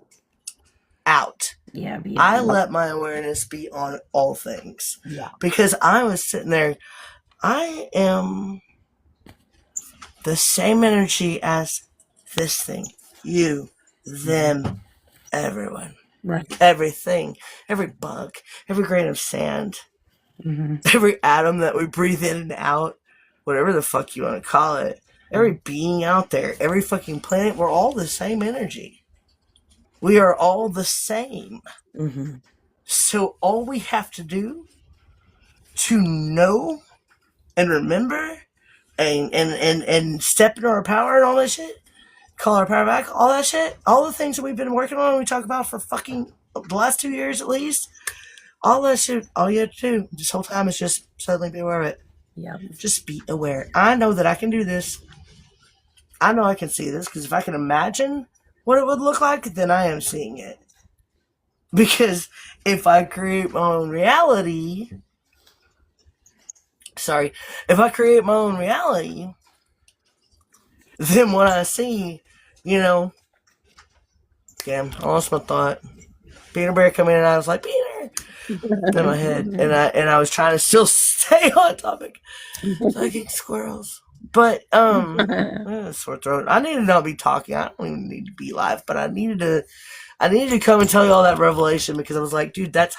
out. Yeah, I let my awareness be on all things. Yeah. Because I was sitting there, I am the same energy as this thing, you, them, everyone. Right. Everything, every bug, every grain of sand, every atom that we breathe in and out, whatever the fuck you want to call it, every being out there, every fucking planet, we're all the same energy. We are all the same. So all we have to do to know and remember and step into our power and all that shit, call our power back, all that shit, all the things that we've been working on, we talk about for fucking the last 2 years at least, all that shit, all you have to do this whole time is just suddenly be aware of it. Yeah. Just be aware. I know that I can do this. I know I can see this, because if I can imagine what it would look like, then I am seeing it. Because if I create my own reality, then what I see, damn, I lost my thought. Peter Bear coming in and I was like, Peter, in my head, and I was trying to still stay on topic. Fucking squirrels. But sore throat. I need to not be talking. I don't even need to be live, but I needed to come and tell you all that revelation, because I was like, dude, that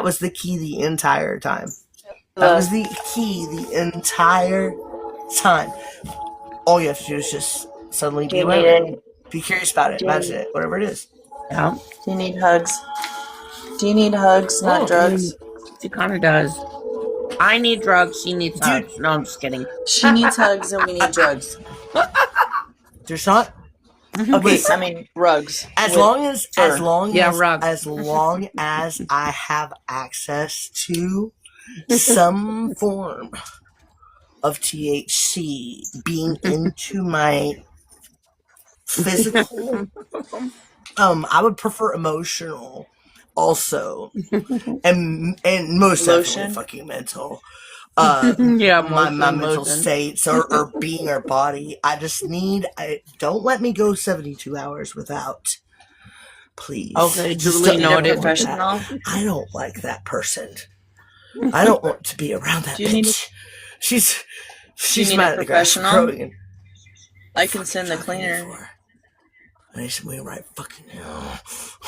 was the key the entire time. That was the key the entire time. All you have to do is just suddenly be aware. Be curious about it. Imagine it. Whatever it is. Yeah. Do you need hugs? Do you need hugs, not drugs? She kind of does. I need drugs. She needs hugs. No, I'm just kidding. She needs hugs and we need drugs. There's not. Okay, I mean rugs. As long as rugs. I have access to some form of THC being into my physical, I would prefer emotional also, and most definitely fucking mental. My mental states or being or body. I just need. Don't let me go 72 hours without. Please. Okay, just duly noted, professional. I don't like that person. I don't want to be around that bitch. She's mad at the grass growing. I can send the cleaner. I need somebody right fucking now.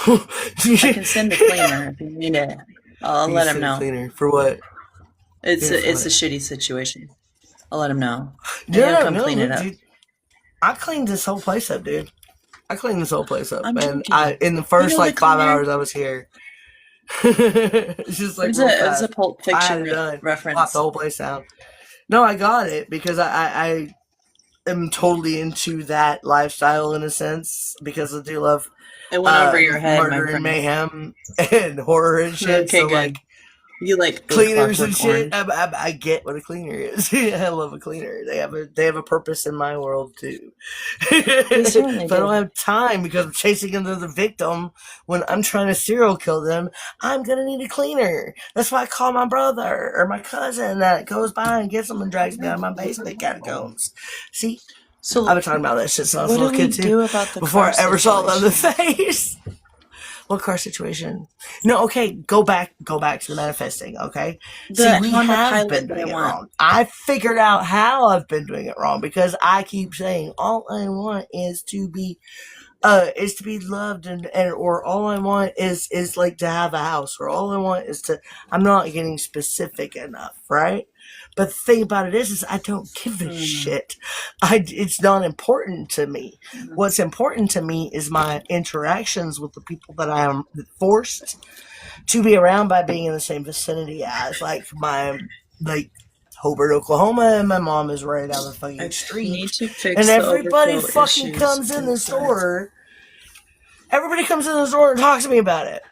I can send the cleaner if you need it. I'll let him know. Cleaner for what? It's a shitty situation. I'll let him know. Yeah, clean it up. Dude, I cleaned this whole place up, dude. In the first 5 hours I was here. It's just like it's a Pulp Fiction reference. Locked the whole place down. No, I got it because I am totally into that lifestyle in a sense, because I do love it went over your head, murder and mayhem and horror and shit. Okay, so good. like you like cleaners and shit. I get what a cleaner is. I love a cleaner. They have a purpose in my world too. If I don't have time because I'm chasing another victim when I'm trying to serial kill them, I'm gonna need a cleaner. That's why I call my brother or my cousin that goes by and gets them and drags me out of my basement catacombs. See, so I've been talking about that shit since I was a little kid too. Before I ever saw it on the face. What car situation? No, okay, go back to the manifesting, okay? See, we have been doing it wrong. I figured out how I've been doing it wrong, because I keep saying all I want is to be loved or all I want is like to have a house, or all I want is to. I'm not getting specific enough, right? But the thing about it is I don't give a shit. It's not important to me. What's important to me is my interactions with the people that I am forced to be around by being in the same vicinity as. Like Hobart, Oklahoma, and my mom is right down the fucking street. And everybody fucking comes in the store. Everybody comes in the store and talks to me about it.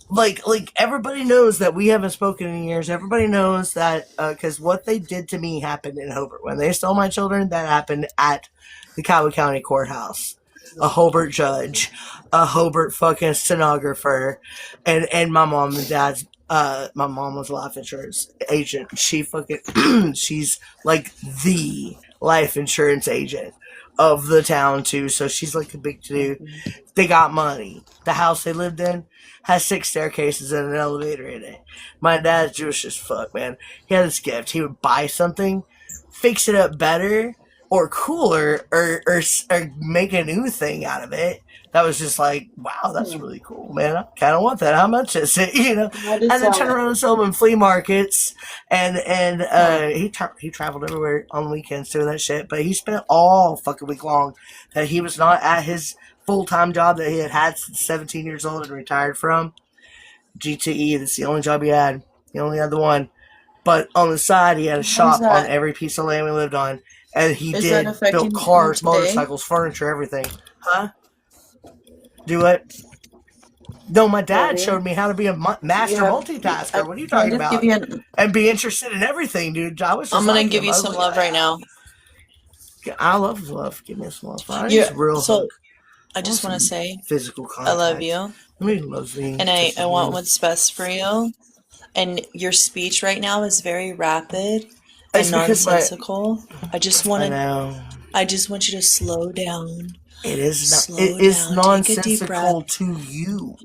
like everybody knows that we haven't spoken in years. Everybody knows that because what they did to me happened in Hobart. When they stole my children, that happened at the Cowley County Courthouse. A Hobart judge, a Hobart fucking stenographer, and my mom and dad's. My mom was a life insurance agent. She fucking she's like the life insurance agent of the town too. So she's like a big to do. They got money. The house they lived in has 6 staircases and an elevator in it. My dad's Jewish as fuck, man. He had this gift. He would buy something, fix it up better or cooler, or make a new thing out of it. That was just like, wow, that's really cool, man. I kind of want that. How much is it? You know, and then turn around and sell them in flea markets. And he traveled everywhere on weekends doing that shit. But he spent all fucking week long that he was not at his full-time job that he had since 17 years old and retired from. GTE, that's the only job he had. He only had the one. But on the side, he had a shop on every piece of land we lived on. And he built cars, motorcycles, furniture, everything. Huh? Do it. No, my dad showed me how to be a master multitasker. What are you talking about? And be interested in everything, dude. I'm going to give you some love right now. I love love. Give me some love. I just want to say, physical contact. I love you. Loves me. And I want what's best for you. And your speech right now is very rapid and nonsensical. I just want you to slow down. It is nonsensical to you.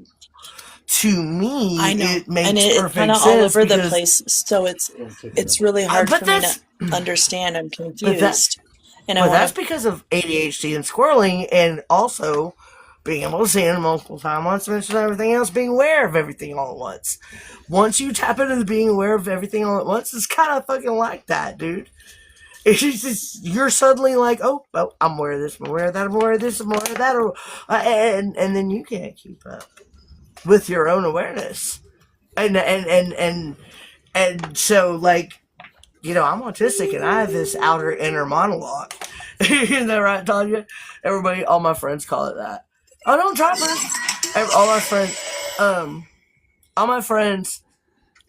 To me, I know. It makes and it perfect kind of sense all over the place, so it's really hard for me to understand. I'm confused. That's because of ADHD and squirreling, and also being able to see it multiple times, not to mention everything else, being aware of everything all at once. Once you tap into the being aware of everything all at once, it's kind of fucking like that, dude. It's just, you're suddenly like, oh, I'm aware of this, I'm aware of that, I'm aware of this, I'm aware of that, and then you can't keep up with your own awareness, and so, like, you know, I'm autistic and I have this outer inner monologue. Isn't that right, Tanya? Everybody, all my friends call it that. Oh, don't drop her. All my friends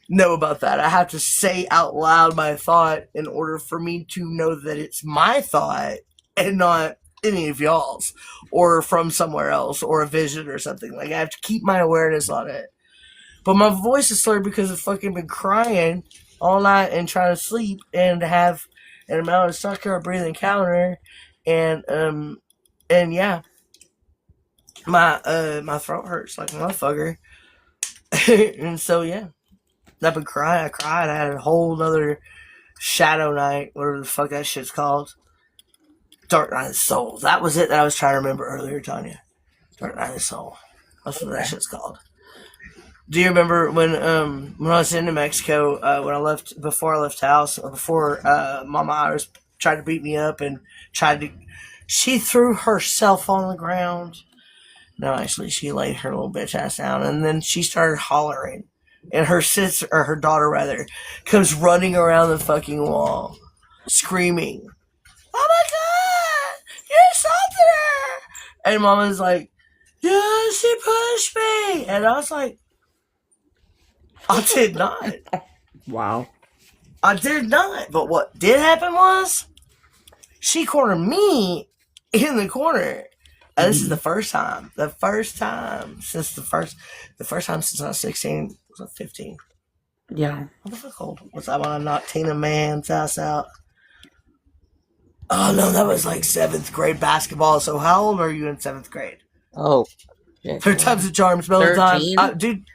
know about that. I have to say out loud my thought in order for me to know that it's my thought and not any of y'all's or from somewhere else or a vision or something. Like, I have to keep my awareness on it. But my voice is slurred because I've fucking been crying all night and trying to sleep and have an amount of sucker breathing counter and yeah. My throat hurts like a motherfucker. And so yeah. I've been crying. I cried. I had a whole nother shadow night, whatever the fuck that shit's called. Dark Night of the Soul. That was it that I was trying to remember earlier, Tanya. Dark Night of the Soul. That's what that shit's called. Do you remember when I was in New Mexico, before I left house, before Mama Iris tried to beat me up and she threw herself on the ground. No, actually, she laid her little bitch ass down, and then she started hollering. And her sister, or her daughter rather, comes running around the fucking wall, screaming, "Oh my God, you assaulted her!" And Mama's like, "Yeah, she pushed me." And I was like, I did not. Wow. I did not. But what did happen was, she cornered me in the corner. And this is the first time. The first time since I was 16. Was I 15? Yeah. What the fuck old was that when I knocked Tina Mann's ass out? Oh no, that was like 7th grade basketball. So how old are you in 7th grade? Oh. Third time's a charm, spell the time. Dude.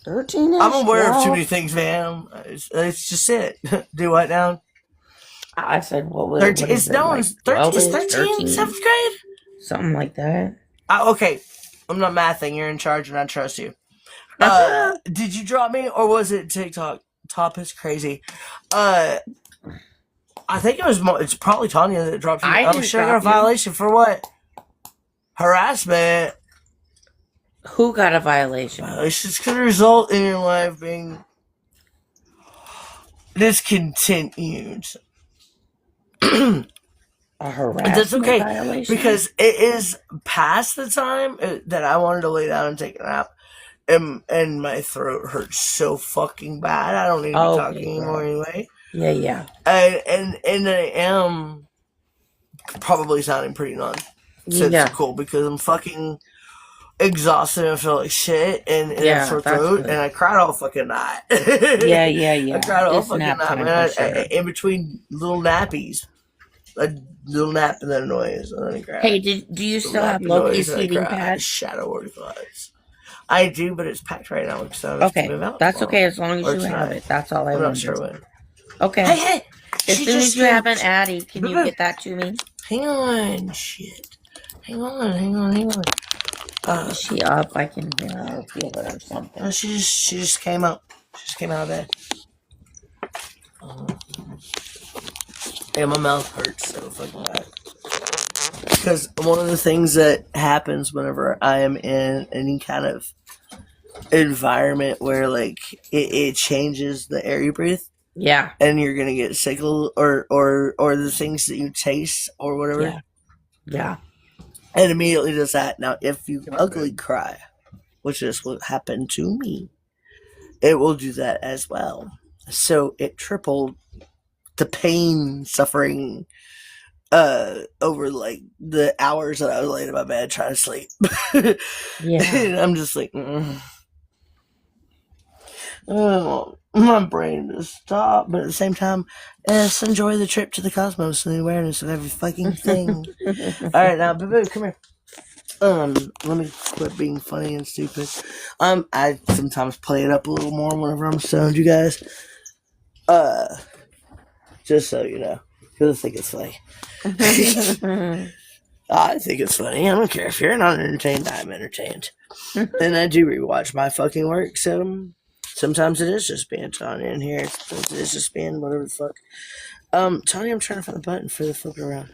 13. I'm aware of too many things, man. It's just it. Do what now? I said, what was 13? It's no one's 13. Is 13 7th grade? Something like that. Okay. I'm not mathing. You're in charge and I trust you. Did you drop me or was it TikTok? Top is crazy. I think it's probably Tanya that dropped you. I'm sure I got a violation for what? Harassment. Who got a violation? Violations could result in your life being discontinued. A harassment That's okay violation? because it is past the time that I wanted to lay down and take a nap. and my throat hurts so fucking bad. I don't need to be talking anymore anyway. Yeah. And I am probably sounding pretty nonsensical because I'm fucking exhausted and I feel like shit and I have sore throat and I cried all fucking night. Yeah. I cried all It's fucking nap night, time man. for sure. In between little nappies. A little nap and then a noise and then I cry. Hey, do you still have Loki's heating pad? Shadow organized. I do, but it's packed right now because I have to move out. That's tomorrow. okay as long as you have it. That's all I I'm want. not sure when. Okay. Hey! As soon as you have an Addy, can you get that to me? Hang on, shit. Hang on. Is she up? I can hear her, feel it or something. No, she just came up. She just came out of bed. And my mouth hurts so fucking bad. Because one of the things that happens whenever I am in any kind of environment where like it changes the air you breathe. Yeah. And you're gonna get sick or the things that you taste or whatever. Yeah. And immediately does that. Now if you ugly cry, which is what happened to me, it will do that as well. So it tripled the pain, suffering, over like the hours that I was laying in my bed trying to sleep. And I'm just like, oh, my brain to stop, but at the same time, let's enjoy the trip to the cosmos and the awareness of every fucking thing. All right, now, Boo, come here. Let me quit being funny and stupid. I sometimes play it up a little more whenever I'm stoned, you guys. Just so you know, because I think it's funny. I think it's funny. I don't care if you're not entertained. I'm entertained, and I do rewatch my fucking work. So sometimes it is just being Tanya in here. It's just being whatever the fuck. Tanya, I'm trying to find the button for the flip around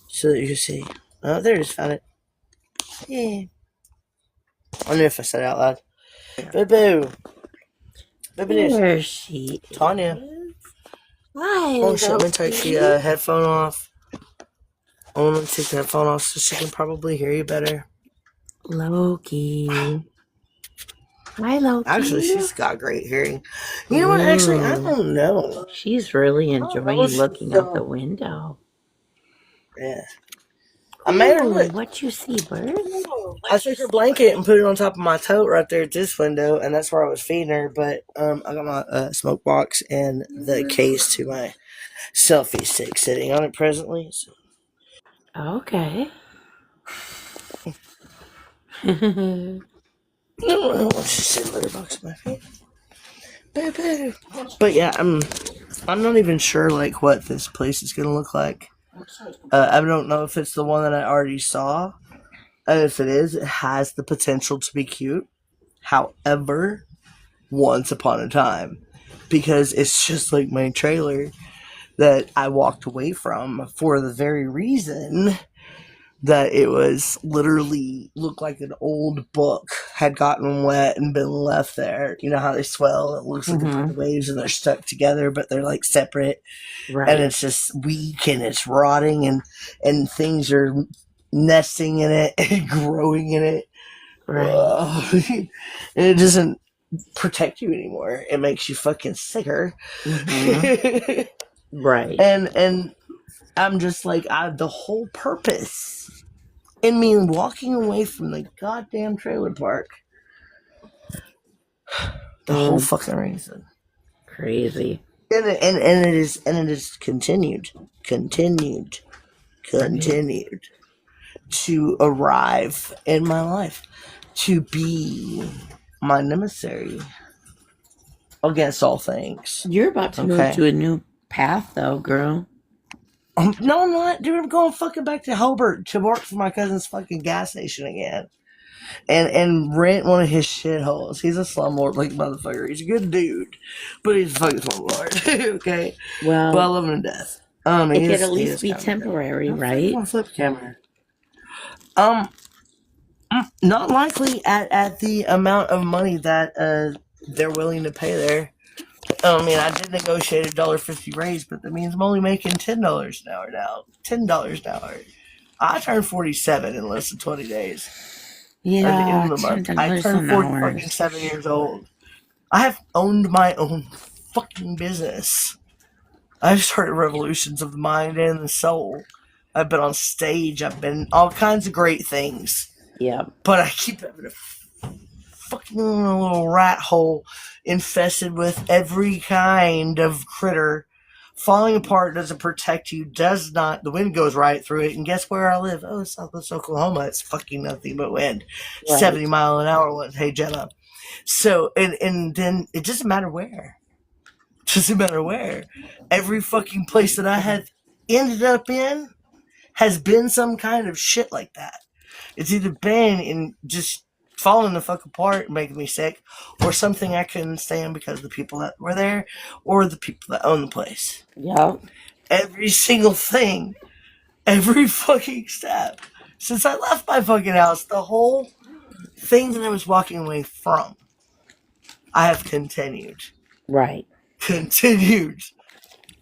so that you can see. Oh, there it is. Found it. Yeah. I don't know if I said it out loud. Boo. There she is. Tanya. Hi. Oh shit, let me take the headphone off. I want to take the headphone off so she can probably hear you better. Loki. Hi, Loki. Actually, she's got great hearing. You know what? Actually, I don't know. She's really enjoying looking out the window. Yeah. I made her look. What you see, bird? I took her blanket and put it on top of my tote right there at this window, and that's where I was feeding her. But I got my smoke box and the case to my selfie stick sitting on it presently. So. Okay. No, she said litter box in my face. Boo. But yeah, I'm not even sure like what this place is gonna look like. I don't know if it's the one that I already saw. If it is, it has the potential to be cute. However, once upon a time, because it's just like my trailer that I walked away from for the very reason that it was literally looked like an old book had gotten wet and been left there. You know how they swell? It looks like the waves and they're stuck together, but they're like separate. Right. And it's just weak and it's rotting and things are nesting in it and growing in it. Right. And it doesn't protect you anymore. It makes you fucking sicker. Right. And I'm just like, the whole purpose in me walking away from the goddamn trailer park, the whole fucking reason. Crazy. And it is continued to arrive in my life, to be my emissary against all things. You're about to move to a new path, though, girl. No, I'm not, dude. I'm going fucking back to Hobart to work for my cousin's fucking gas station again, and rent one of his shitholes. He's a slumlord like motherfucker. He's a good dude, but he's a fucking slumlord. Okay, well, but I love him to death. It could at least be temporary, right? On flip camera. Not likely at the amount of money that they're willing to pay there. I mean, I did negotiate a $1.50 raise, but that means I'm only making $10 an hour now. $10 an hour. I turned 47 in less than 20 days. Yeah, the month. I there's turned some 40 hours. fucking 7 years old. I have owned my own fucking business. I've started revolutions of the mind and the soul. I've been on stage. I've been all kinds of great things. Yeah. But I keep having a fucking little rat hole infested with every kind of critter. Falling apart doesn't protect you, does not. The wind goes right through it, and guess where I live? Oh, Southwest Oklahoma. It's fucking nothing but wind. Right. 70 mile an hour wind. Hey, Jenna. So, and then it doesn't matter where. It doesn't matter where. Every fucking place that I have ended up in has been some kind of shit like that. It's either been in just falling the fuck apart and making me sick, or something I couldn't stand because of the people that were there, or the people that own the place. Yeah. Every single thing, every fucking step. Since I left my fucking house, the whole thing that I was walking away from, I have continued. Right. Continued.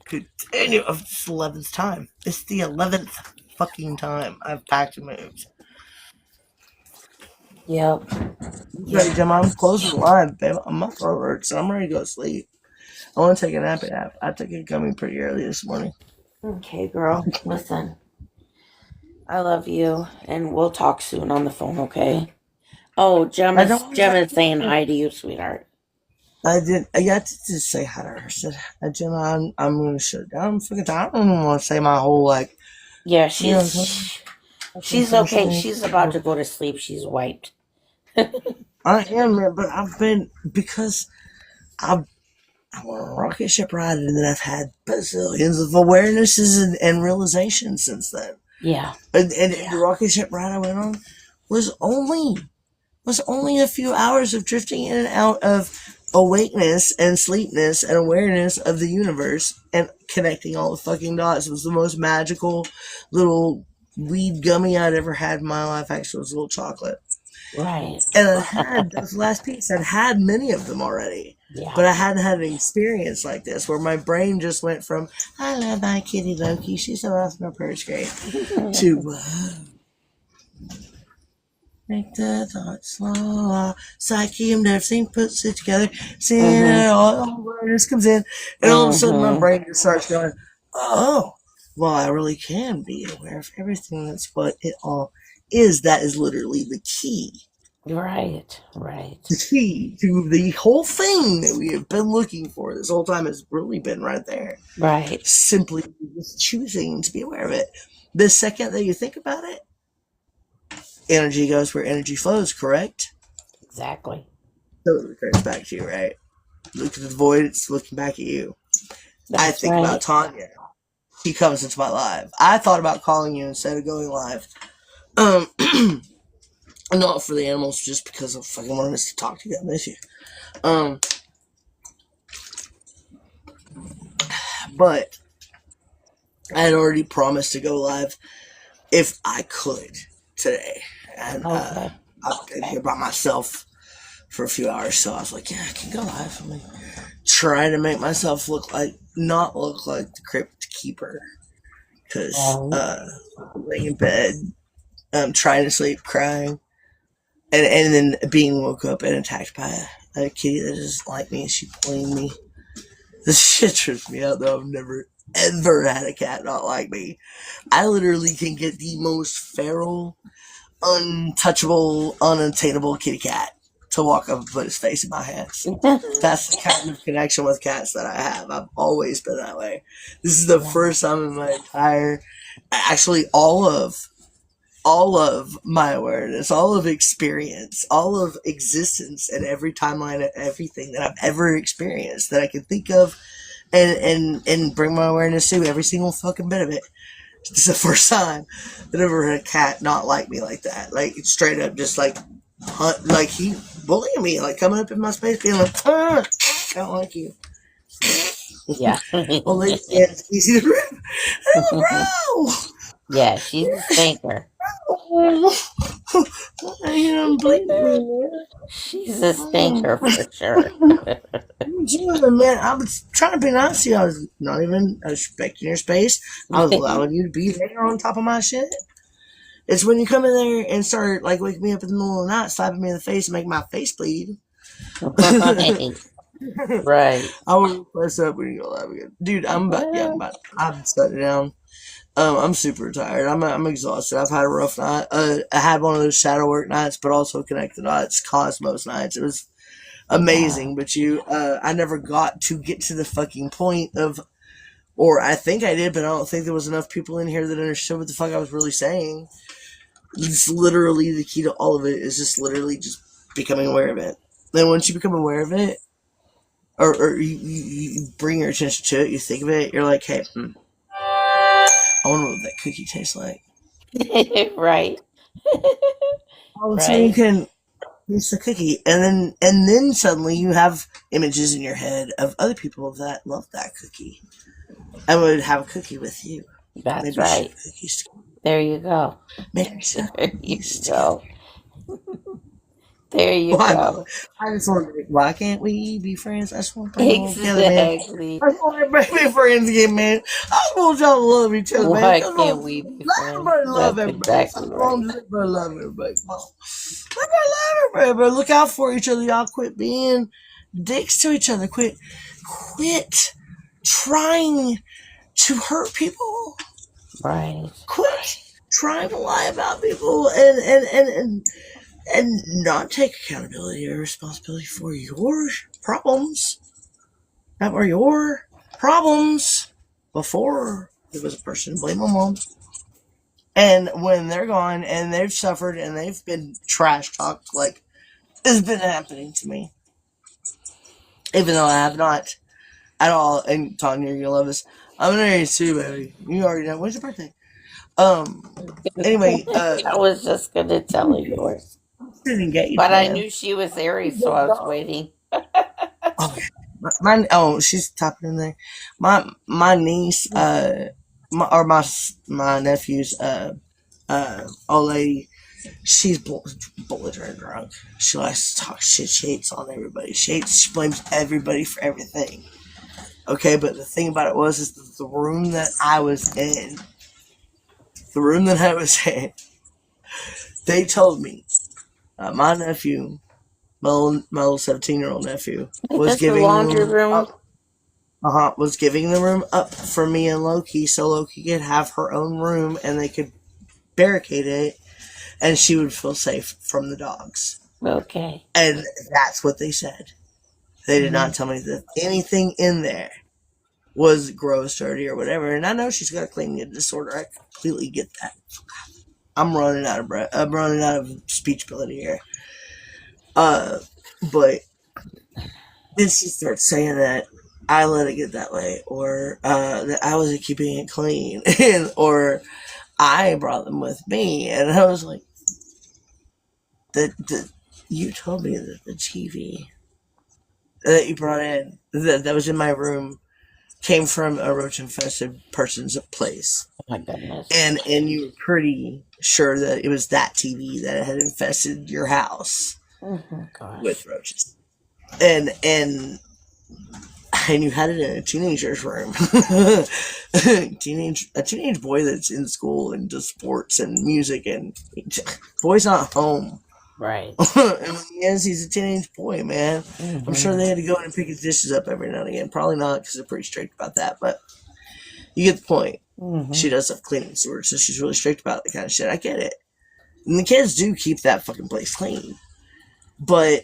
Continue. It's the 11th time. It's the 11th fucking time I've packed and moved. Yep. Ready, Jim? I'm closing the line, babe. My throat hurts, so I'm ready to go to sleep. I want to take a nap. I took it coming pretty early this morning. Okay, girl. Listen. I love you, and we'll talk soon on the phone, okay? Oh, Gemma's saying hi to you, sweetheart. I did. I got to just say hi to her. I said, Gemma, I'm going to shut down. I'm fucking tired. I don't even want to say my whole, like... Yeah, she's okay. She's about to go to sleep. She's wiped. I am, man, but I've been... Because I'm on a rocket ship ride, and then I've had bazillions of awarenesses and realizations since then. Yeah. And the rocket ship ride I went on was only a few hours of drifting in and out of awakeness and sleepness and awareness of the universe and connecting all the fucking dots. It was the most magical little weed gummy I'd ever had in my life. Actually, it was a little chocolate. Right. And I had those last piece. I'd had many of them already. Yeah. But I hadn't had an experience like this where my brain just went from, I love my kitty Loki, she's so awesome, her purr's great, to, make the thoughts slow, psyche and everything puts it together, seeing all awareness comes in, and all of a sudden my brain just starts going, oh, well, I really can be aware of everything. That's what it all is. That is literally the key. Right. The key to the whole thing that we have been looking for this whole time has really been right there. Right. Simply just choosing to be aware of it. The second that you think about it, energy goes where energy flows, correct? Exactly. So it returns back to you, right? Look at the void, it's looking back at you. I think about Tanya. She comes into my life. I thought about calling you instead of going live. Not for the animals, just because I fucking wanted us to talk to you. I miss you. But I had already promised to go live if I could today. And I brought myself for a few hours, so I was like, yeah, I can go live. I'm like, trying to make myself not look like the Crypt Keeper. Because laying in bed, trying to sleep, crying. And then being woke up and attacked by a kitty that doesn't like me. She pulling me. This shit trips me out, though. I've never, ever had a cat not like me. I literally can get the most feral, untouchable, unattainable kitty cat to walk up and put his face in my hands. That's the kind of connection with cats that I have. I've always been that way. This is the first time in my entire... Actually, all of my awareness, all of experience, all of existence, and every timeline of everything that I've ever experienced that I can think of and bring my awareness to, every single fucking bit of it. It's the first time that I've ever had a cat not like me like that. Like, straight up just he bullying me, like coming up in my space being like, I don't like you. Yeah. Well, it's easy to rip. Oh, bro! Yeah, she's a stinker. She's a stinker for sure. Man, I was trying to be nice to you. I was respecting your space. I was allowing you to be there on top of my shit. It's when you come in there and start like waking me up in the middle of the night, slapping me in the face and making my face bleed. Right. I will press up when you go live again. Dude, I'm shutting down. I'm super tired. I'm exhausted. I've had a rough night. I had one of those shadow work nights, but also connected nights, Cosmos nights. It was amazing, but I never got to the fucking point of, or I think I did, but I don't think there was enough people in here that understood what the fuck I was really saying. It's literally the key to all of it is just literally just becoming aware of it. Then once you become aware of it, or you bring your attention to it, you think of it, you're like, hey, I wonder what that cookie tastes like. Right. All of a sudden you can taste the cookie, and then suddenly you have images in your head of other people that love that cookie and would have a cookie with you. That's Maybe right. Cookies. There you go. Maybe There you go. There you go. I just want to. Why can't we be friends? I just want to bring them all together, man. Exactly. I just want everybody to be friends again, man. I just want y'all to love each other, man. Why Come can't on. we be Let friends? everybody love That's everybody. exactly Come right. on, just everybody love everybody. Come on. Everybody love everybody. Look out for each other. Y'all quit being dicks to each other. Quit trying to hurt people. Right. Quit trying to lie about people and not take accountability or responsibility for your problems that were your problems before there was a person to blame them on. And when they're gone and they've suffered and they've been trash talked, like it's been happening to me, even though I have not at all. And Tanya, you're gonna love this. I'm gonna marry too, baby. You already know. When's your birthday? Anyway, I was just gonna tell her yours, engaged, but I man. knew she was Aries, so I was waiting. She's tapping in there. My niece, my nephew's old lady. She's belligerent drunk. She likes to talk shit. She hates on everybody. She blames everybody for everything. Okay, but the thing about it is the room that I was in. The room that I was in. They told me my nephew, my little 17-year-old nephew, was That's the giving laundry room. was giving the room up for me and Loki, so Loki could have her own room and they could barricade it, and she would feel safe from the dogs. Okay. And that's what they said. They did not tell me that anything in there was gross, dirty, or whatever. And I know she's got a cleaning disorder. I completely get that. I'm running out of breath. I'm running out of speech ability here. But then she starts saying that I let it get that way, or that I wasn't keeping it clean, or I brought them with me, and I was like, you told me that the TV that you brought in that was in my room came from a roach-infested person's place. Oh my goodness. And you were pretty sure that it was that TV that had infested your house with roaches. And you had it in a teenager's room. a teenage boy that's in school and does sports and music, and boy's not home. Right. And when he is, he's a teenage boy, man. I'm sure they had to go in and pick his dishes up every now and again. Probably not, because they're pretty strict about that, but you get the point. She does have cleaning disorder, so she's really strict about that kind of shit. I get it. And the kids do keep that fucking place clean. But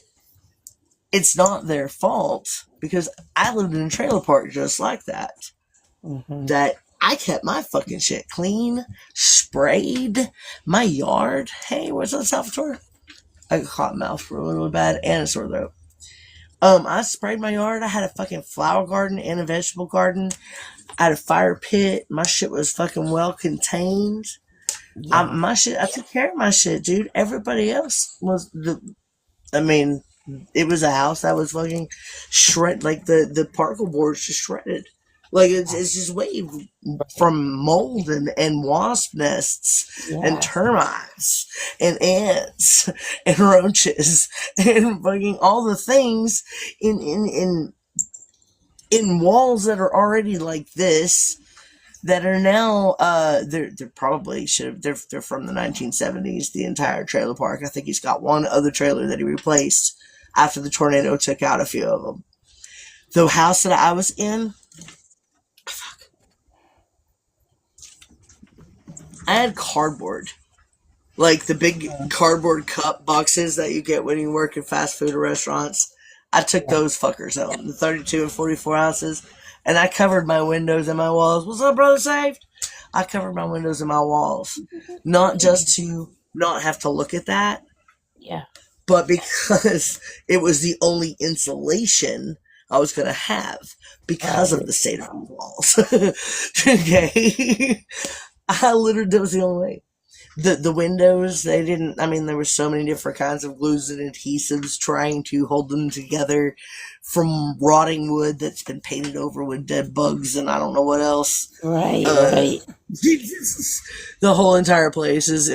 it's not their fault, because I lived in a trailer park just like that. That I kept my fucking shit clean, sprayed, my yard. Hey, what's up, Salvatore? I got caught mouth really bad and a sore throat. I sprayed my yard. I had a fucking flower garden and a vegetable garden. I had a fire pit. My shit was fucking well contained. Yeah. I took care of my shit, dude. Everybody else was it was a house that was fucking shred, like the particle boards just shredded. Like it's just waved from mold and wasp nests and termites and ants and roaches and fucking all the things in walls that are already like this, that are now they're probably should have they're from the 1970s. The entire trailer park. I think he's got one other trailer that he replaced after the tornado took out a few of them. The house that I was in, I had cardboard. Like the big cardboard cup boxes that you get when you work in fast food or restaurants. I took those fuckers out, the 32 and 44 ounces, and I covered my windows and my walls. What's up, brother saved? I covered my windows and my walls. Not just to not have to look at that, Yeah. but because it was the only insulation I was going to have because of the state of these walls. Okay? I literally, that was the only way. The windows, they didn't, I mean, there were so many different kinds of glues and adhesives trying to hold them together, from rotting wood that's been painted over with dead bugs and I don't know what else. Right, right. The whole entire place is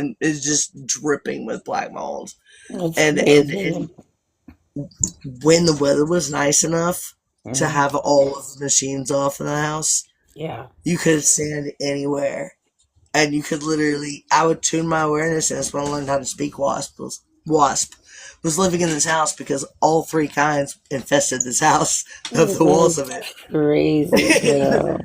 just dripping with black mold. And when the weather was nice enough to have all of the machines off in the house, Yeah. you could stand anywhere. And you could literally, I would tune my awareness, and that's when I learned how to speak Wasp was living in this house because all three kinds infested this house of the walls of it. Crazy, girl.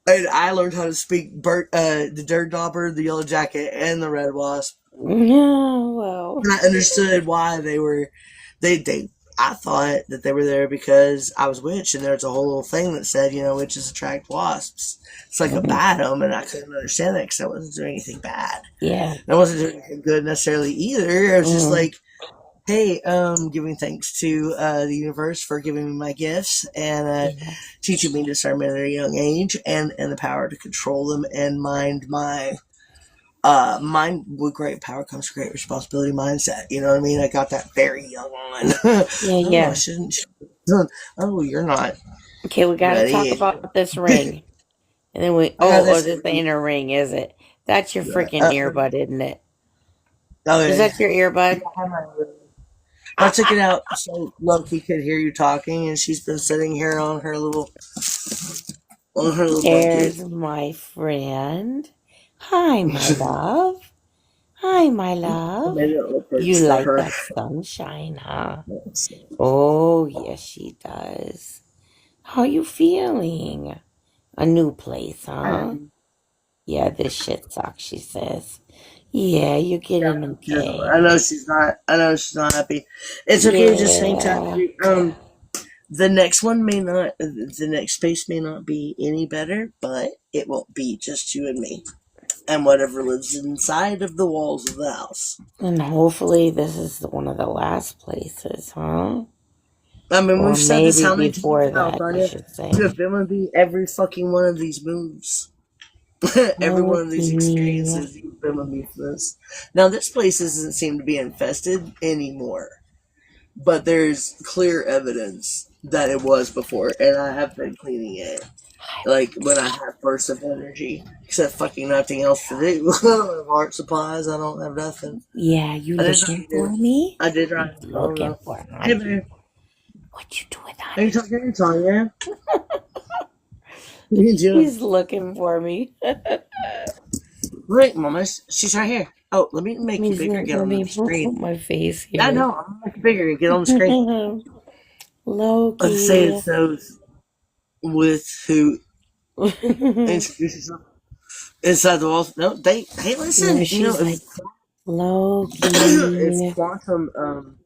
And I learned how to speak the dirt dauber, the yellow jacket, and the red wasp. Yeah, well. And I understood why they were, I thought that they were there because I was witch, and there's a whole little thing that said, witches attract wasps. It's like a bad omen, and I couldn't understand that because I wasn't doing anything bad. Yeah. And I wasn't doing anything good necessarily either. I was just like, hey, giving thanks to the universe for giving me my gifts and teaching me discernment at a young age and the power to control them and mind my mind with great power comes great responsibility mindset. You know what I mean? I got that very young on. Yeah. I shouldn't. Oh, you're not. Okay, we gotta talk about this ring. And then this ain't a ring, is it? That's your freaking earbud, isn't it? Oh, yeah. Is that your earbud? I took it out so Loki could hear you talking, and she's been sitting here on her little There's blanket. my friend. Hi, my love. Hi, my love. You like that sunshine, huh? Oh, yes, she does. How you feeling? A new place, huh? Yeah, this shit sucks, she says. Yeah, you're getting okay. I know she's not happy. It's okay, just hang tight. The next one the next space may not be any better, but it won't be just you and me. And whatever lives inside of the walls of the house. And hopefully this is one of the last places, huh? I mean, or we've said this how many before times, that, I should say. You have been with me every fucking one of these moves. Every one of these experiences, you've been with me for this. Now, this place doesn't seem to be infested anymore. But there's clear evidence that it was before, and I have been cleaning it. Like, when I have bursts of energy. Except fucking nothing else to do. I don't have art supplies, I don't have nothing. Yeah, you looking for me? I did right. Looking for me. Hey, babe. What you doing, Are you talking to Tanya? He's looking for me. Right, Mama. She's right here. Oh, let me make you bigger. Get on the screen. Put my face here. I know. I'm gonna make you bigger and get on the screen. Loki. Let's say it's those with who introduce yourself inside the walls. No, hey, listen. Loki. It's quantum.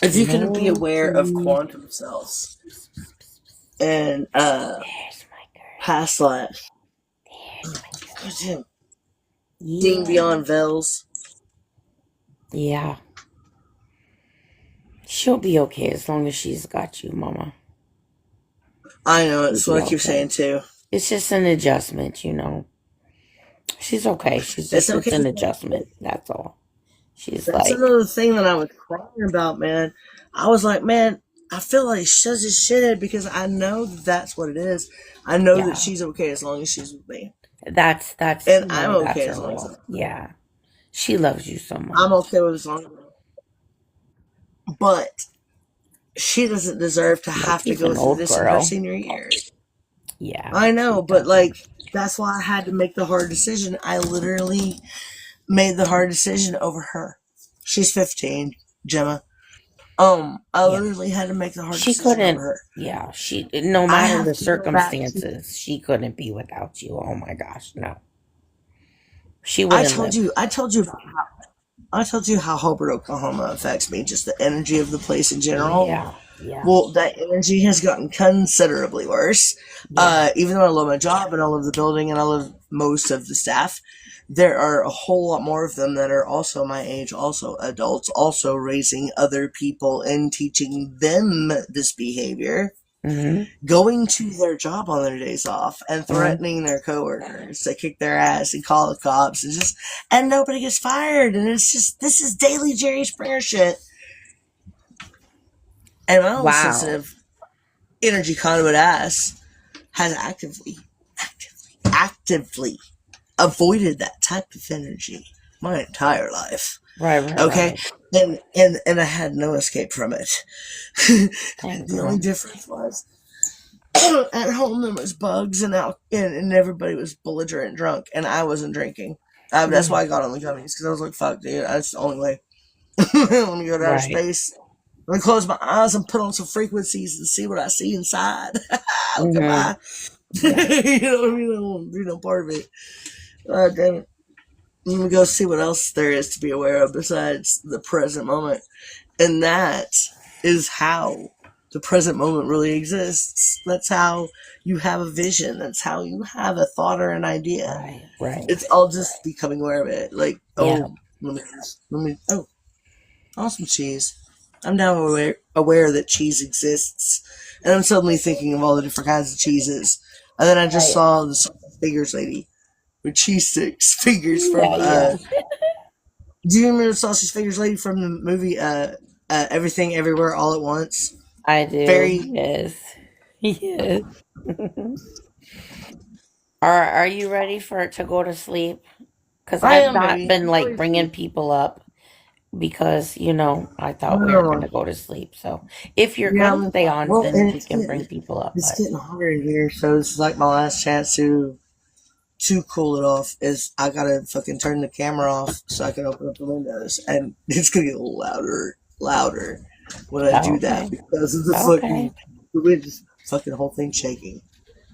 If you can be aware of quantum cells and past life. There's him. Seeing beyond veils. Yeah. She'll be okay as long as she's got you, Mama. I know, it's what I keep saying too. It's just an adjustment, She's okay. It's an adjustment. That's all. That's another thing that I was crying about, man. I was like, man, I feel like she's just shithead because I know that's what it is. I know that she's okay as long as she's with me. That's and I'm okay as long as yeah. She loves you so much. I'm okay with as long as but she doesn't deserve to have to go through this in her senior year. Yeah. I know, but like That's why I had to make the hard decision. I literally made the hard decision over her. She's 15, Gemma. I literally had to make the hard She decision couldn't. over her. Yeah, no I matter have the to go back to. circumstances, she couldn't be without you. Oh my gosh, no. She I wouldn't told live. you. I told you how Hobart, Oklahoma affects me. Just the energy of the place in general. Yeah. Well, that energy has gotten considerably worse. Yeah. Even though I love my job and I love the building and I love most of the staff, there are a whole lot more of them that are also my age, also adults, also raising other people and teaching them this behavior, going to their job on their days off and threatening their coworkers to kick their ass and call the cops and nobody gets fired. And it's just, this is daily Jerry Springer shit. And my own sensitive energy conduit ass has actively avoided that type of energy my entire life. Right. Okay? Right. And I had no escape from it. The only difference was at home there was bugs and everybody was belligerent drunk and I wasn't drinking. That's why I got on the gummies, because I was like, fuck, dude, that's the only way. Let me go to outer space. Let me close my eyes and put on some frequencies and see what I see inside. Look at my, you know what I mean? I don't want to do no part of it. Damn it. Let me go see what else there is to be aware of besides the present moment. And that is how the present moment really exists. That's how you have a vision. That's how you have a thought or an idea. Right. It's all just becoming aware of it. Like, let me, awesome cheese. I'm now aware that cheese exists. And I'm suddenly thinking of all the different kinds of cheeses. And then I just saw the figures lady with cheese sticks figures from, do you remember the Sausage Figures lady from the movie, Everything Everywhere All at Once? I do. Yes. Are you ready to go to sleep? Because I've not been like bringing people up because I thought we were going to go to sleep. So if you're going to stay on, then you can bring people up. It's getting hotter in here, so this is like my last chance to cool it off. Is I gotta fucking turn the camera off so I can open up the windows, and it's gonna get a little louder when I do that because of the fucking whole thing shaking.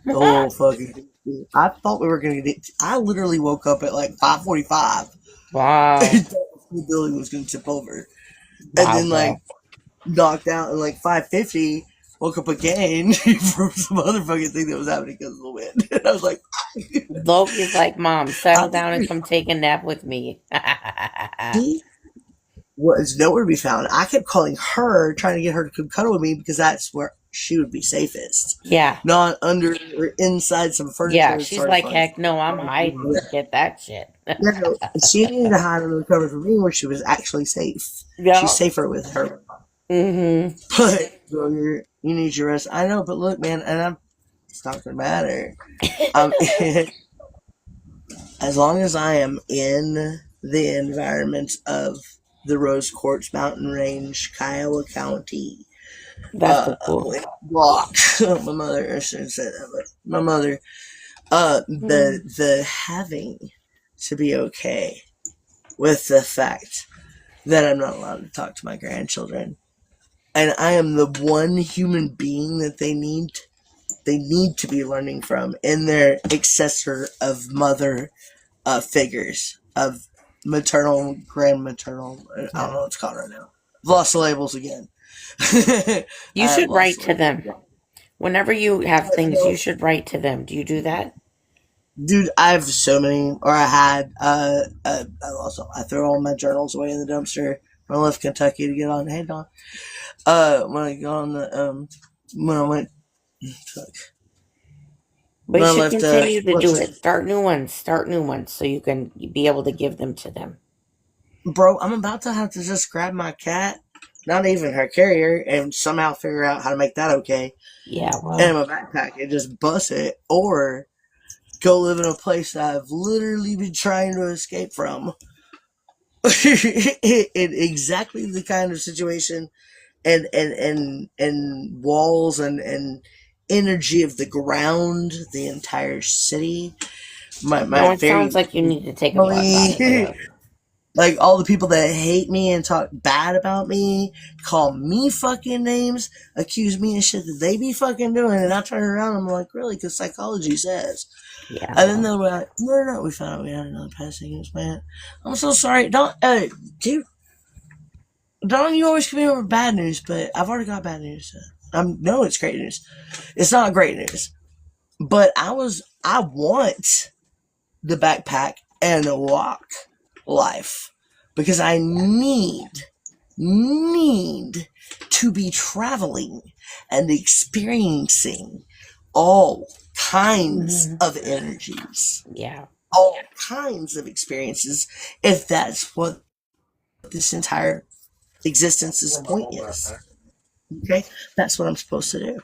The whole fucking thing. I thought we were gonna get. I literally woke up at like 5:45. Wow. The building was gonna tip over, and then knocked out at like 5:50. Woke up again from some other fucking thing that was happening because of the wind. And I was like, Loki's like, Mom, settle down and come take a nap with me. He was nowhere to be found. I kept calling her, trying to get her to come cuddle with me because that's where she would be safest. Yeah. Not under or inside some furniture. Yeah, she's like, heck no, I'm hiding. Get that shit. No, she needed to hide under the cover for me where she was actually safe. Yeah. She's safer with her. But girl, you need your rest. I know, but look, man, and it's not gonna matter. As long as I am in the environment of the Rose Quartz Mountain Range, Kiowa County, that's cool. Block. My mother, I shouldn't say that, but my mother, the having to be okay with the fact that I'm not allowed to talk to my grandchildren. And I am the one human being that they need to be learning from in their successor of mother figures, of maternal, grandmaternal, I don't know what it's called right now. I've lost the labels again. You should write to them. Whenever you have things, you should write to them. Do you do that? Dude, I have so many, or I had, I threw all my journals away in the dumpster when I left Kentucky to get on. Hey, Don. When I got on the, when I went, but you should continue to do it. Start new ones, so you can be able to give them to them. Bro, I'm about to have to just grab my cat, not even her carrier, and somehow figure out how to make that okay. Yeah, well. And my backpack and just bust it, or go live in a place that I've literally been trying to escape from. In exactly the kind of situation and walls and energy of the ground, the entire city. My No, it very sounds like you need to take a bus out of there. like all the people that hate me and talk bad about me, call me fucking names, accuse me of shit that they be fucking doing, and I turn around and I'm like, really? Because psychology says. Yeah. And then they'll be like, no, we found out we had another passing news, man. I'm so sorry. Dude, don't you always come in with bad news, but I've already got bad news. No, it's great news. It's not great news. But I want the backpack and the walk life because I need to be traveling and experiencing all kinds of energies, Yeah. all kinds of experiences, if that's what this entire existence's point is. Okay, that's what I'm supposed to do.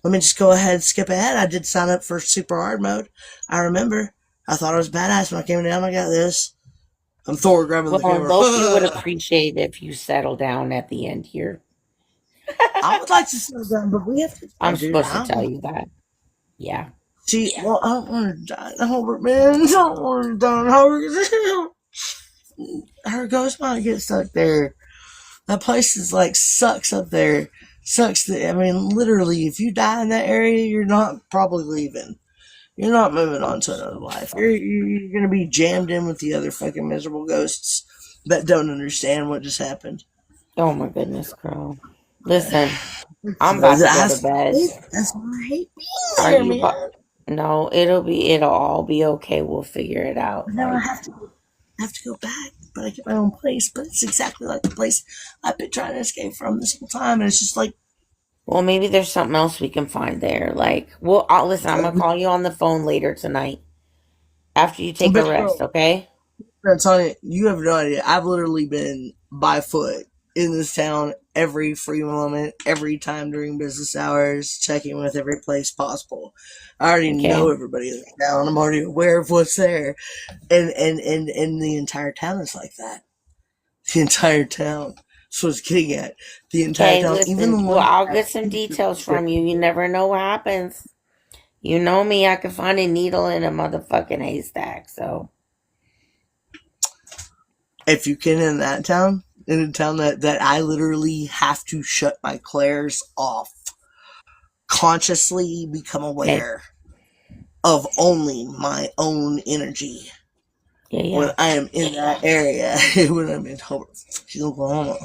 Let me just go ahead and skip ahead. I did sign up for super hard mode. I remember. I thought I was badass when I came down. I got this. I'm Thor grabbing the camera. Loki would appreciate if you settle down at the end here. I would like to settle down, but we have to. I'm supposed to tell you that. Yeah. See, well, I don't want to die in Hobart, man. I don't want to die in Hobart. Her ghost might get stuck there. That place is like sucks up there. Sucks. I mean, literally, if you die in that area, you're not probably leaving. You're not moving on to another life. You're going to be jammed in with the other fucking miserable ghosts that don't understand what just happened. Oh my goodness, girl. Listen, I'm about to go to bed. That's why I hate being there, man. No, it'll all be okay. We'll figure it out. But now I have to go back, but I get my own place. But it's exactly like the place I've been trying to escape from this whole time, and it's just like. Well, maybe there's something else we can find there. Like, well, listen, I'm gonna call you on the phone later tonight after you take a rest. Okay? I'm telling you, you have no idea. I've literally been by foot in this town every free moment, every time during business hours, checking with every place possible. I already know everybody in the town. I'm already aware of what's there, and the entire town is like that. The entire town. That's what I was getting at. The entire town. Listen, even the one I'll get some details from you. You never know what happens. You know me. I can find a needle in a motherfucking haystack. So, if you can in that town, in a town that I literally have to shut my clairs off, consciously become aware of only my own energy. Yeah. When I am in that area, when I'm in Oklahoma.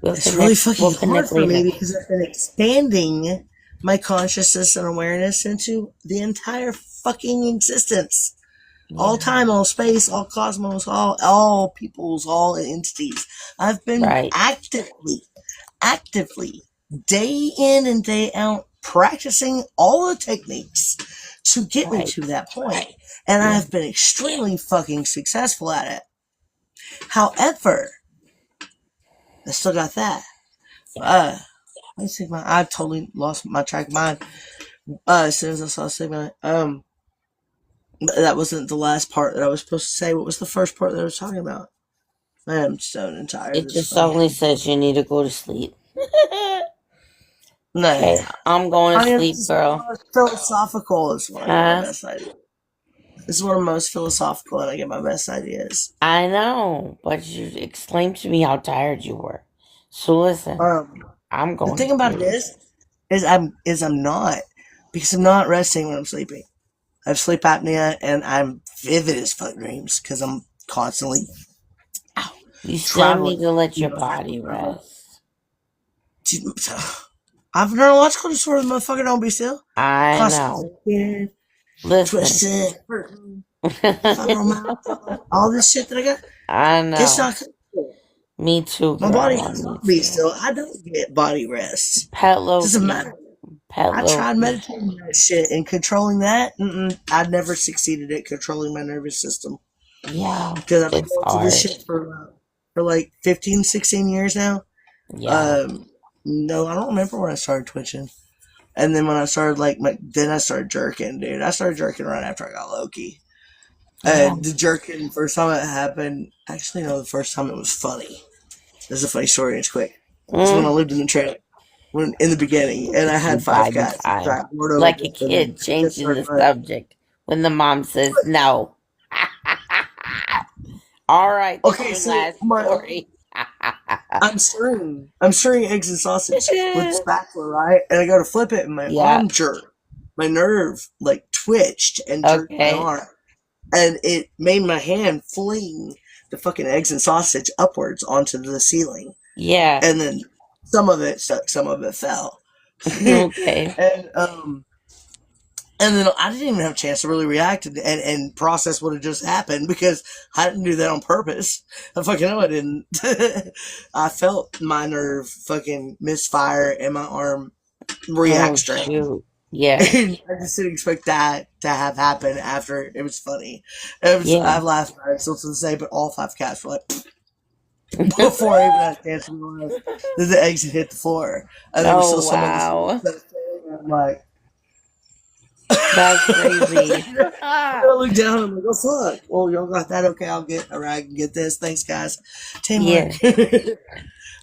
It's really fucking hard for me because I've been expanding my consciousness and awareness into the entire fucking existence. Yeah. All time, all space, all cosmos, all peoples, all entities. I've been actively, day in and day out, practicing all the techniques to get me to that point. And I've been extremely fucking successful at it. However, I still got that. I totally lost my track of mind as soon as I saw Sigma. That wasn't the last part that I was supposed to say. What was the first part that I was talking about? I am stoned and tired. It just only says you need to go to sleep. No. Okay, I'm going to sleep, girl. Philosophical is one of my best ideas. This is one of the most philosophical, and I get my best ideas. I know, but you explained to me how tired you were. So listen, I'm going. The thing about this is I'm not, because I'm not resting when I'm sleeping. I have sleep apnea, and I'm vivid as fuck dreams because I'm constantly. You still need to let your body rest. I have a neurological disorder, motherfucker. Don't be still. I know. Twisted. All this shit that I got. I know. It's not. Me too. My body has to be still. I don't get body rest. Doesn't matter. I tried meditating that shit and controlling that. I've never succeeded at controlling my nervous system. Yeah. Because I've been going through this shit for like 15, 16 years now. Yeah. No, I don't remember when I started twitching. And then when I started then I started jerking, dude. I started jerking right after I got Loki. The jerking, first time it happened, actually, no, the first time it was funny. This is a funny story, and it's quick. It's when I lived in the trailer. when in the beginning, and I had 5 Biding cats. time. So I poured over Like a this, and kid then changing the started running. subject when the mom says no. All right, that's Okay, your so last story. I'm stirring eggs and sausage with a spatula, right? And I go to flip it, and my Yeah. arm jerked. My nerve like twitched and jerked my Okay. arm, and it made my hand fling the fucking eggs and sausage upwards onto the ceiling. Yeah. And then some of it stuck, some of it fell. Okay. And then I didn't even have a chance to really react and process what had just happened because I didn't do that on purpose. I fucking know I didn't. I felt my nerve fucking misfire and my arm react straight. Shoot. Yeah. And I just didn't expect that to have happened after. It was funny. I've laughed about it still to this day, but all 5 cats were like, before I even had a chance to realize that the eggs had hit the floor. And there was still some of the I'm like, that's crazy. I look down and I'm like, oh fuck. Well, y'all got that? Okay, I'll get I can get this. Thanks, guys. Teamwork.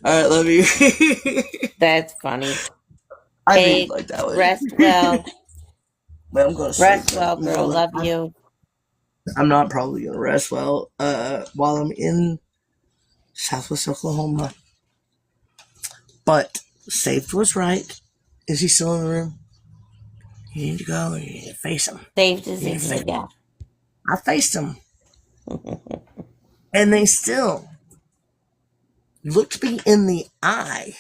Alright, love you. That's funny. I didn't like that one. Rest well. Man, I'm gonna rest sleep. well, girl. Love you. I'm not probably gonna rest well while I'm in Southwest Oklahoma. But Saved was right. Is he still in the room? You need to go and you need to face him. Saved is in here, yeah. I faced him. And they still looked me in the eye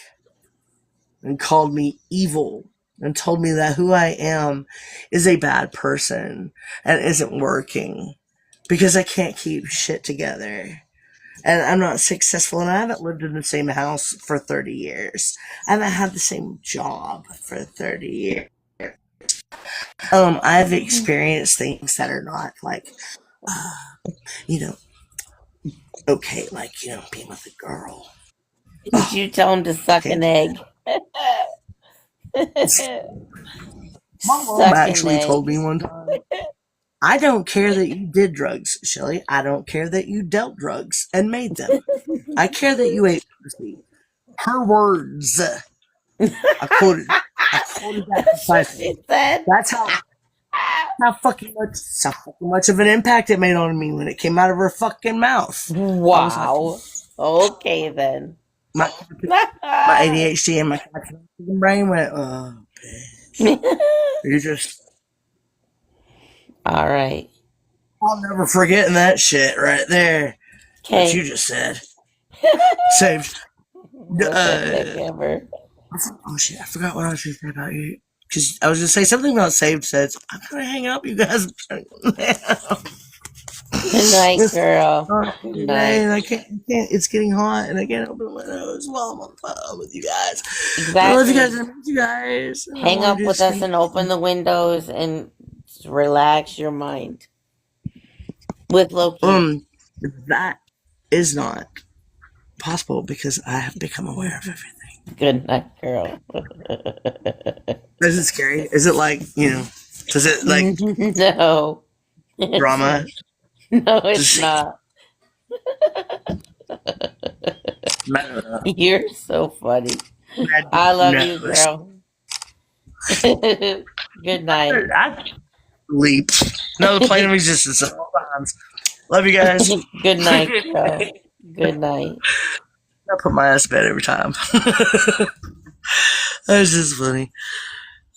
and called me evil and told me that who I am is a bad person and isn't working because I can't keep shit together. And I'm not successful, and I haven't lived in the same house for 30 years. I haven't had the same job for 30 years. I've experienced things that are not like, okay, like, being with a girl. Did you tell him to suck an egg? My mom actually told me one time, I don't care that you did drugs, Shelly. I don't care that you dealt drugs and made them. I care that you ate pussy. Her words. I quoted that precisely. That's how fucking much of an impact it made on me when it came out of her fucking mouth. Wow. Okay then. My ADHD and my brain went, oh, bitch. You just. All right. I'll never forget that shit right there. Okay. What you just said. Saved. Oh shit, I forgot what I was going to say about you. Because I was going to say something about Saved says, I'm going to hang up, you guys. Good night, girl. Good night. I can't, it's getting hot and I can't open my nose while I'm on the phone with you guys. Exactly. I love you guys. I miss you guys. Hang up with us and open the windows and relax your mind. With Loki. That is not possible because I have become aware of everything. Good night, girl. Is it scary? Is it like, does it like no drama? No, it's not. You're so funny. I love you, girl. Good night. I leap. No, the plane of existence at all times. Love you guys. Good night, girl. Good night. I put my ass to bed every time. That's just funny.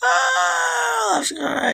Oh, that's all right.